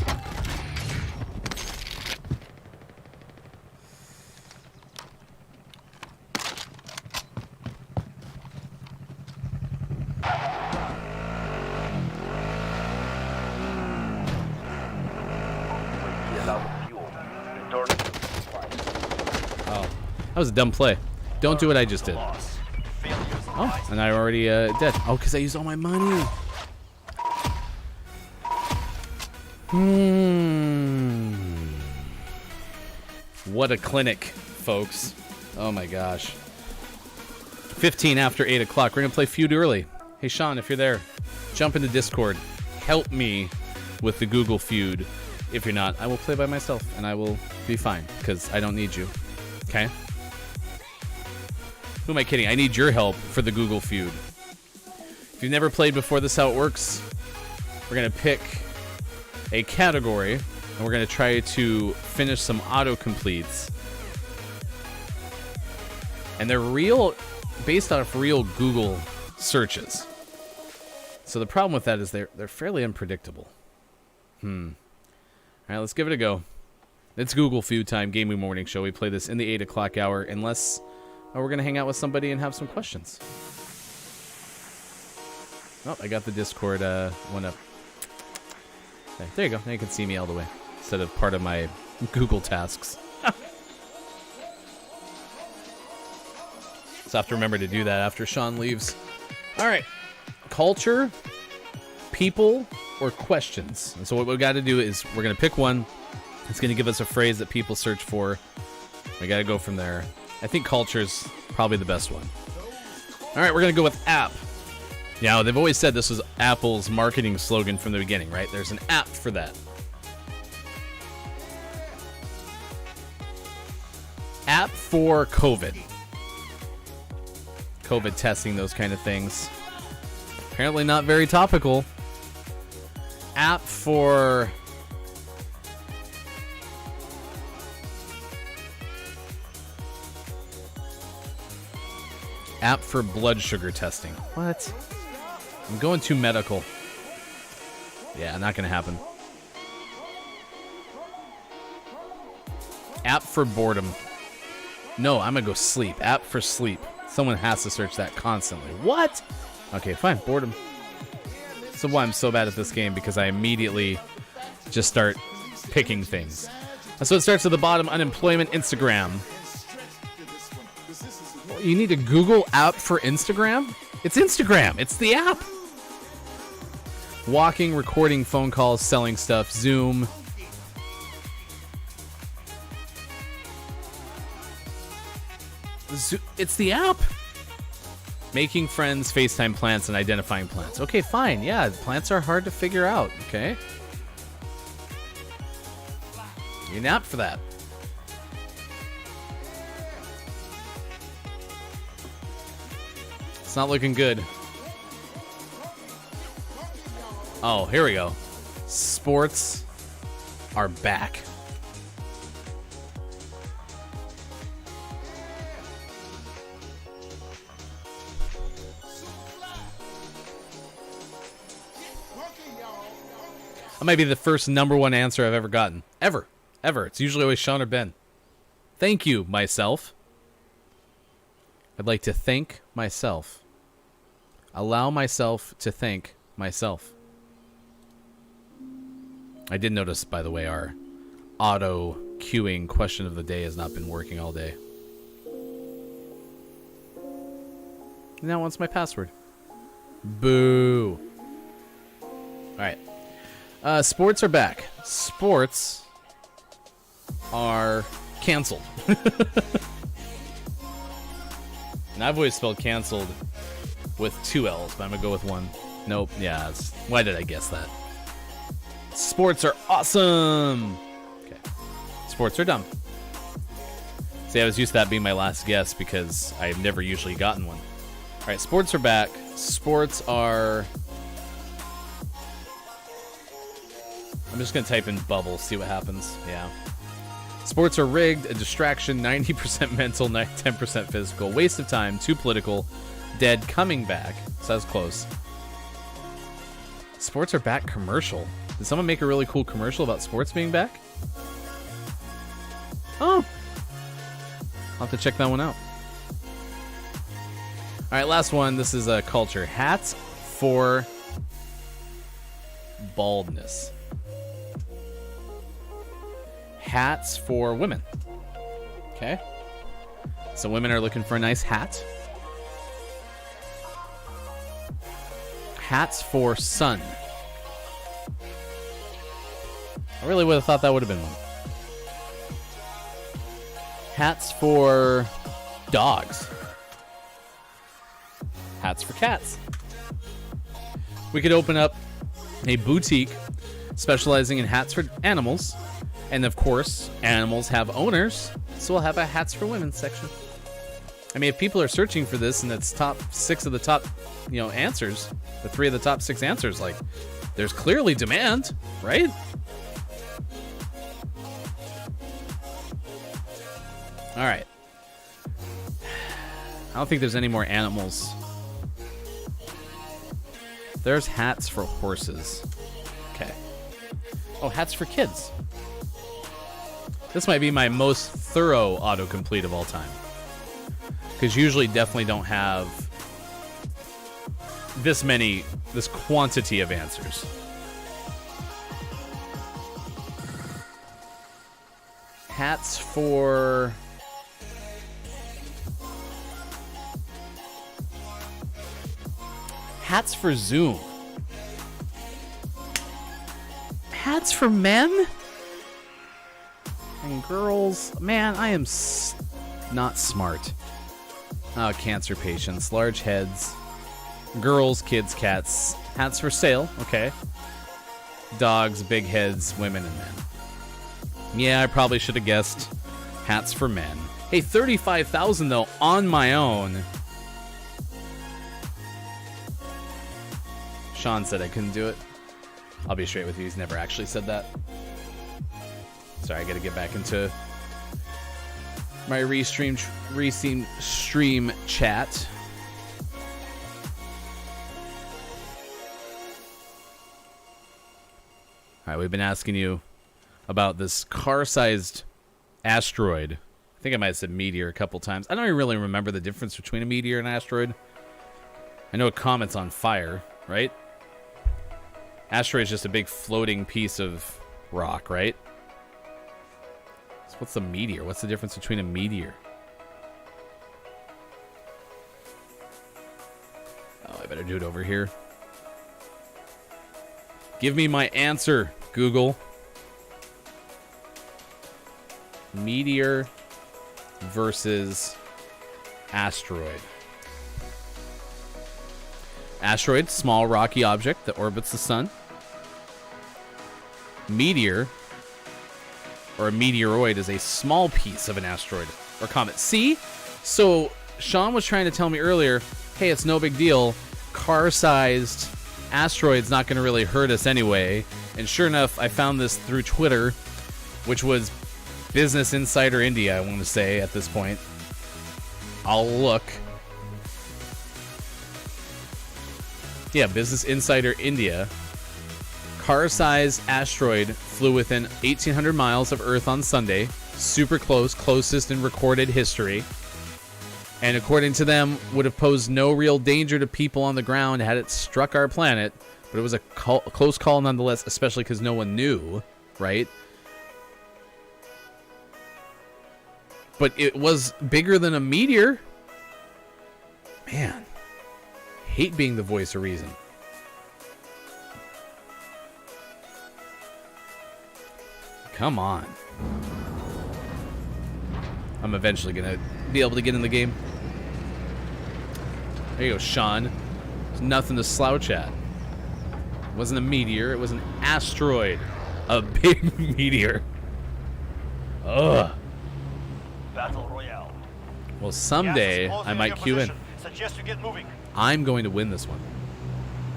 Oh, that was a dumb play. Don't do what I just did. Oh, and I already dead. Oh, because I used all my money. What a clinic, folks. Oh my gosh. 15 after 8 o'clock. We're going to play Feud early. Hey, Sean, if you're there, jump into Discord. Help me with the Google Feud. If you're not, I will play by myself, and I will be fine, because I don't need you. Okay? Who am I kidding? I need your help for the Google Feud. If you've never played before, this is how it works. We're going to pick a category, and we're going to try to finish some autocompletes. And they're real, based off real Google searches. So the problem with that is they're fairly unpredictable. All right, let's give it a go. It's Google Feud time, Gaming Morning Show. We play this in the 8 o'clock hour, unless or we're going to hang out with somebody and have some questions. Oh, I got the Discord one up. Okay, there you go. Now you can see me all the way instead of part of my Google tasks. So I have to remember to do that after Sean leaves. All right. Culture, people, or questions. And so what we've got to do is we're going to pick one. It's going to give us a phrase that people search for. We got to go from there. I think culture's probably the best one. All right, we're going to go with app. Now, they've always said this was Apple's marketing slogan from the beginning, right? There's an app for that. App for COVID. COVID testing, those kind of things. Apparently not very topical. App for... App for blood sugar testing. What? I'm going too medical. Yeah, not gonna happen. App for boredom. No, I'm gonna go sleep. App for sleep. Someone has to search that constantly. What? Okay, fine. Boredom. So why I'm so bad at this game, because I immediately just start picking things. So it starts at the bottom. Unemployment, Instagram. You need a Google app for Instagram? It's Instagram. It's the app. Walking, recording, phone calls, selling stuff, Zoom. It's the app. Making friends, FaceTime plants, and identifying plants. Okay, fine. Yeah, plants are hard to figure out. Okay. You need an app for that. It's not looking good. Oh, here we go. Sports are back. That might be the first #1 answer I've ever gotten. Ever. It's usually always Sean or Ben. Thank you, myself. I'd like to thank myself. Allow myself to thank myself. I did notice, by the way, our auto queuing question of the day has not been working all day. Now it wants my password. Boo. Alright. Sports are back. Sports are canceled. And I've always spelled canceled with 2 L's, but I'm going to go with 1. Nope. Yeah. Why did I guess that? Sports are awesome. Okay. Sports are dumb. See, I was used to that being my last guess because I've never usually gotten one. All right. Sports are back. Sports are... I'm just going to type in bubble, see what happens. Yeah. Sports are rigged, a distraction, 90% mental, 10% physical, waste of time, too political, dead, coming back. So that's close. Sports are back commercial. Did someone make a really cool commercial about sports being back? Oh. I'll have to check that one out. All right, last one. This is a culture. Hats for baldness. Hats for women. Okay. So women are looking for a nice hat. Hats for sun. I really would have thought that would have been one. Hats for dogs. Hats for cats. We could open up a boutique specializing in hats for animals. And of course, animals have owners, so we'll have a hats for women section. I mean, if people are searching for this and it's top 6 of the top, answers, the 3 of the top 6 answers, like, there's clearly demand, right? All right. I don't think there's any more animals. There's hats for horses. Okay. Oh, hats for kids. This might be my most thorough autocomplete of all time. Because usually definitely don't have this quantity of answers. Hats for... Hats for Zoom. Hats for men? And girls? Man, I am not smart. Oh, cancer patients, large heads. Girls, kids, cats. Hats for sale, okay. Dogs, big heads, women, and men. Yeah, I probably should have guessed hats for men. Hey, 35,000 though, on my own. Sean said I couldn't do it. I'll be straight with you, he's never actually said that. Sorry, I gotta get back into my stream chat. Alright, we've been asking you about this car-sized asteroid. I think I might have said meteor a couple times. I don't even really remember the difference between a meteor and an asteroid. I know a comet's on fire, right? Asteroid is just a big floating piece of rock, right? So what's a meteor? What's the difference between a meteor? Oh, I better do it over here. Give me my answer, Google. Meteor versus asteroid. Asteroid, small rocky object that orbits the sun. Meteor, or a meteoroid, is a small piece of an asteroid or comet. See? So Sean was trying to tell me earlier, hey, it's no big deal. Car-sized asteroid's not going to really hurt us anyway. And sure enough, I found this through Twitter, which was Business Insider India, I want to say at this point. I'll look. Yeah, Business Insider India. Car-sized asteroid flew within 1,800 miles of Earth on Sunday. Super close, closest in recorded history. And according to them, would have posed no real danger to people on the ground had it struck our planet. But it was a close call nonetheless, especially because no one knew, right? But it was bigger than a meteor. Man. Hate being the voice of reason. Come on. I'm eventually going to be able to get in the game. There you go, Sean. There's nothing to slouch at. It wasn't a meteor. It was an asteroid. A big meteor. Ugh. Battle Royale. Well, someday I might queue in. Suggest you get moving. I'm going to win this one.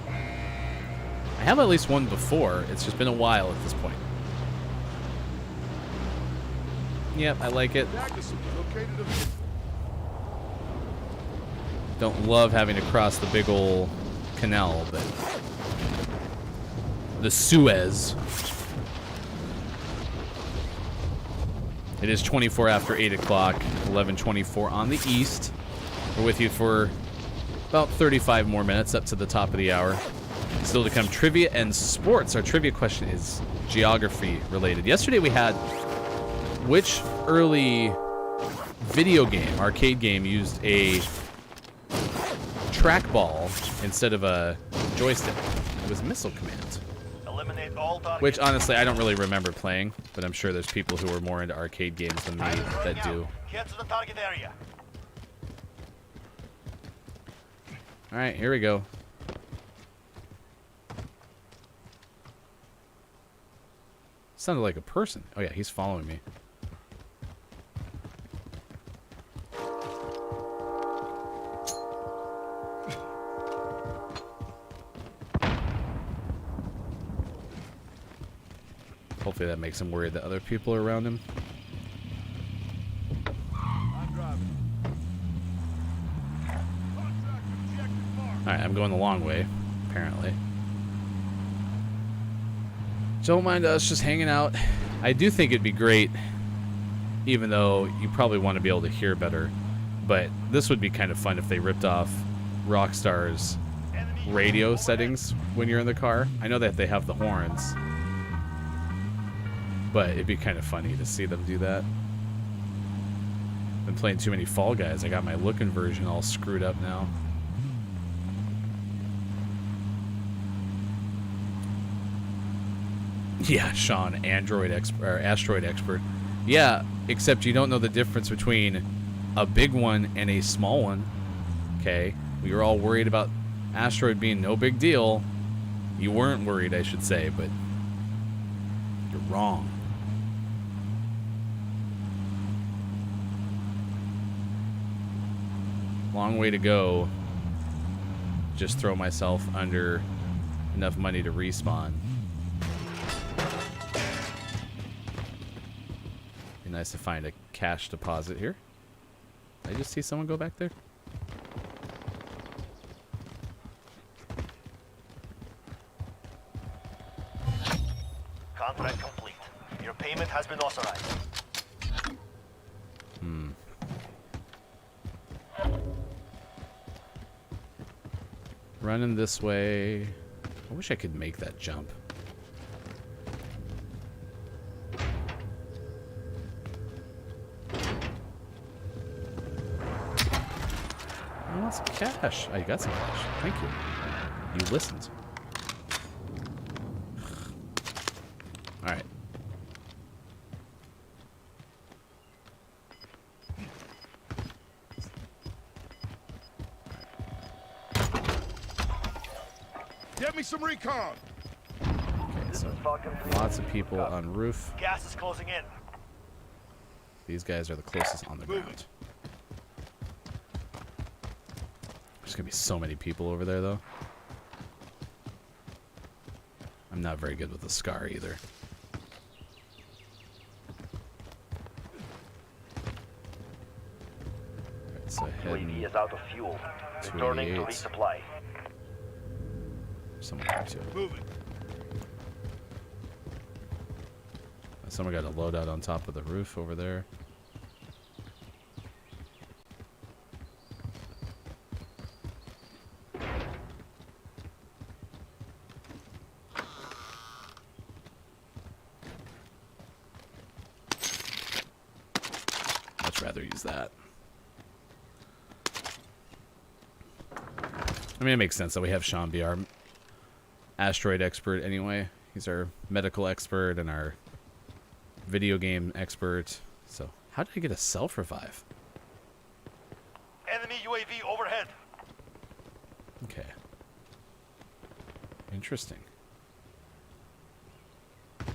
I have at least won before. It's just been a while at this point. Yep, I like it. Don't love having to cross the big ol' canal, but the Suez. It is 24 after 8 o'clock, 11:24 on the east. We're with you for about 35 more minutes up to the top of the hour. Still to come, trivia and sports. Our trivia question is geography related. Yesterday we had which early video game, arcade game, used a trackball instead of a joystick? It was Missile Command. Eliminate all targets. Which, honestly, I don't really remember playing, but I'm sure there's people who are more into arcade games than me that do. Get to the target area. All right, here we go. Sounded like a person. Oh, yeah, he's following me. Hopefully that makes him worried that other people are around him. Alright, I'm going the long way, apparently. Don't mind us just hanging out. I do think it'd be great, even though you probably want to be able to hear better, But this would be kind of fun if they ripped off Rockstar's radio settings when you're in the car. I know that they have the horns, but it'd be kind of funny to see them do that. Been playing too many Fall Guys. I got my look conversion all screwed up now. Yeah, Sean, asteroid expert. Yeah, except you don't know the difference between a big one and a small one. Okay, we were all worried about asteroid being no big deal. You weren't worried, I should say, but you're wrong. Long way to go. Just throw myself under enough money to respawn. Be nice to find a cash deposit here. Did I just see someone go back there? Contract complete. Your payment has been authorized. Running this way. I wish I could make that jump. I want some cash. Oh, you got some cash. Thank you. You listened. Alright. Get me some recon. Okay, so lots of people on roof. Gas is closing in. These guys are the closest on the ground. There's gonna be so many people over there, though. I'm not very good with the SCAR either. Alright, so heading UAV is out of fuel. Returning to 288. resupply. Someone here too. Moving. Someone got a loadout on top of the roof over there. Much rather use that. I mean, it makes sense that we have Sean be our asteroid expert anyway. He's our medical expert and our video game expert. So, how did I get a self-revive? Enemy UAV overhead. Okay. Interesting. A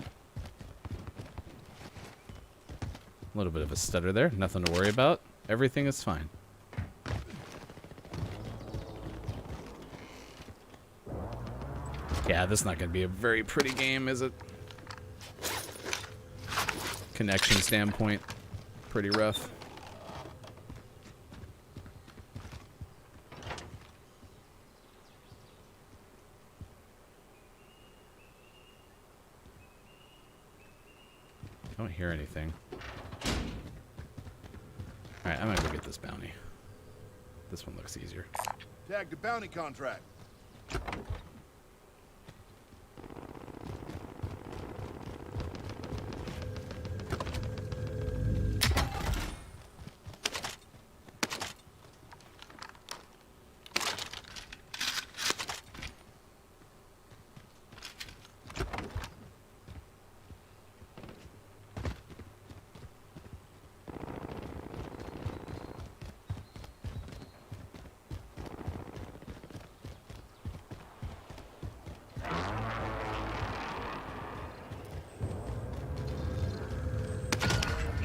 little bit of a stutter there. Nothing to worry about. Everything is fine. Yeah, this is not going to be a very pretty game, is it? Connection standpoint, pretty rough. I don't hear anything. Alright, I'm gonna go get this bounty. This one looks easier. Tag the bounty contract.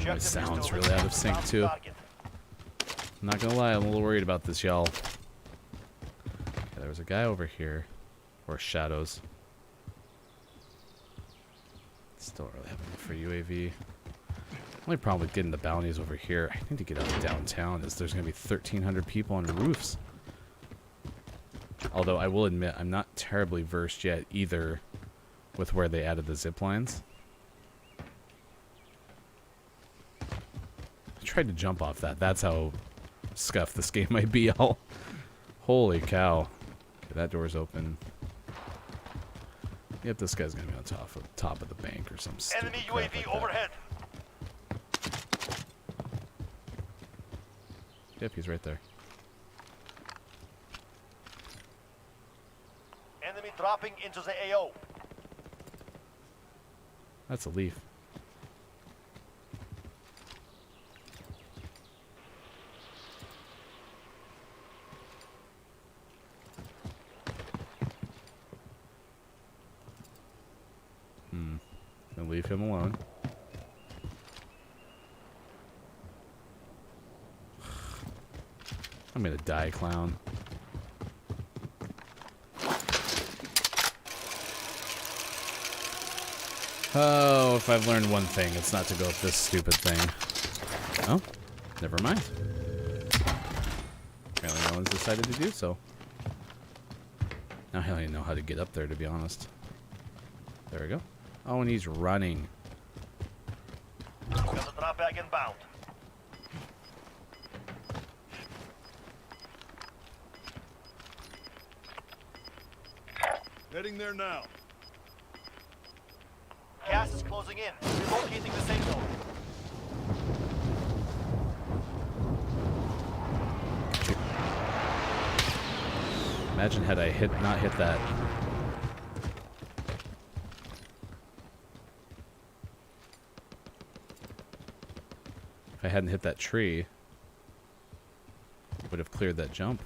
My sound's really out of sync too. I'm not gonna lie, I'm a little worried about this, y'all. Okay, there was a guy over here. Or shadows. Still don't really have enough for UAV. Only problem with getting the bounties over here, I need to get out of downtown, is there's gonna be 1,300 people on roofs. Although I will admit, I'm not terribly versed yet either with where they added the zip lines. I tried to jump off that. That's how scuffed this game might be all. Holy cow. Okay, that door's open. Yep, this guy's gonna be on top of the bank or some stupid Enemy crap UAV like that. overhead. Yep, he's right there. Enemy dropping into the AO. That's a leaf. And leave him alone. I'm gonna die, clown. Oh, if I've learned one thing, it's not to go up this stupid thing. Oh, never mind. Apparently no one's decided to do so. Now I don't even know how to get up there, to be honest. There we go. Oh, and he's running. Got the drop bag inbound. Heading there now. Gas is closing in. Relocating the safe zone. Imagine had I not hit that. If I hadn't hit that tree, it would have cleared that jump.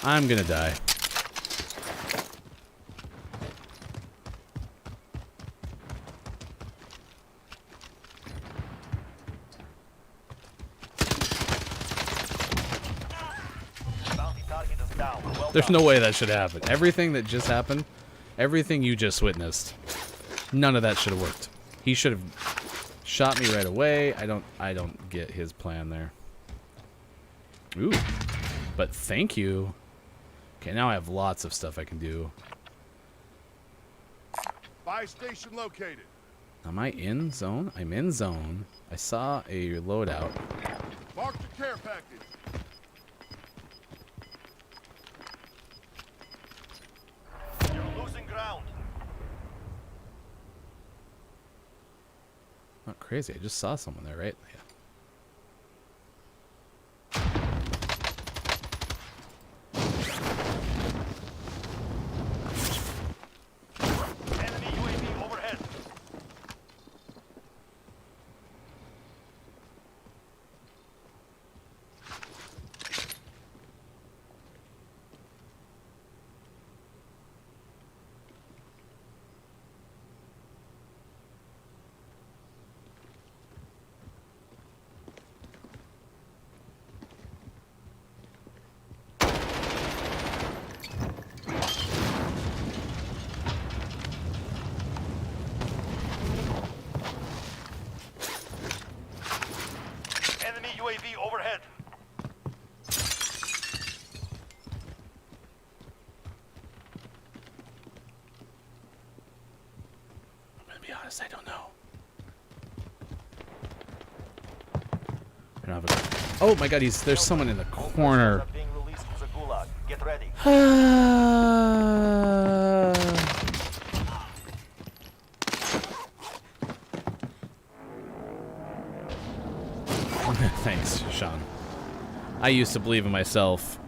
I'm gonna die. Bounty target is down. Well There's done. no way that should happen. Everything that just happened, everything you just witnessed, none of that should have worked. He should have shot me right away. I don't get his plan there. Ooh. But thank you. Okay, now I have lots of stuff I can do. Buy station located. Am I in zone? I'm in zone. I saw a loadout. Mark the care package. You're losing ground. Not crazy. I just saw someone there, right? Yeah. Enemy UAV overhead. Enemy UAV overhead. I'm gonna be honest, I don't know. I don't have a... Oh my god, there's someone in the corner. Are being released to the gulag. Get ready. Thanks, Sean. I used to believe in myself,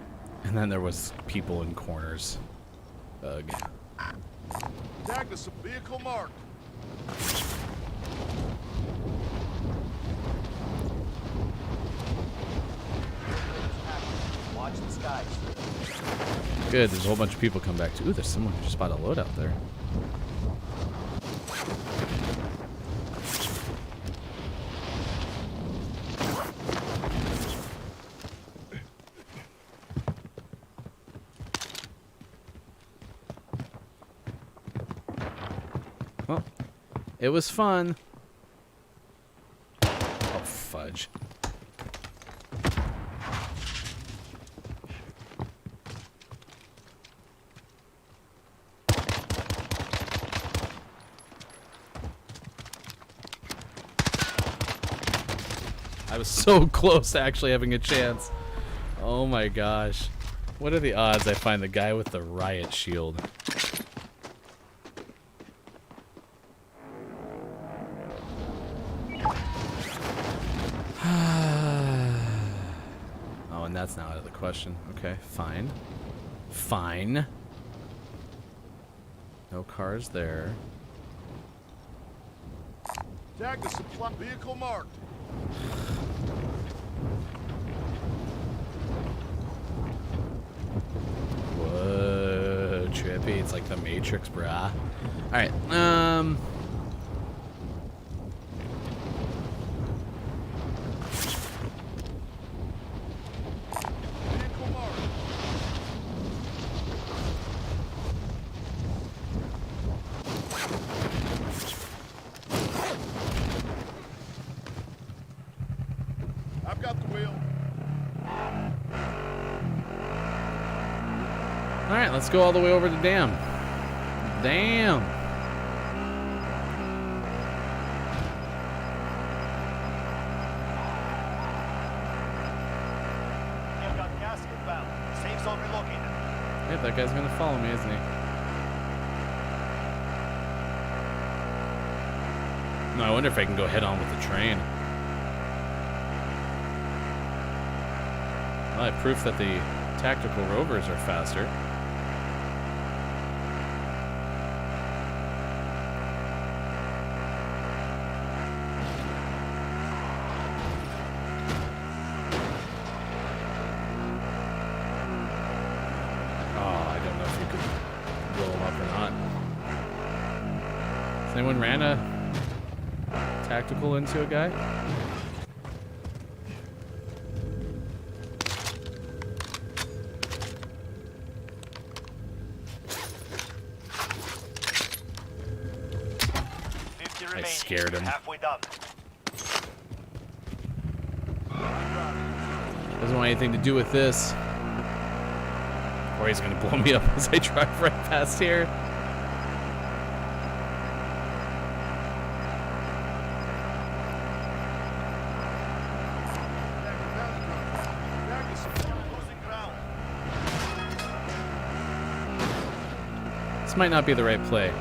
and then there was people in corners. Ugh. Tag to some vehicle marked. Watch the skies. Good, there's a whole bunch of people come back to. Ooh, there's someone who just bought a load out there. Well, it was fun. damage. I was so close to actually having a chance. Oh my gosh. What are the odds I find the guy with the riot shield? Oh, and that's now out of the question. Okay, fine. Fine. No cars there. Tag the supply vehicle marked. Whoa, trippy. It's like the Matrix, brah. Alright, Vehicle marked. I've got the wheel. alright, let's go all the way over to Dam. Damn. You've got gas inbound. Safe zone relocated. Yeah, that guy's gonna follow me, isn't he? No, I wonder if I can go head on with the train. Well, I have proof that the tactical rovers are faster. Oh, I don't know if you could blow them up or not. Has anyone ran a tactical into a guy? I scared him. Halfway done. Doesn't want anything to do with this. Or he's gonna blow me up as I drive right past here. Tag the supply. Losing ground. This might not be the right play.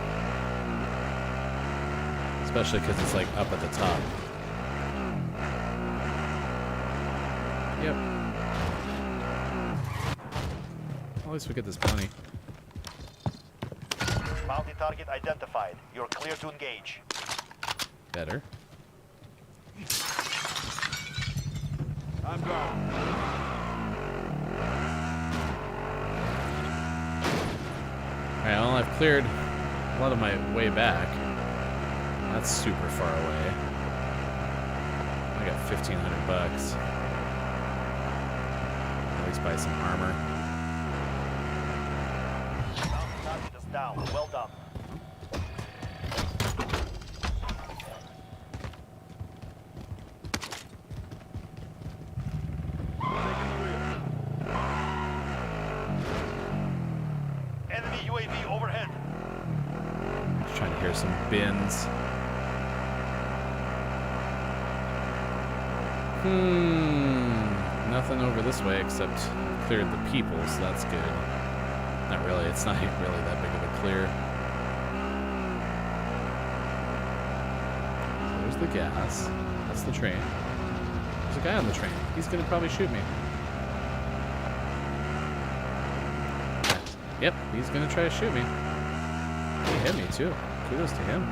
Especially because it's like up at the top. Yep. At least we get this bounty. Bounty target identified. You're clear to engage. Better. I'm gone. Alright, well, I've cleared a lot of my way back. That's super far away. I got 1,500 bucks. At least buy some armor. Bounty target is down. Well done. Taking the wheel. Enemy UAV overhead. Just trying to hear some bins. Nothing over this way except cleared the people, so that's good. Not really, it's not really that big of a clear. So there's the gas. That's the train. There's a guy on the train. He's gonna probably shoot me. Yep, he's gonna try to shoot me. He hit me too. Kudos to him.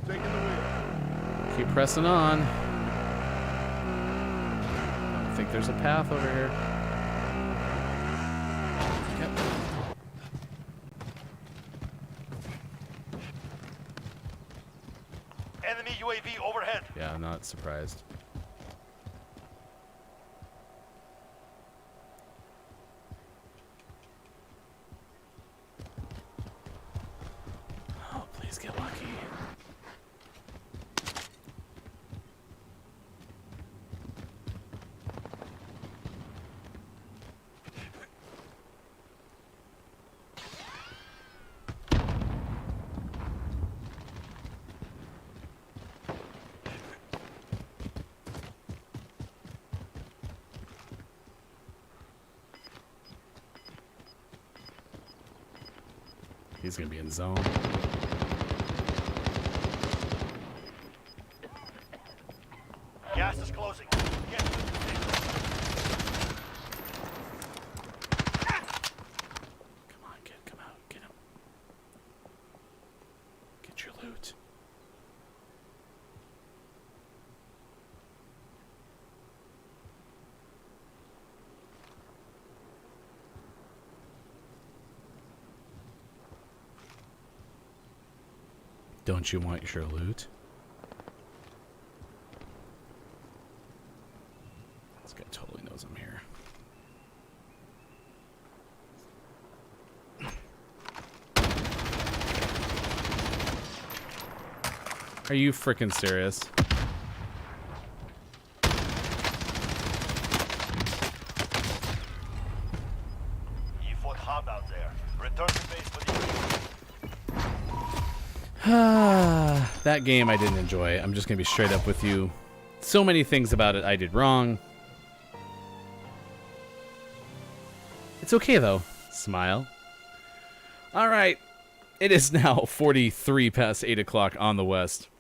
Taking the wheel. Keep pressing on. I don't think there's a path over here. Yep. Enemy UAV overhead. Yeah, I'm not surprised. Please get lucky. He's gonna be in zone. Gas is closing. Get to the safe zone. Come on, kid, come out, get him. Get your loot. Don't you want your loot? This guy totally knows I'm here. Are you freaking serious? You fought hard out there. Return to base for the That game I didn't enjoy. I'm just gonna be straight up with you. So many things about it I did wrong. It's okay though. Smile. All right. It is now 43 past 8 o'clock on the west.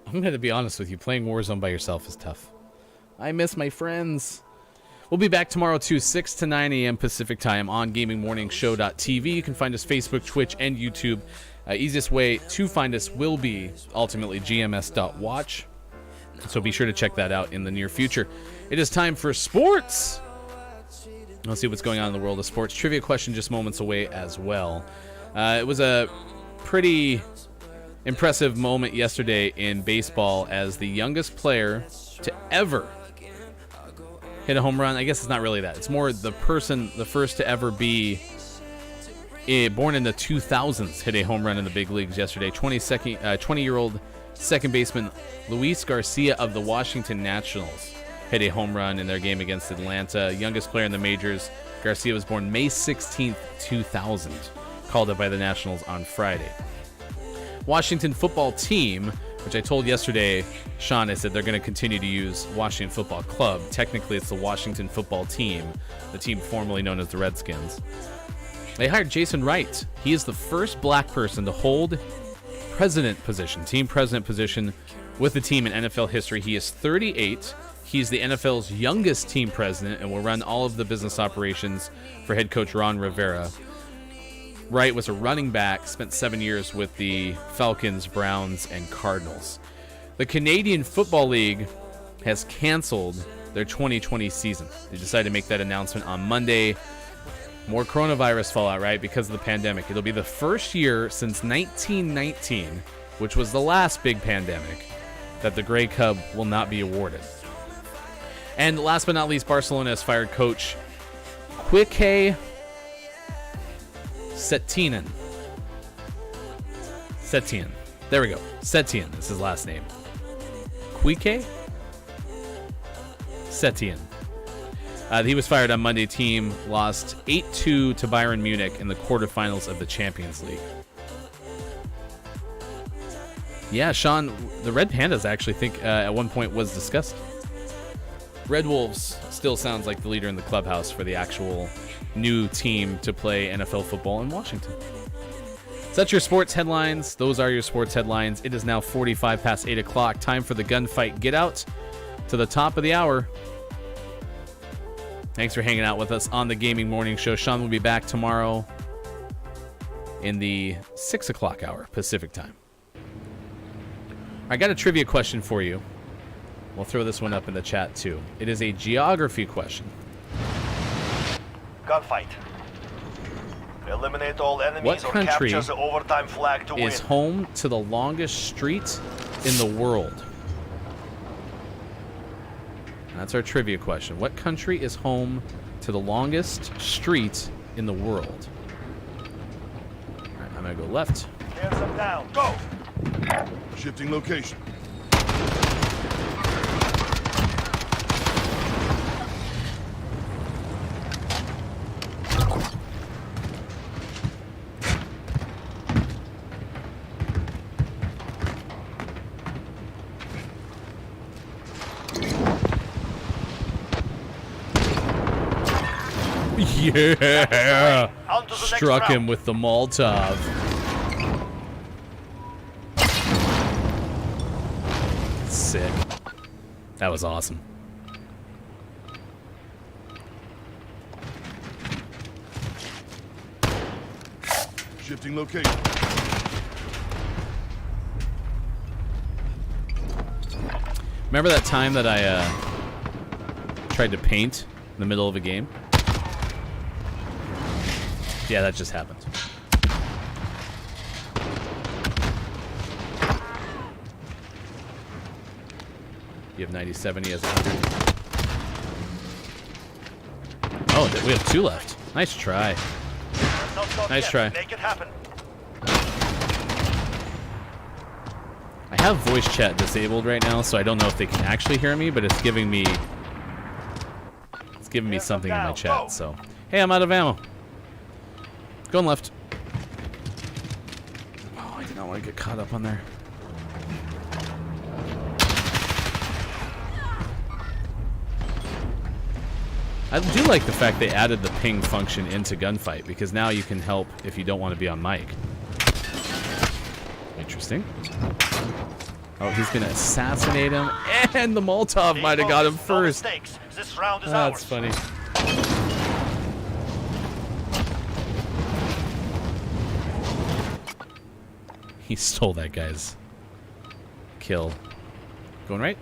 I'm gonna be honest with you. Playing Warzone by yourself is tough. I miss my friends. We'll be back tomorrow too, 6 to 9 a.m. Pacific time on gamingmorningshow.tv. You can find us Facebook, Twitch, and YouTube. Easiest way to find us will be ultimately gms.watch. So be sure to check that out in the near future. It is time for sports. Let's see what's going on in the world of sports. Trivia question just moments away as well. It was a pretty impressive moment yesterday in baseball as the youngest player to ever hit a home run. I guess it's not really that. It's more the first to ever be born in the 2000s hit a home run in the big leagues yesterday. 20-year-old second baseman Luis Garcia of the Washington Nationals hit a home run in their game against Atlanta. Youngest player in the majors. Garcia was born May 16th, 2000. Called up by the Nationals on Friday. Washington football team, which I told yesterday, Sean, I said they're going to continue to use Washington Football Club. Technically, it's the Washington football team, the team formerly known as the Redskins. They hired Jason Wright. He is the first black person to hold team president position with the team in NFL history. He is 38. He's the NFL's youngest team president and will run all of the business operations for head coach Ron Rivera. Wright was a running back, spent 7 years with the Falcons, Browns, and Cardinals. The Canadian Football League has canceled their 2020 season. They decided to make that announcement on Monday. More coronavirus fallout, right, because of the pandemic. It'll be the first year since 1919, which was the last big pandemic, that the Grey Cub will not be awarded. And last but not least, Barcelona has fired coach Quique Setien. There we go. Setien is his last name. Quique Setien. He was fired on Monday. Team lost 8-2 to Bayern Munich in the quarterfinals of the Champions League. Yeah, Sean, the Red Pandas actually think at one point was discussed. Red Wolves still sounds like the leader in the clubhouse for the actual new team to play NFL football in Washington. So that's your sports headlines. Those are your sports headlines. It is now 45 past 8 o'clock. Time for the gunfight. Get out to the top of the hour. Thanks for hanging out with us on the Gaming Morning Show. Sean will be back tomorrow in the 6 o'clock hour Pacific time. I got a trivia question for you. We'll throw this one up in the chat too. It is a geography question. gunfight. Eliminate all enemies What or country capture the overtime flag to is win. home to the longest street in the world? That's our trivia question. What country is home to the longest street in the world? All right, I'm gonna go left. Hands them down. Go! Shifting location. Yeah! On to the next Struck him round. with the Molotov. Sick. That was awesome. Shifting location. Remember that time that I tried to paint in the middle of a game? Yeah, that just happened. You have 97, he has 100. Oh, we have 2 left. Nice try. Not Nice yet. try. Make it happen. I have voice chat disabled right now, so I don't know if they can actually hear me, but it's giving me something in my chat. So, hey, I'm out of ammo. Going left. Oh, I did not want to get caught up on there. I do like the fact they added the ping function into Gunfight, because now you can help if you don't want to be on mic. Interesting. Oh, he's gonna assassinate him, and the Molotov might have got him first. No mistakes. This round is That's ours. funny. He stole that guy's kill. Going right?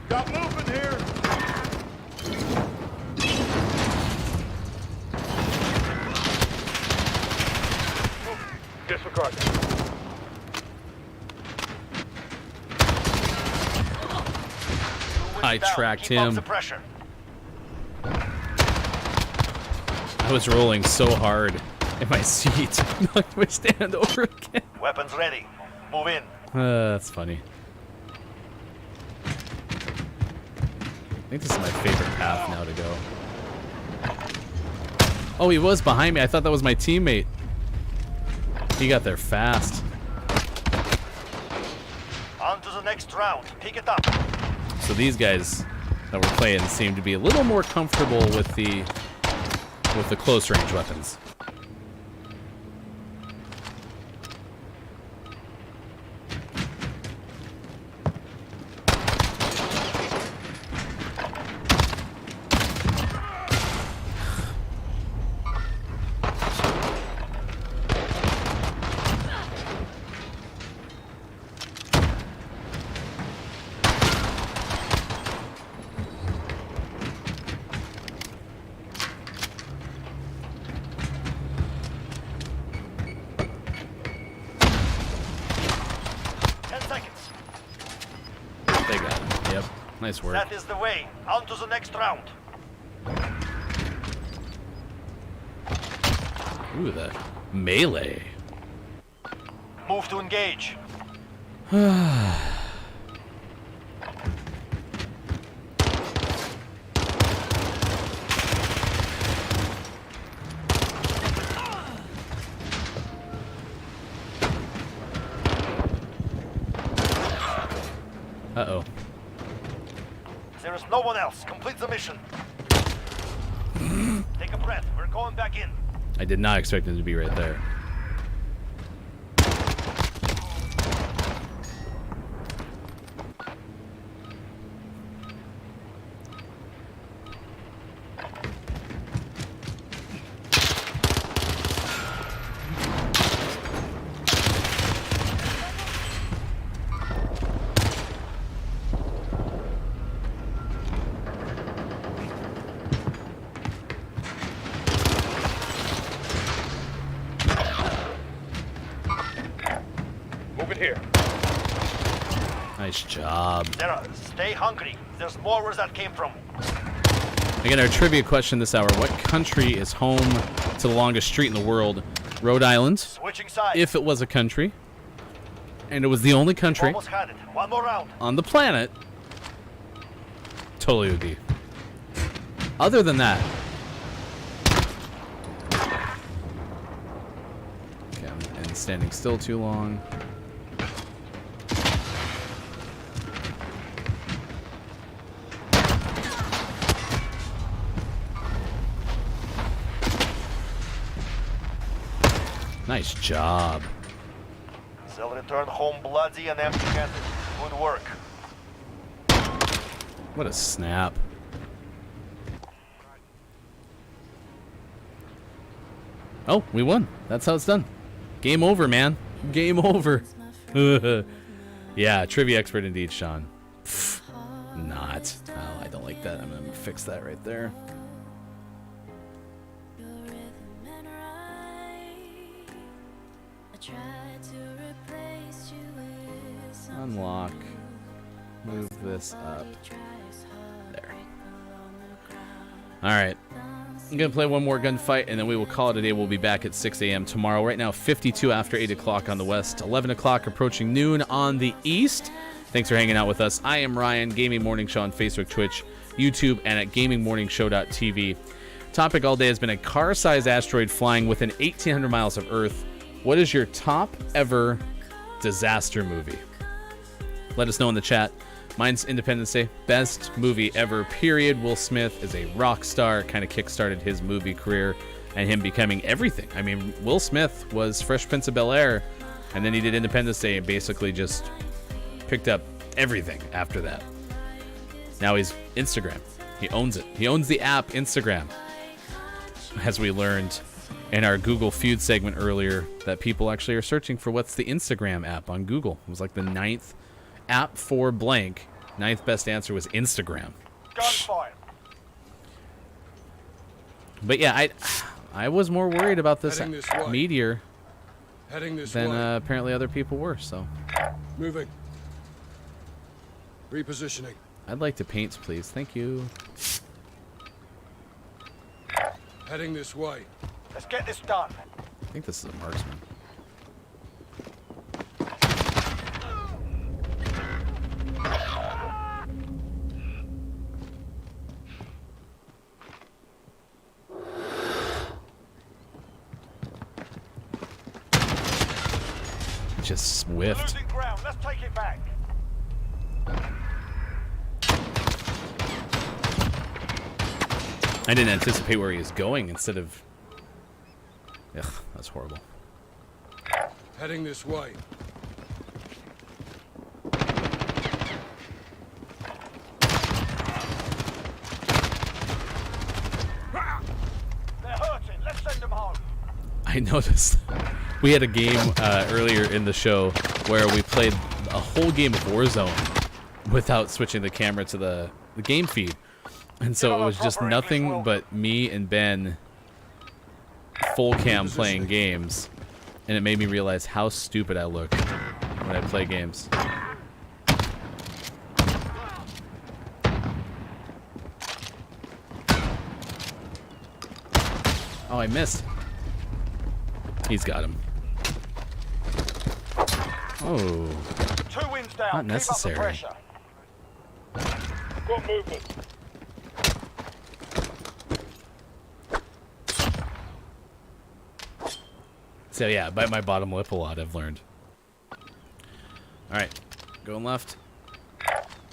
Got movement here. Disregard. I tracked Keep up him. the pressure. I was rolling so hard in my seat. Knocked my stand over again. Weapons ready. Move in. That's funny. I think this is my favorite path now to go. Oh, he was behind me. I thought that was my teammate. He got there fast. On to the next round. Pick it up. So these guys that we're playing seem to be a little more comfortable with the close range weapons. They got him. Yep. Nice work. That is the way. On to the next round. Ooh, the melee. Move to engage. Uh-oh. There is no one else. Complete the mission. Take a breath. We're going back in. I did not expect him to be right there. Nice job. Stay hungry. There's more where that came from. Again, our trivia question this hour. What country is home to the longest street in the world? Rhode Island. Switching sides. If it was a country. And it was the only country Almost had it. One more round. on the planet. Totally would be. Other than that. Okay, and standing still too long. Nice job. They'll return home bloody and empty-handed. Good work. What a snap. Oh, we won. That's how it's done. Game over, man. Game over. Yeah, trivia expert indeed, Sean. Pfft, not. Oh, I don't like that. I'm going to fix that right there. Unlock. Move this up. There. Alright. I'm going to play one more gunfight, and then we will call it a day. We'll be back at 6 a.m. tomorrow. Right now, 52 after 8 o'clock on the west. 11 o'clock approaching noon on the east. Thanks for hanging out with us. I am Ryan, Gaming Morning Show on Facebook, Twitch, YouTube, and at gamingmorningshow.tv. Topic all day has been a car-sized asteroid flying within 1,800 miles of Earth. What is your top ever disaster movie? Let us know in the chat. Mine's Independence Day. Best movie ever, period. Will Smith is a rock star. Kind of kickstarted his movie career and him becoming everything. I mean, Will Smith was Fresh Prince of Bel-Air, and then he did Independence Day and basically just picked up everything after that. Now he's Instagram. He owns it. He owns the app Instagram. As we learned in our Google Feud segment earlier, that people actually are searching for what's the Instagram app on Google. It was like the 9th app for blank. 9th best answer was Instagram. Gunfire. But yeah, I was more worried about this Heading this way. meteor Heading this than way. apparently other people were, so. Moving. Repositioning. I'd like to paint, please. Thank you. Heading this way. Let's get this done. I think this is a marksman. Just whiffed. Losing ground. Let's take it back. I didn't anticipate where he was going instead of... Ugh, that's horrible. Heading this way. They're hurting. Let's send them home. I noticed we had a game earlier in the show where we played a whole game of Warzone without switching the camera to the game feed. And so it was just nothing but me and Ben full cam playing games. And it made me realize how stupid I look when I play games. Oh, I missed. He's got him. Oh, 2 wins down. not necessary. Keep up the pressure. Got movement. So yeah, bite my bottom lip a lot, I've learned. Alright, going left.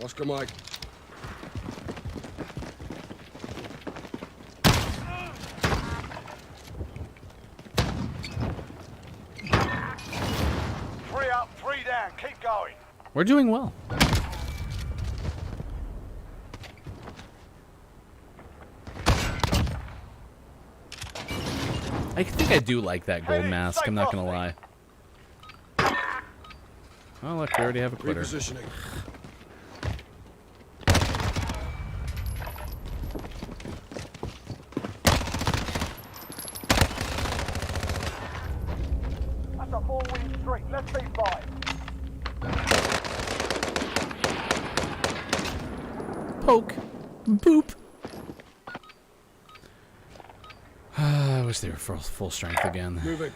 Oscar Mike. Three up, 3 down. Keep going. We're doing well. I think I do like that gold mask, I'm not gonna lie. Oh look, we already have a quitter. Repositioning. That's a 4-win streak. Let's be 5. Poke. Boop. I wish they were full strength again. Moving.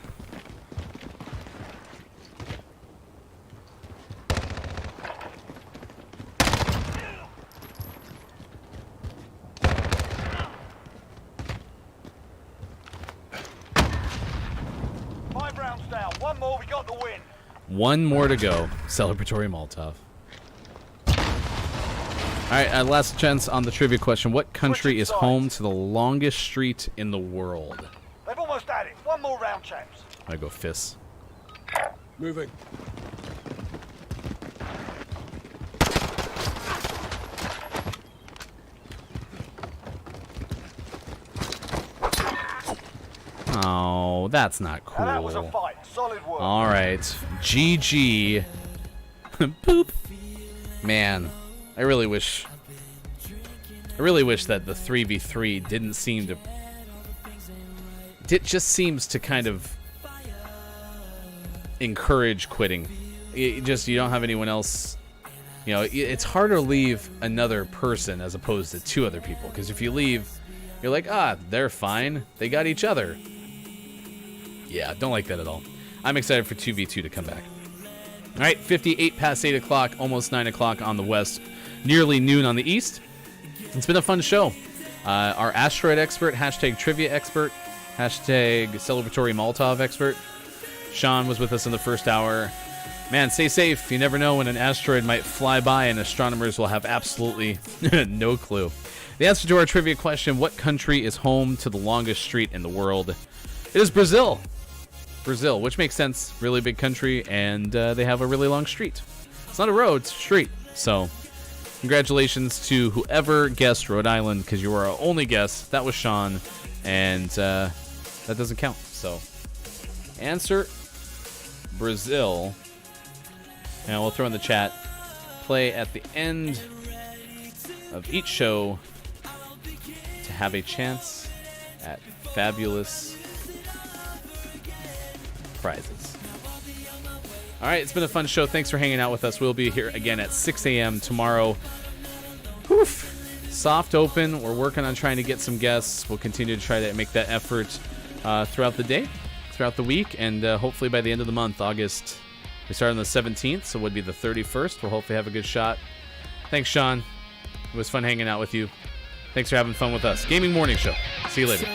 Five rounds down. One more, we got the win. One more to go. Celebratory Molotov. Alright, last chance on the trivia question. What country is home to the longest street in the world? They've almost had it. One more round, chaps. I go FIS. Moving. Oh, that's not cool. And that was a fight. Solid work. Alright. GG. Boop. Man, I really wish that the 3v3 didn't seem to... It just seems to kind of encourage quitting. You don't have anyone else... You know, it's harder to leave another person as opposed to two other people. Because if you leave, you're like, they're fine. They got each other. Yeah, don't like that at all. I'm excited for 2v2 to come back. All right, 58 past 8 o'clock, almost 9 o'clock on the west, nearly noon on the east. It's been a fun show. Our asteroid expert, hashtag trivia expert, hashtag celebratory Molotov expert, Sean was with us in the first hour. Man, stay safe. You never know when an asteroid might fly by and astronomers will have absolutely no clue. The answer to our trivia question, what country is home to the longest street in the world? It is Brazil. Brazil, which makes sense. Really big country, and they have a really long street. It's not a road, it's a street. So, congratulations to whoever guessed Rhode Island, because you were our only guess. That was Sean, and that doesn't count. So, answer Brazil. And we'll throw in the chat. Play at the end of each show to have a chance at fabulous prizes. All right, it's been a fun show. Thanks for hanging out with us. We'll be here again at 6 a.m. tomorrow. Oof. Soft open. We're working on trying to get some guests. We'll continue to try to make that effort throughout the day, throughout the week, and hopefully by the end of the month, August, we start on the 17th, so it would be the 31st. We'll hopefully have a good shot. Thanks, Sean. It was fun hanging out with you. Thanks for having fun with us. Gaming Morning Show. See you later.